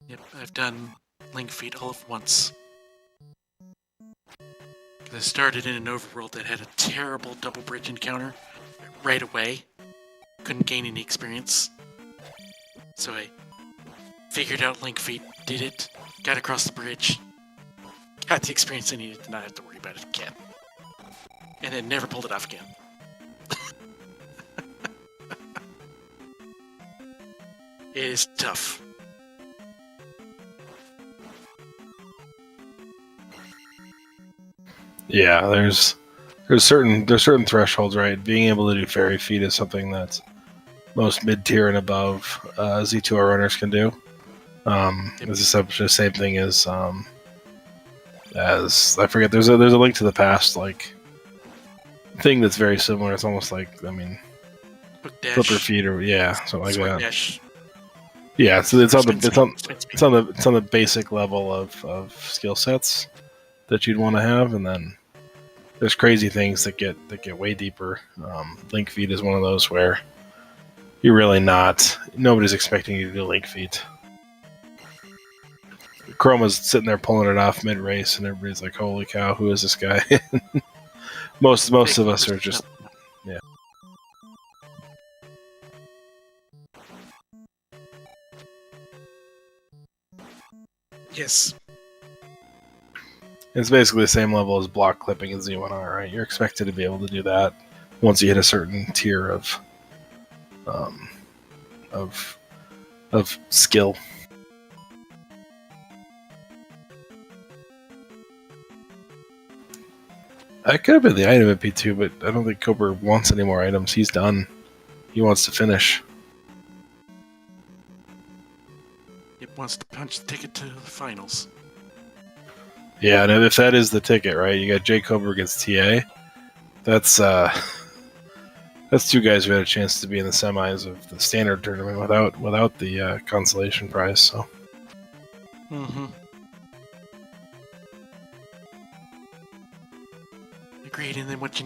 Yep, I've done Link Feet all at once. I started in an overworld that had a terrible double bridge encounter right away. Couldn't gain any experience. So I figured out Link Feet, did it, got across the bridge, got the experience I needed to not have to worry about it again. And then never pulled it off again. It is tough. Yeah, there's certain thresholds, right? Being able to do fairy feet is something that most mid-tier and above Z2R runners can do. It's essentially the same thing as I forget. There's a Link to the Past like thing that's very similar. It's almost like flipper feet or something like that. Dash. Yeah, so it's on the basic level of skill sets that you'd want to have, and then there's crazy things that get way deeper. Link feet is one of those where you're really nobody's expecting you to do Link feet. Chroma's sitting there pulling it off mid-race, and everybody's like, "Holy cow, who is this guy?" most of us are just Yes. It's basically the same level as block clipping in Z1R, right? You're expected to be able to do that once you hit a certain tier of skill. That could have been the item at P2, but I don't think Koper wants any more items. He's done. He wants to finish. It wants to punch the ticket to the finals. Yeah, and if that is the ticket, right? You got jkoper against TA. That's two guys who had a chance to be in the semis of the standard tournament without the consolation prize. So. Mm-hmm. Agreed. And then what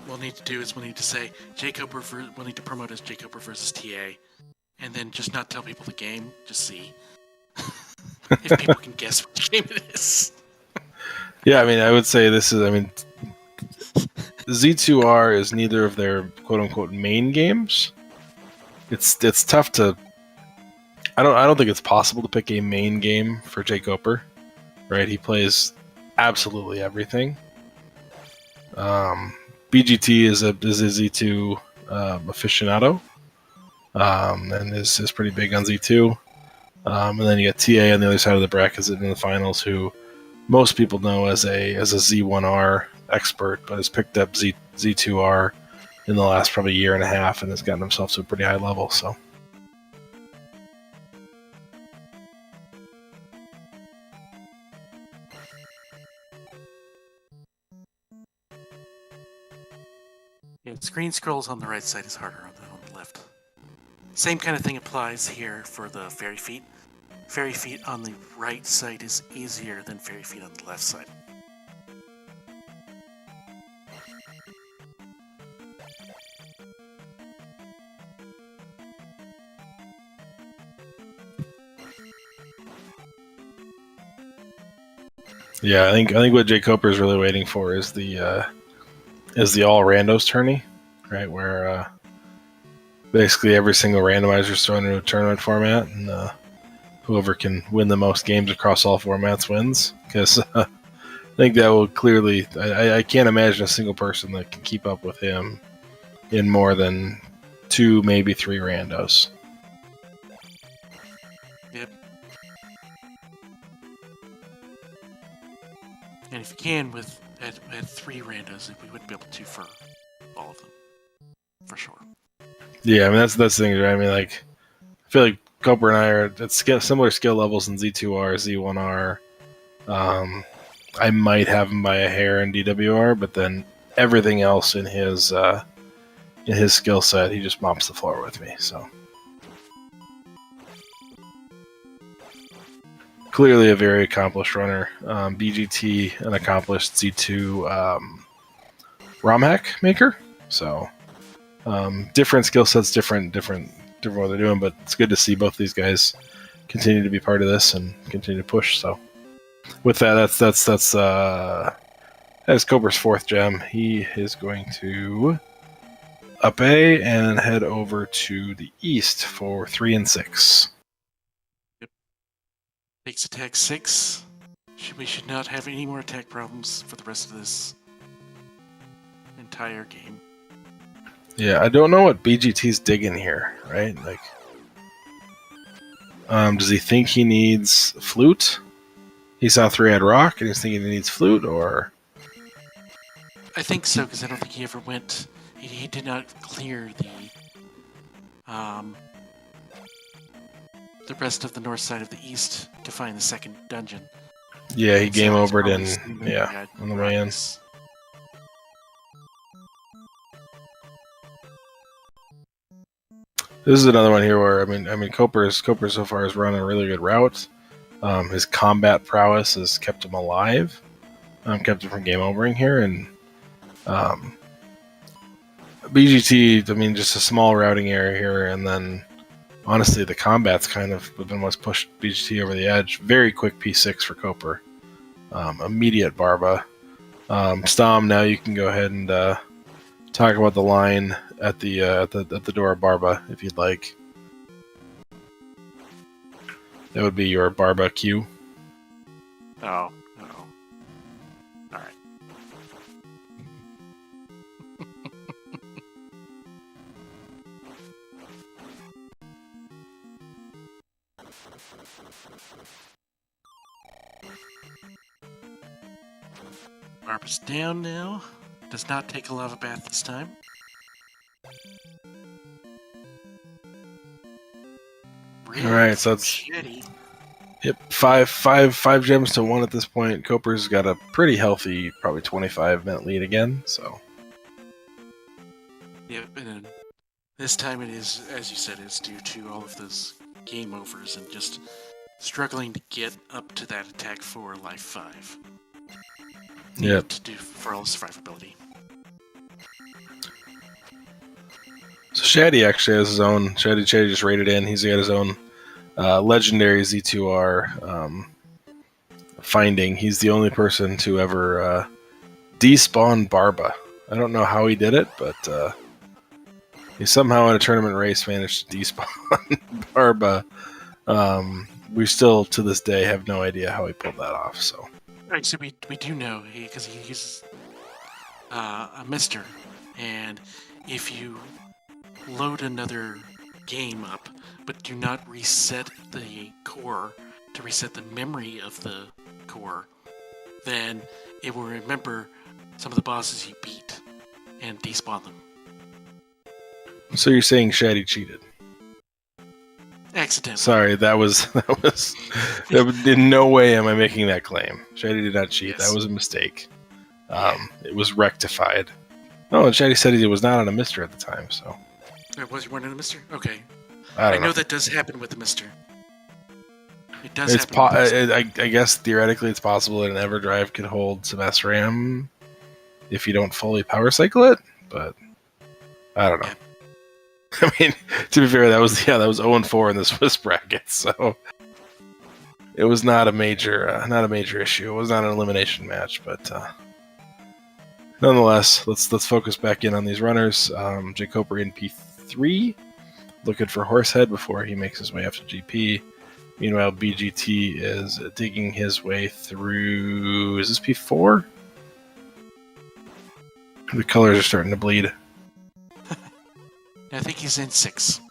we'll need to do is we'll need to say we'll need to promote as jkoper versus TA, and then just not tell people the game. Just see. If people can guess what game it is. Yeah, I mean, I would say Z2R is neither of their quote-unquote main games. It's tough to... I don't think it's possible to pick a main game for jkoper, right? He plays absolutely everything. BGT is a Z2 aficionado, and is pretty big on Z2. And then you got TA on the other side of the bracket in the finals, who most people know as a Z1R expert, but has picked up Z2R in the last probably year and a half and has gotten himself to a pretty high level. So. Yeah, screen scrolls on the right side is harder than on the left. Same kind of thing applies here for the fairy feet. Fairy feet on the right side is easier than fairy feet on the left side. Yeah, I think what jkoper is really waiting for is the all randos tourney, right? Where basically every single randomizer is thrown into a tournament format, and whoever can win the most games across all formats wins. Because I think that will clearly... I can't imagine a single person that can keep up with him in more than 2, maybe 3 randos. Yep. And if you can, at 3 randos, we wouldn't be able to for all of them. For sure. Yeah, I mean, that's the thing, right? I mean, like, I feel like Koper and I are at similar skill levels in Z2R, Z1R. I might have him by a hair in DWR, but then everything else in his skill set, he just mops the floor with me. So clearly a very accomplished runner. BGT, an accomplished Z2 ROM hack maker. So different skill sets, different what they're doing, but it's good to see both these guys continue to be part of this and continue to push. So with that, that's Koper's 4th gem. He is going to up A and head over to the east for 3 and 6. Yep. Takes attack 6. We should not have any more attack problems for the rest of this entire game. Yeah, I don't know what BGT's digging here, right? Like, does he think he needs flute? He saw 3-eyed rock and he's thinking he needs flute, or? I think so, because I don't think he ever went. He did not clear the rest of the north side of the east to find the second dungeon. Yeah, he game overed probably and sleeping yeah, at on the way in. rocks. This is another one here where I mean, Koper so far has run a really good route. His combat prowess has kept him alive, kept him from game overing here, and BGT. I mean, just a small routing area here, and then honestly, the combat's kind of been what's pushed BGT over the edge. Very quick P6 for Koper. Immediate Barba. Stom, now you can go ahead and talk about the line at the door of Barba if you'd like. That would be your Barba queue. Oh. Alright. Barba's down now. Does not take a lava bath this time. Really Alright, so that's shitty. Yep, five gems to 1 at this point. Koper's got a pretty healthy, probably 25-minute lead again. So Yep, and then this time it is, as you said, it's due to all of those game overs and just struggling to get up to that attack 4, life 5. Yep. To do for all survivability. So Shaddy actually has his own. Shaddy just raided in. He's got his own legendary Z2R finding. He's the only person to ever despawn Barba. I don't know how he did it, but he somehow in a tournament race managed to despawn Barba. We still, to this day, have no idea how he pulled that off. So. Right, so we do know, because he uses a mister, and if you load another game up, but do not reset the core to reset the memory of the core, then it will remember some of the bosses you beat and despawn them. So you're saying Shaddy cheated? Accidentally. Sorry, that was in no way am I making that claim. Shaddy did not cheat. Yes. That was a mistake. It was rectified. Oh, and Shaddy said he was not on a mister at the time, so. Was you weren't in a mister? Okay. I don't know know. that does happen with the mister. It does It's happen with the mister. I guess theoretically it's possible that an EverDrive could hold some SRAM if you don't fully power cycle it, but I don't know. Yeah. I mean, to be fair, that was 0-4 in the Swiss bracket, so it was not a major issue. It was not an elimination match, but nonetheless, let's focus back in on these runners. jkoper in P3, looking for Horsehead before he makes his way up to GP. Meanwhile, BGT is digging his way through. Is this P4? The colors are starting to bleed. I think he's in 6.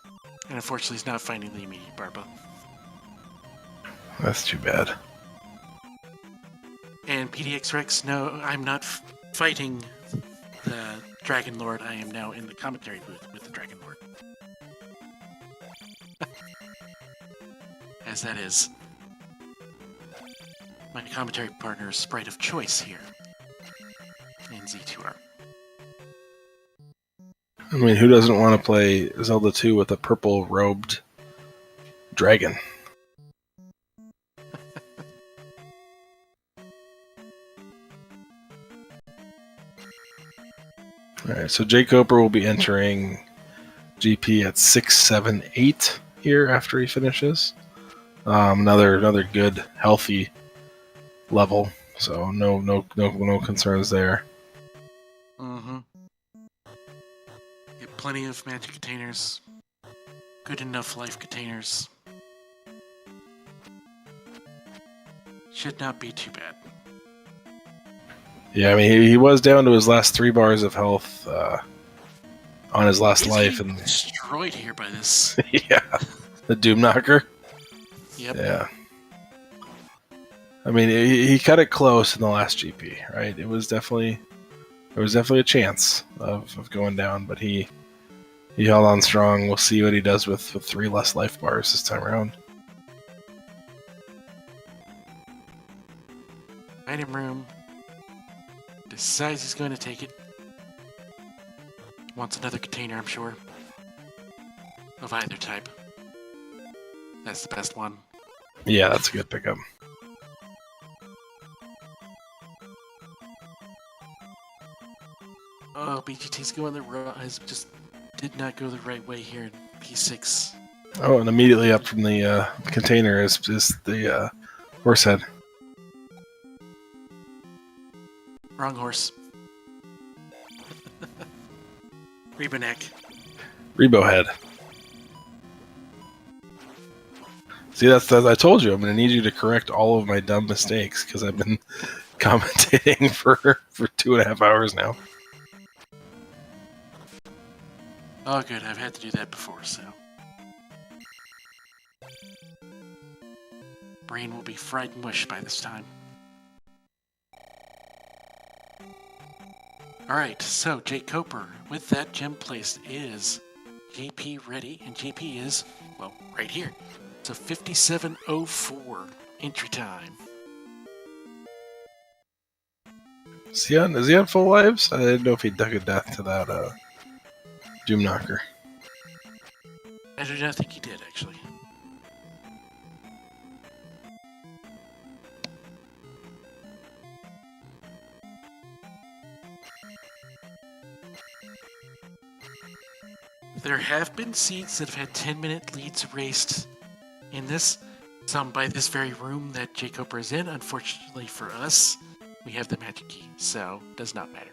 And unfortunately, he's not finding the immediate Barba. That's too bad. And PDX Rex, no, I'm not fighting the Dragon Lord. I am now in the commentary booth with the Dragon Lord. As that is my commentary partner's sprite of choice here in Z2R. I mean, who doesn't want to play Zelda 2 with a purple-robed dragon? Alright, so jkoper will be entering GP at 6, 7, 8 here after he finishes. Another good, healthy level, so no concerns there. Mm-hmm. Get plenty of magic containers. Good enough life containers. Should not be too bad. Yeah, I mean, he was down to his last 3 bars of health on his last He's life. getting destroyed here by this. Yeah, the Doom Knocker. Yep. Yeah. I mean, he cut it close in the last GP, right? There was definitely a chance of going down, but he held on strong. We'll see what he does with 3 less life bars this time around. Item room. Decides he's going to take it. Wants another container, I'm sure. Of either type. That's the best one. Yeah, that's a good pickup. Oh, BGT's going the just did not go the right way here in P6. Oh, and immediately up from the container is the horse head. Wrong horse. Reboneck. Rebo head. See, that's I told you I'm going to need you to correct all of my dumb mistakes because I've been commentating for 2.5 hours now. Oh, good. I've had to do that before, so. Brain will be fried mush by this time. Alright, so jkoper, with that gem placed, is JP ready, and JP is, well, right here. So 57:04 entry time. Is he on full lives? I didn't know if he dug a death to that Doom Knocker. I do not think he did, actually. There have been seeds that have had 10-minute leads erased in this, some by this very room that jkoper is in. Unfortunately for us, we have the magic key, so does not matter.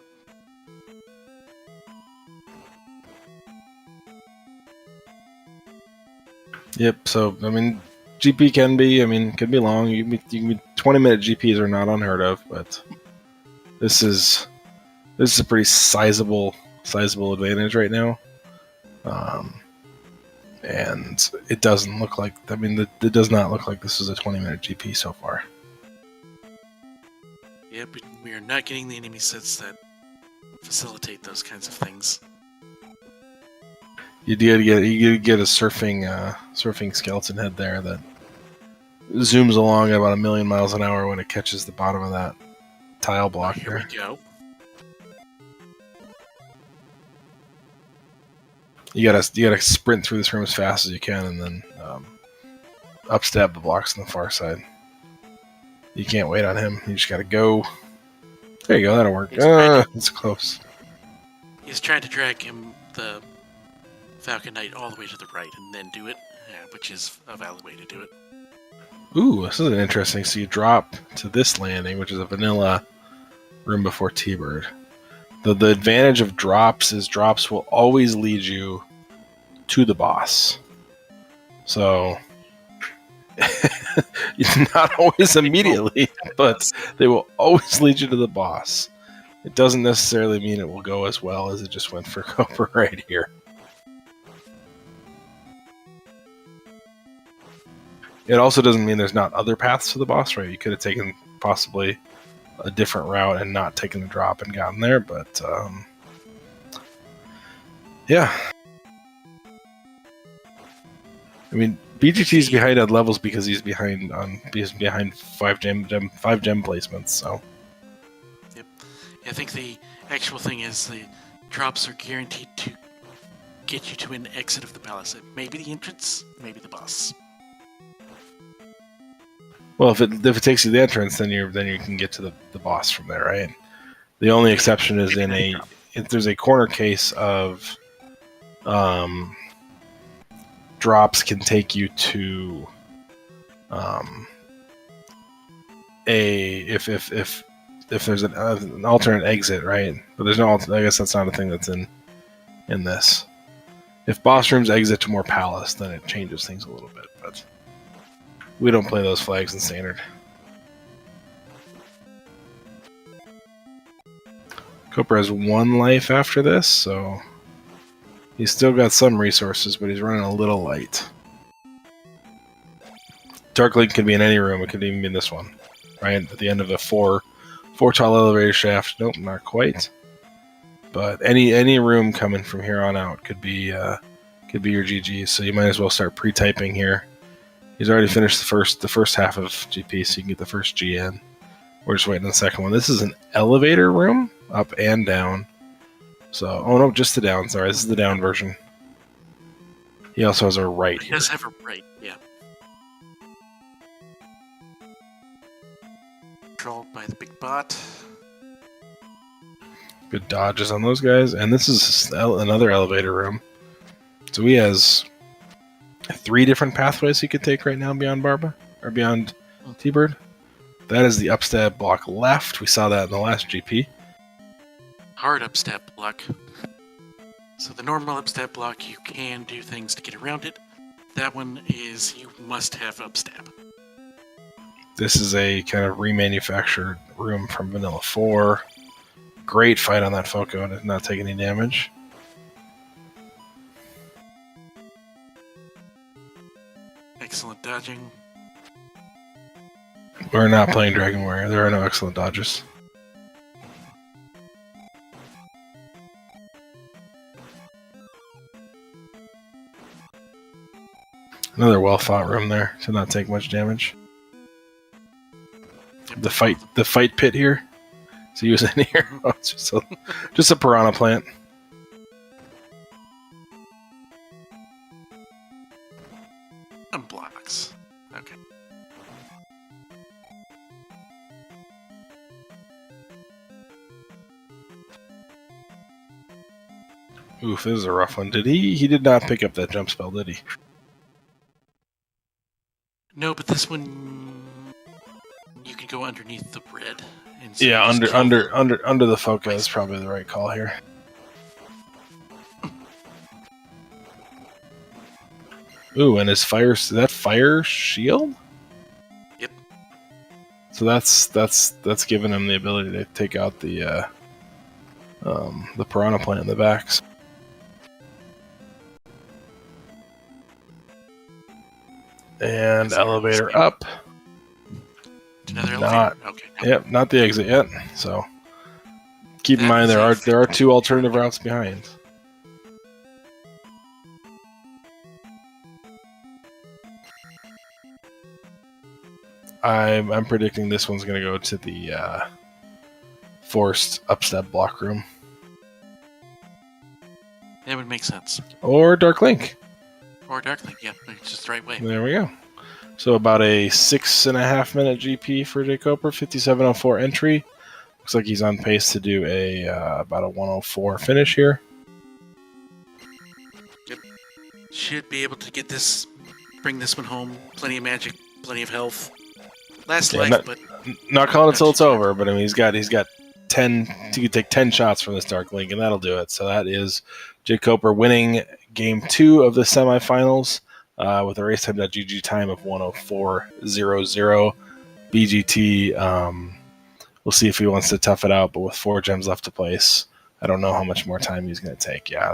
Yep. So I mean, GP can be long. You can be 20-minute GPs are not unheard of, but this is a pretty sizable advantage right now. And it doesn't look like. I mean, it does not look like this is a 20-minute GP so far. Yep, we are not getting the enemy sets that facilitate those kinds of things. You get a surfing skeleton head there that zooms along at about 1,000,000 miles an hour when it catches the bottom of that tile block Here we go. You gotta sprint through this room as fast as you can, and then upstab the blocks on the far side. You can't wait on him. You just gotta go. There you go. That'll work. It's close. He's trying to drag him, the Falcon Knight, all the way to the right and then do it, which is a valid way to do it. Ooh, this is an interesting. So you drop to this landing, which is a vanilla room before T-Bird. The advantage of drops is drops will always lead you to the boss. So, not always immediately, but they will always lead you to the boss. It doesn't necessarily mean it will go as well as it just went for Koper right here. It also doesn't mean there's not other paths to the boss, right? You could have taken possibly a different route and not taken the drop and gotten there, but yeah. I mean, BGT's behind on levels because he's behind 5 gem placements. So. Yep. I think the actual thing is the drops are guaranteed to get you to an exit of the palace. Maybe the entrance, maybe the boss. Well, if it takes you to the entrance, then you can get to the boss from there, right? The only exception is if there's a corner case of drops can take you to if there's an alternate exit, right? But there's no I guess that's not a thing that's in this. If boss rooms exit to more palace, then it changes things a little bit, but we don't play those flags in standard. Koper has 1 life after this, so he's still got some resources, but he's running a little light. Dark Link could be in any room. It could even be in this one, right? At the end of a four tall elevator shaft. Nope, not quite. But any room coming from here on out could be your GG. So you might as well start pre-typing here. He's already finished the first half of GP, so you can get the first G in. We're just waiting on the second one. This is an elevator room, up and down. So, oh no, just the down. Sorry, this is the down version. He also has a right He here. does have a right, yeah. Controlled by the big bot. Good dodges on those guys. And this is another elevator room. So he has 3 different pathways he could take right now beyond Barba, or beyond T-Bird. That is the upstab block left. We saw that in the last GP. Hard upstep block. So the normal upstep block, you can do things to get around it. That one is you must have upstab. This is a kind of remanufactured room from Vanilla 4. Great fight on that Foco, did not take any damage. Excellent dodging. We're not playing Dragon Warrior. There are no excellent dodges. Another well-fought room there to not take much damage. The fight pit here. So he was in here. Oh, it's just a piranha plant. Some blocks. Okay. Oof, this is a rough one. Did he? He did not pick up that jump spell, did he? No, but this one you can go underneath the red. And so Yeah, just under the Foca is probably the right call here. Ooh, and his fire, is that fire shield? Yep. So that's giving him the ability to take out the piranha plant in the backs. And elevator up. Another Not, elevator. Okay. Yep, not the exit yet. So keep in mind there are 2 alternative routes behind. I'm predicting this one's going to go to the forced upstep block room. That would make sense. Or Dark Link. Or Dark Link, yeah. It's just the right way. There we go. So about a 6.5 minute GP for jkoper, 57:04 entry. Looks like he's on pace to do about a 1:04 finish here. Yep. Should be able to bring this one home. Plenty of magic, plenty of health. Last life, but Not calling it till it's over, but I mean he's got 10. He could take 10 shots from this Dark Link, and that'll do it. So that is jkoper winning game 2 of the semifinals with a racetime.gg time of 1:04.00. BGT. We'll see if he wants to tough it out, but with 4 gems left to place, I don't know how much more time he's going to take. Yeah,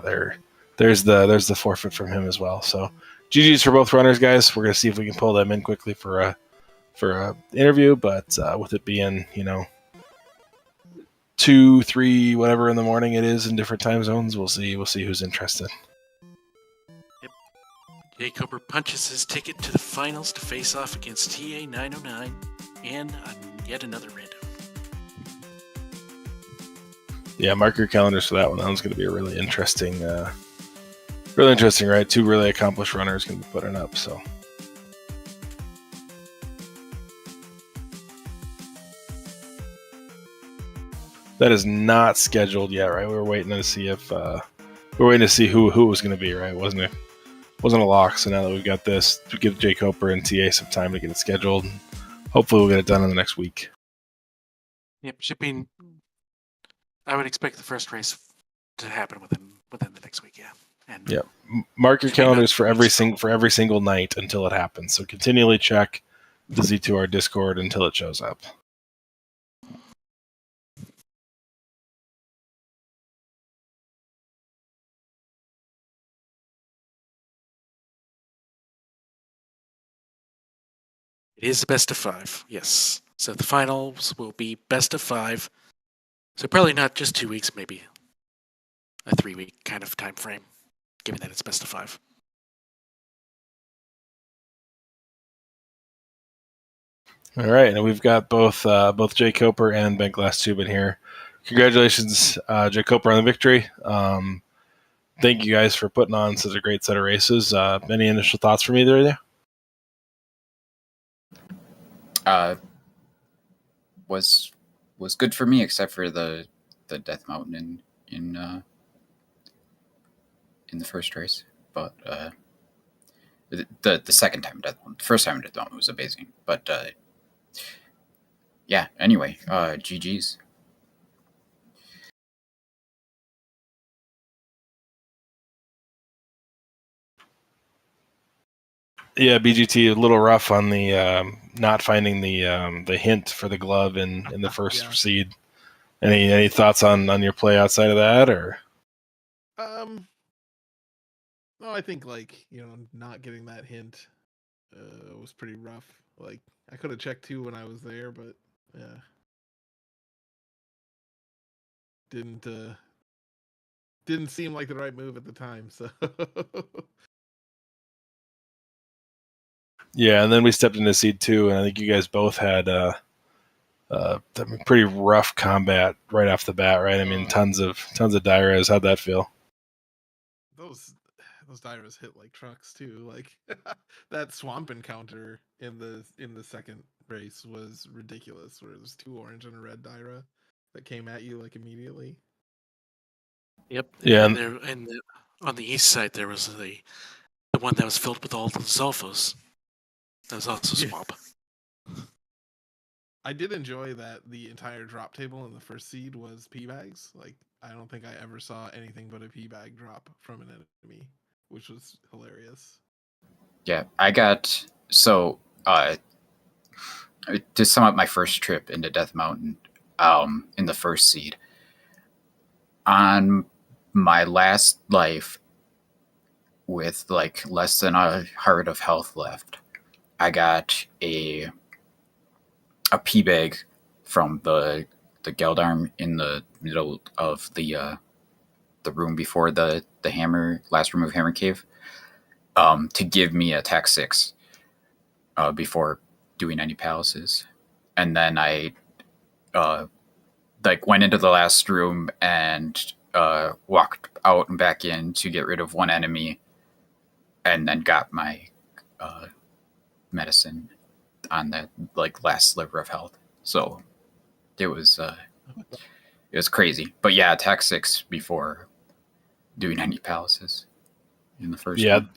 there's the forfeit from him as well. So GG's for both runners, guys. We're going to see if we can pull them in quickly for a interview, but with it being 2, 3, whatever in the morning it is in different time zones, we'll see who's interested. Yep. jkoper punches his ticket to the finals to face off against TA909 and yet another random. Yeah, mark your calendars for that one. That one's going to be a really interesting Really interesting, right? Two really accomplished runners going to be putting up, so. That is not scheduled yet, right? We were waiting to see if who it was going to be, right? Wasn't a lock. So now that we've got this, we give jkoper and TA some time to get it scheduled. Hopefully, we'll get it done in the next week. Yep, shipping. I would expect the first race to happen within the next week. Yeah, and yeah, mark your calendars for every single night until it happens. So continually check the Z2R Discord until it shows up. It is the best of 5, yes. So the finals will be best of 5. So probably not just 2 weeks, maybe a 3-week kind of time frame, given that it's best of 5. All right, and we've got both jkoper and bentglasstube in here. Congratulations, jkoper, on the victory. Thank you guys for putting on such a great set of races. Any initial thoughts from either of you? Was good for me, except for the Death Mountain in the first race. But the second time Death Mountain, the first time Death Mountain was amazing. But yeah. Anyway, GGs. Yeah, BGT a little rough on the not finding the hint for the glove in the first seed. Any thoughts on your play outside of that, or? No, I think not getting that hint was pretty rough. Like I could have checked too when I was there, but yeah, didn't seem like the right move at the time. So. Yeah, and then we stepped into seed 2, and I think you guys both had pretty rough combat right off the bat, right? I mean, tons of Dairas. How'd that feel? Those Dairas hit like trucks too. Like that swamp encounter in the second race was ridiculous. Where there's 2 orange and a red Daira that came at you like immediately. Yep. Yeah. And on the east side there was the one that was filled with all the Zolfos. That was also swamp. I did enjoy that the entire drop table in the first seed was pea bags. Like I don't think I ever saw anything but a pea bag drop from an enemy, which was hilarious. Yeah, I got to sum up my first trip into Death Mountain, in the first seed. On my last life, with like less than a heart of health left, I got a pea bag from the Geldarm in the middle of the room before the last room of Hammer Cave, to give me attack 6 before doing any palaces. And then I went into the last room and walked out and back in to get rid of one enemy, and then got my medicine on that last sliver of health. So it was crazy. But yeah, attack 6 before doing any palaces in the first one.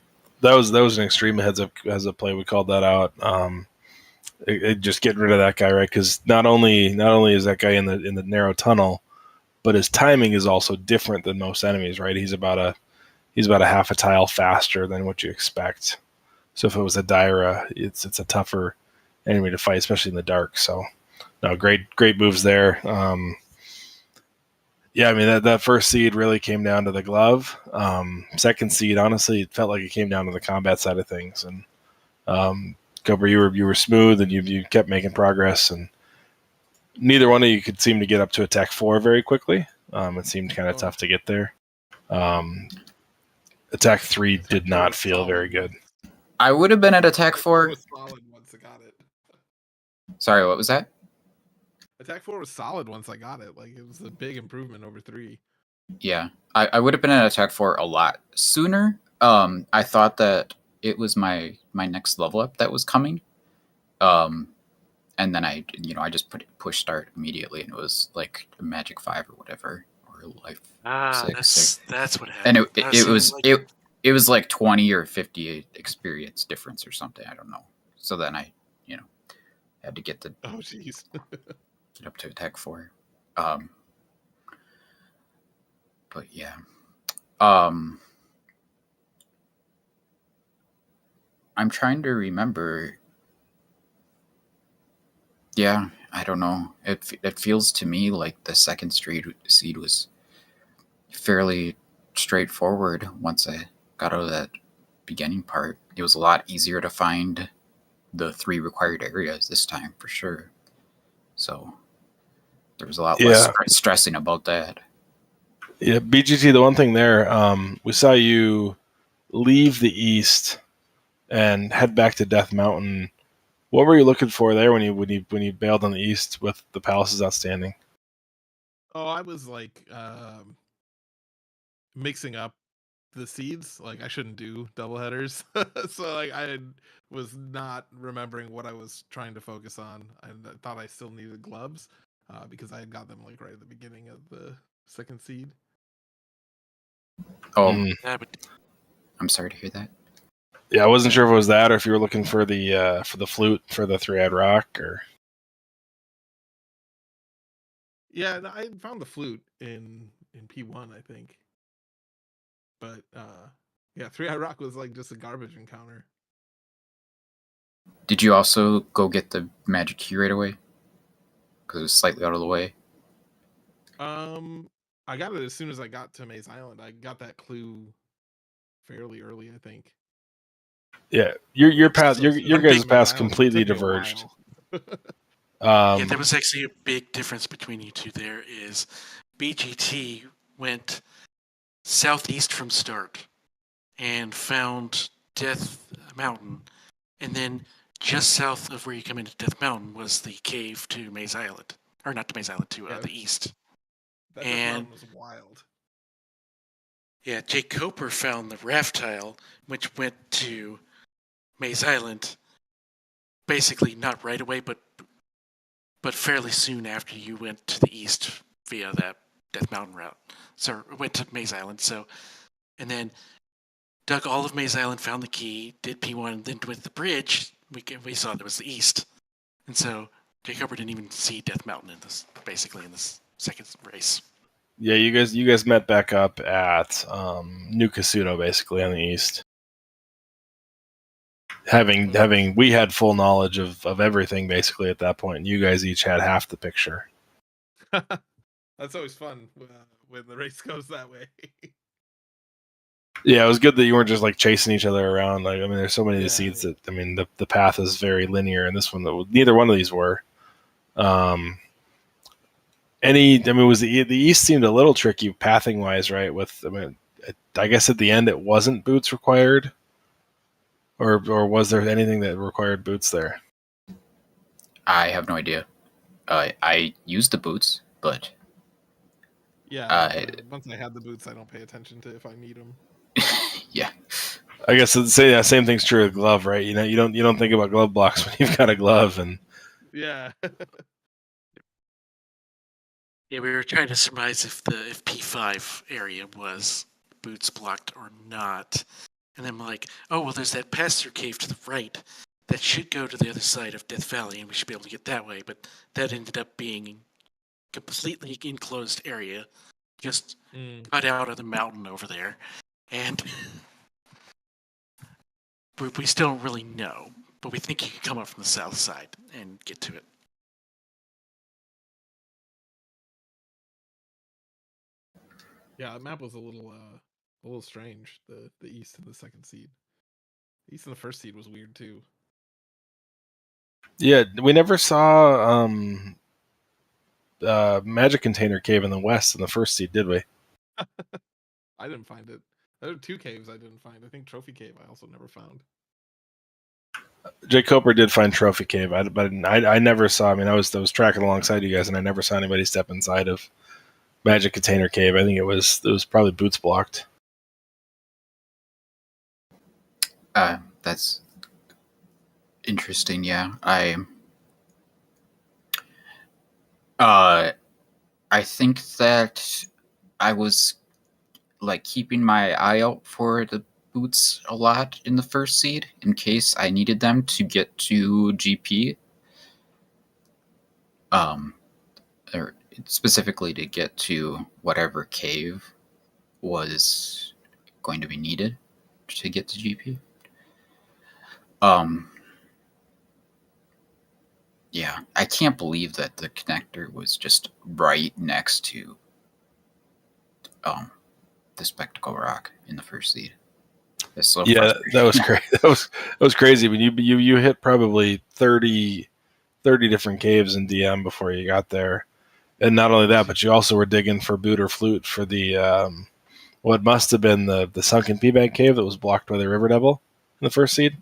That was an extreme heads up play. We called that out. Just getting rid of that guy, right? Because not only is that guy in the narrow tunnel, but his timing is also different than most enemies, right? He's about a half a tile faster than what you expect. So if it was a Daira, it's a tougher enemy to fight, especially in the dark. So, no, great moves there. Yeah, I mean that first seed really came down to the glove. Second seed, honestly, it felt like it came down to the combat side of things. And Koper, you were smooth, and you kept making progress, and neither one of you could seem to get up to attack 4 very quickly. It seemed kind of tough to get there. Attack 3 did not feel very good. I would have been at attack 4. Was solid once I got it. Sorry, what was that? Attack 4 was solid once I got it. Like it was a big improvement over 3. Yeah, I would have been at attack 4 a lot sooner, I thought that it was my next level up that was coming. And then I just push start immediately, and it was like a Magic 5 or whatever, or Life 6. That's what And happened. it was like 20 or 50 experience difference or something. I don't know. So then I, had to get Oh, jeez. get up to attack 4. But yeah. I'm trying to remember. Yeah, I don't know. It feels to me like the second seed was fairly straightforward once I got out of that beginning part. It was a lot easier to find the 3 required areas this time, for sure. So there was a lot less stressing about that. Yeah, BGT, the one thing there, we saw you leave the east and head back to Death Mountain. What were you looking for there when you bailed on the east with the palaces outstanding? Oh, I was like mixing up the seeds. Like I shouldn't do double headers. So like I was not remembering what I was trying to focus on. I thought I still needed gloves because I had got them like right at the beginning of the second seed. Oh, Yeah, but I'm sorry to hear that. Yeah, I wasn't sure if it was that or if you were looking for the flute for the 3-eyed rock or. Yeah, no, I found the flute in P1, I think. But yeah, 3-eyed rock was like just a garbage encounter. Did you also go get the magic key right away? Because it was slightly out of the way. I got it as soon as I got to Maze Island. I got that clue fairly early, I think. Yeah, your path, So your one guys' big Maze paths Island completely took me a diverged. while. yeah, there was actually a big difference between you two. There is BGT went southeast from start and found Death Mountain, and then just south of where you come into Death Mountain was the cave to Maze Island, or not to Maze Island, to Yeah. the east. That And- mountain was wild. Yeah, jkoper found the raft tile, which went to Maze Island, basically not right away, but fairly soon after you went to the east via that Death Mountain route. So went to Maze Island. So, and then dug all of Maze Island, found the key, did P1, and then with the bridge, we saw there was the east, and so jkoper didn't even see Death Mountain in this second race. Yeah, you guys met back up at New Casuno, basically on the east. Having we had full knowledge of everything basically at that point, and you guys each had half the picture. That's always fun when the race goes that way. Yeah, it was good that you weren't just like chasing each other around. Like, I mean, there's so many of the seeds Yeah. that, I mean, the path is very linear, and this one, neither one of these were. Was the east seemed a little tricky pathing wise, right? I guess at the end it wasn't boots required, or was there anything that required boots there? I have no idea. I used the boots, but Yeah, once I had the boots, I don't pay attention to if I need them. yeah. I guess same thing's true with glove, right? You don't think about glove blocks when you've got a glove, and Yeah. Yeah, we were trying to surmise if P5 area was boots blocked or not. And then I'm like, oh, well, there's that pass-through cave to the right that should go to the other side of Death Valley, and we should be able to get that way. But that ended up being a completely enclosed area, just cut out of the mountain over there. And we still don't really know, but we think you can come up from the south side and get to it. Yeah, the map was a little strange. The east and the second seed. The east and the first seed was weird too. yeah, we never saw magic container cave in the west in the first seed, did we? I didn't find it. There were 2 caves I didn't find. I think Trophy Cave I also never found. jkoper did find Trophy Cave, but I never saw. I mean, I was tracking alongside you guys, and I never saw anybody step inside of Magic Container Cave. I think it was probably boots blocked. That's interesting. Yeah, I think that I was like keeping my eye out for the boots a lot in the first seed in case I needed them to get to GP. Or specifically to get to whatever cave was going to be needed to get to GP. Yeah, I can't believe that the connector was just right next to the Spectacle Rock in the first seed. It's so frustrating. that was crazy. That was crazy. When you hit probably 30 different caves in DM before you got there, and not only that, but you also were digging for boot or flute for the what must have been the sunken P-bag cave that was blocked by the River Devil in the first seed.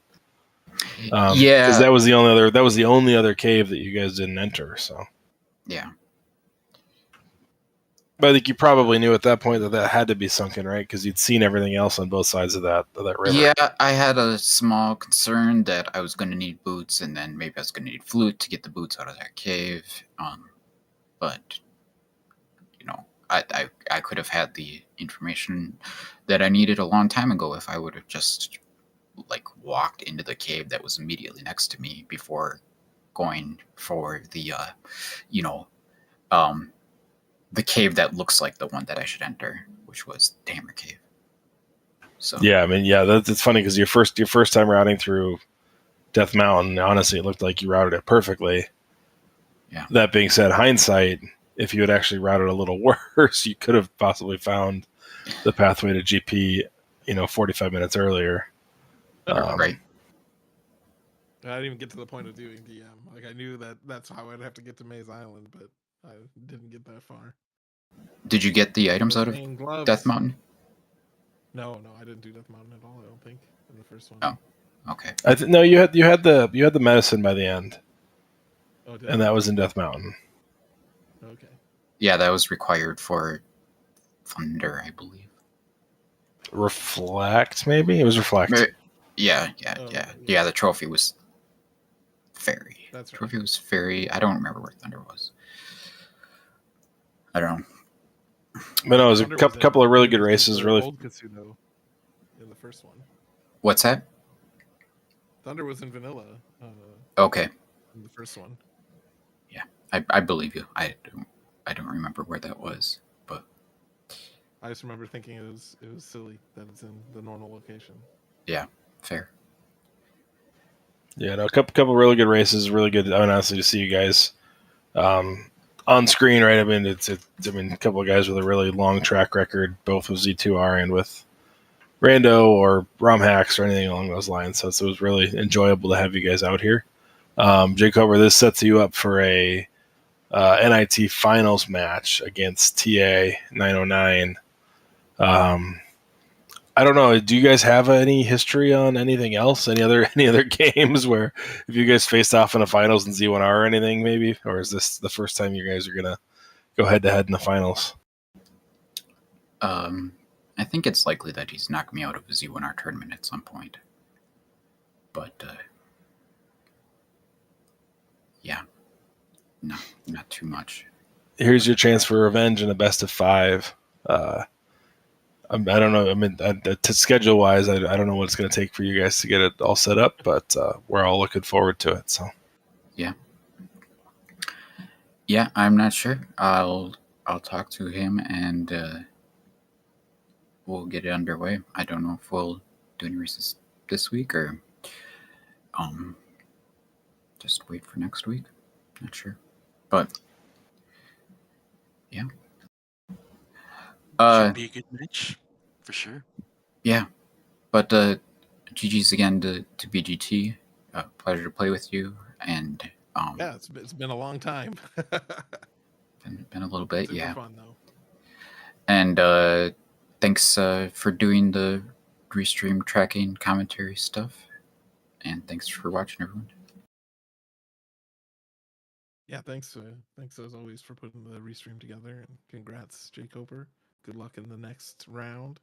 Yeah, because that was the only other cave that you guys didn't enter. So yeah. But I think you probably knew at that point that had to be sunken, right? Because you'd seen everything else on both sides of that river. Yeah, I had a small concern that I was going to need boots, and then maybe I was going to need flute to get the boots out of that cave. But you know, I could have had the information that I needed a long time ago if I would have just like walked into the cave that was immediately next to me before going for the the cave that looks like the one that I should enter, which was the Hammer Cave. So yeah, I mean, yeah, it's funny because your first time routing through Death Mountain, honestly, it looked like you routed it perfectly. Yeah. That being said, hindsight, if you had actually routed a little worse, you could have possibly found the pathway to GP, 45 minutes earlier. Right. I didn't even get to the point of doing DM. Like I knew that's how I'd have to get to Maze Island, but I didn't get that far. Did you get the items out of Death Mountain? No, I didn't do Death Mountain at all. I don't think in the first one. Oh, okay. No, you had the medicine by the end, And that was in Death Mountain. Okay. Yeah, that was required for Thunder, I believe. Reflect, maybe? It was Reflect. Yeah. The trophy was fairy. That's right. Trophy was fairy. I don't remember where Thunder was. I don't know. But no, it was a couple of really good races. Really, Old Kasuno in the first one. What's that? Thunder was in vanilla. Okay. In the first one. Yeah, I believe you. I don't remember where that was, but I just remember thinking it was silly that it's in the normal location. Yeah, fair. Yeah, no, a couple really good races. Really good, honestly, to see you guys on screen, right? I mean, a couple of guys with a really long track record, both with Z2R and with Rando or ROM hacks or anything along those lines. So it was really enjoyable to have you guys out here. jkoper, this sets you up for a NIT finals match against TA 909. I don't know. Do you guys have any history on anything else? Any other games where if you guys faced off in the finals in Z1R or anything, maybe? Or is this the first time you guys are gonna go head to head in the finals? I think it's likely that he's knocked me out of a Z1R tournament at some point. But yeah, no, not too much. Here's your chance for revenge in a best of 5. I don't know. I mean, schedule wise, I don't know what it's going to take for you guys to get it all set up, but we're all looking forward to it. So, yeah, I'm not sure. I'll talk to him and we'll get it underway. I don't know if we'll do any races this week or just wait for next week. Not sure, but yeah. Should be a good match, for sure. Yeah, but GG's again to BGT. Pleasure to play with you, and yeah, it's been a long time. been a little bit, yeah. Fun though. And thanks for doing the restream tracking commentary stuff, and thanks for watching, everyone. Yeah, thanks as always for putting the restream together, and congrats, jkoper. Good luck in the next round.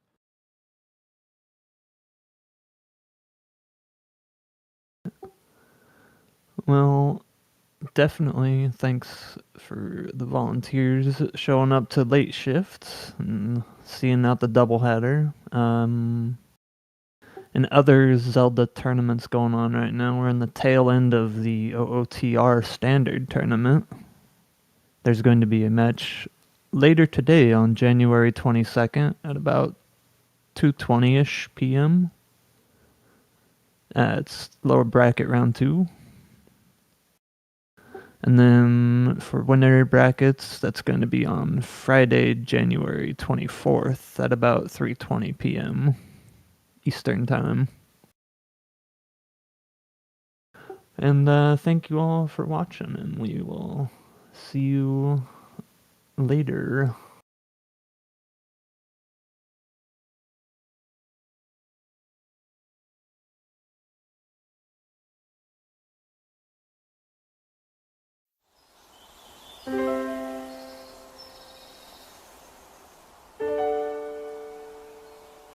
Well, definitely thanks for the volunteers showing up to late shifts and seeing out the doubleheader. And other Zelda tournaments going on right now. We're in the tail end of the OOTR Standard Tournament. There's going to be a match later today on January 22nd at about 2:20ish p.m. It's lower bracket round 2. And then for winner brackets, that's going to be on Friday, January 24th at about 3:20 p.m. Eastern Time. And thank you all for watching, and we will see you later.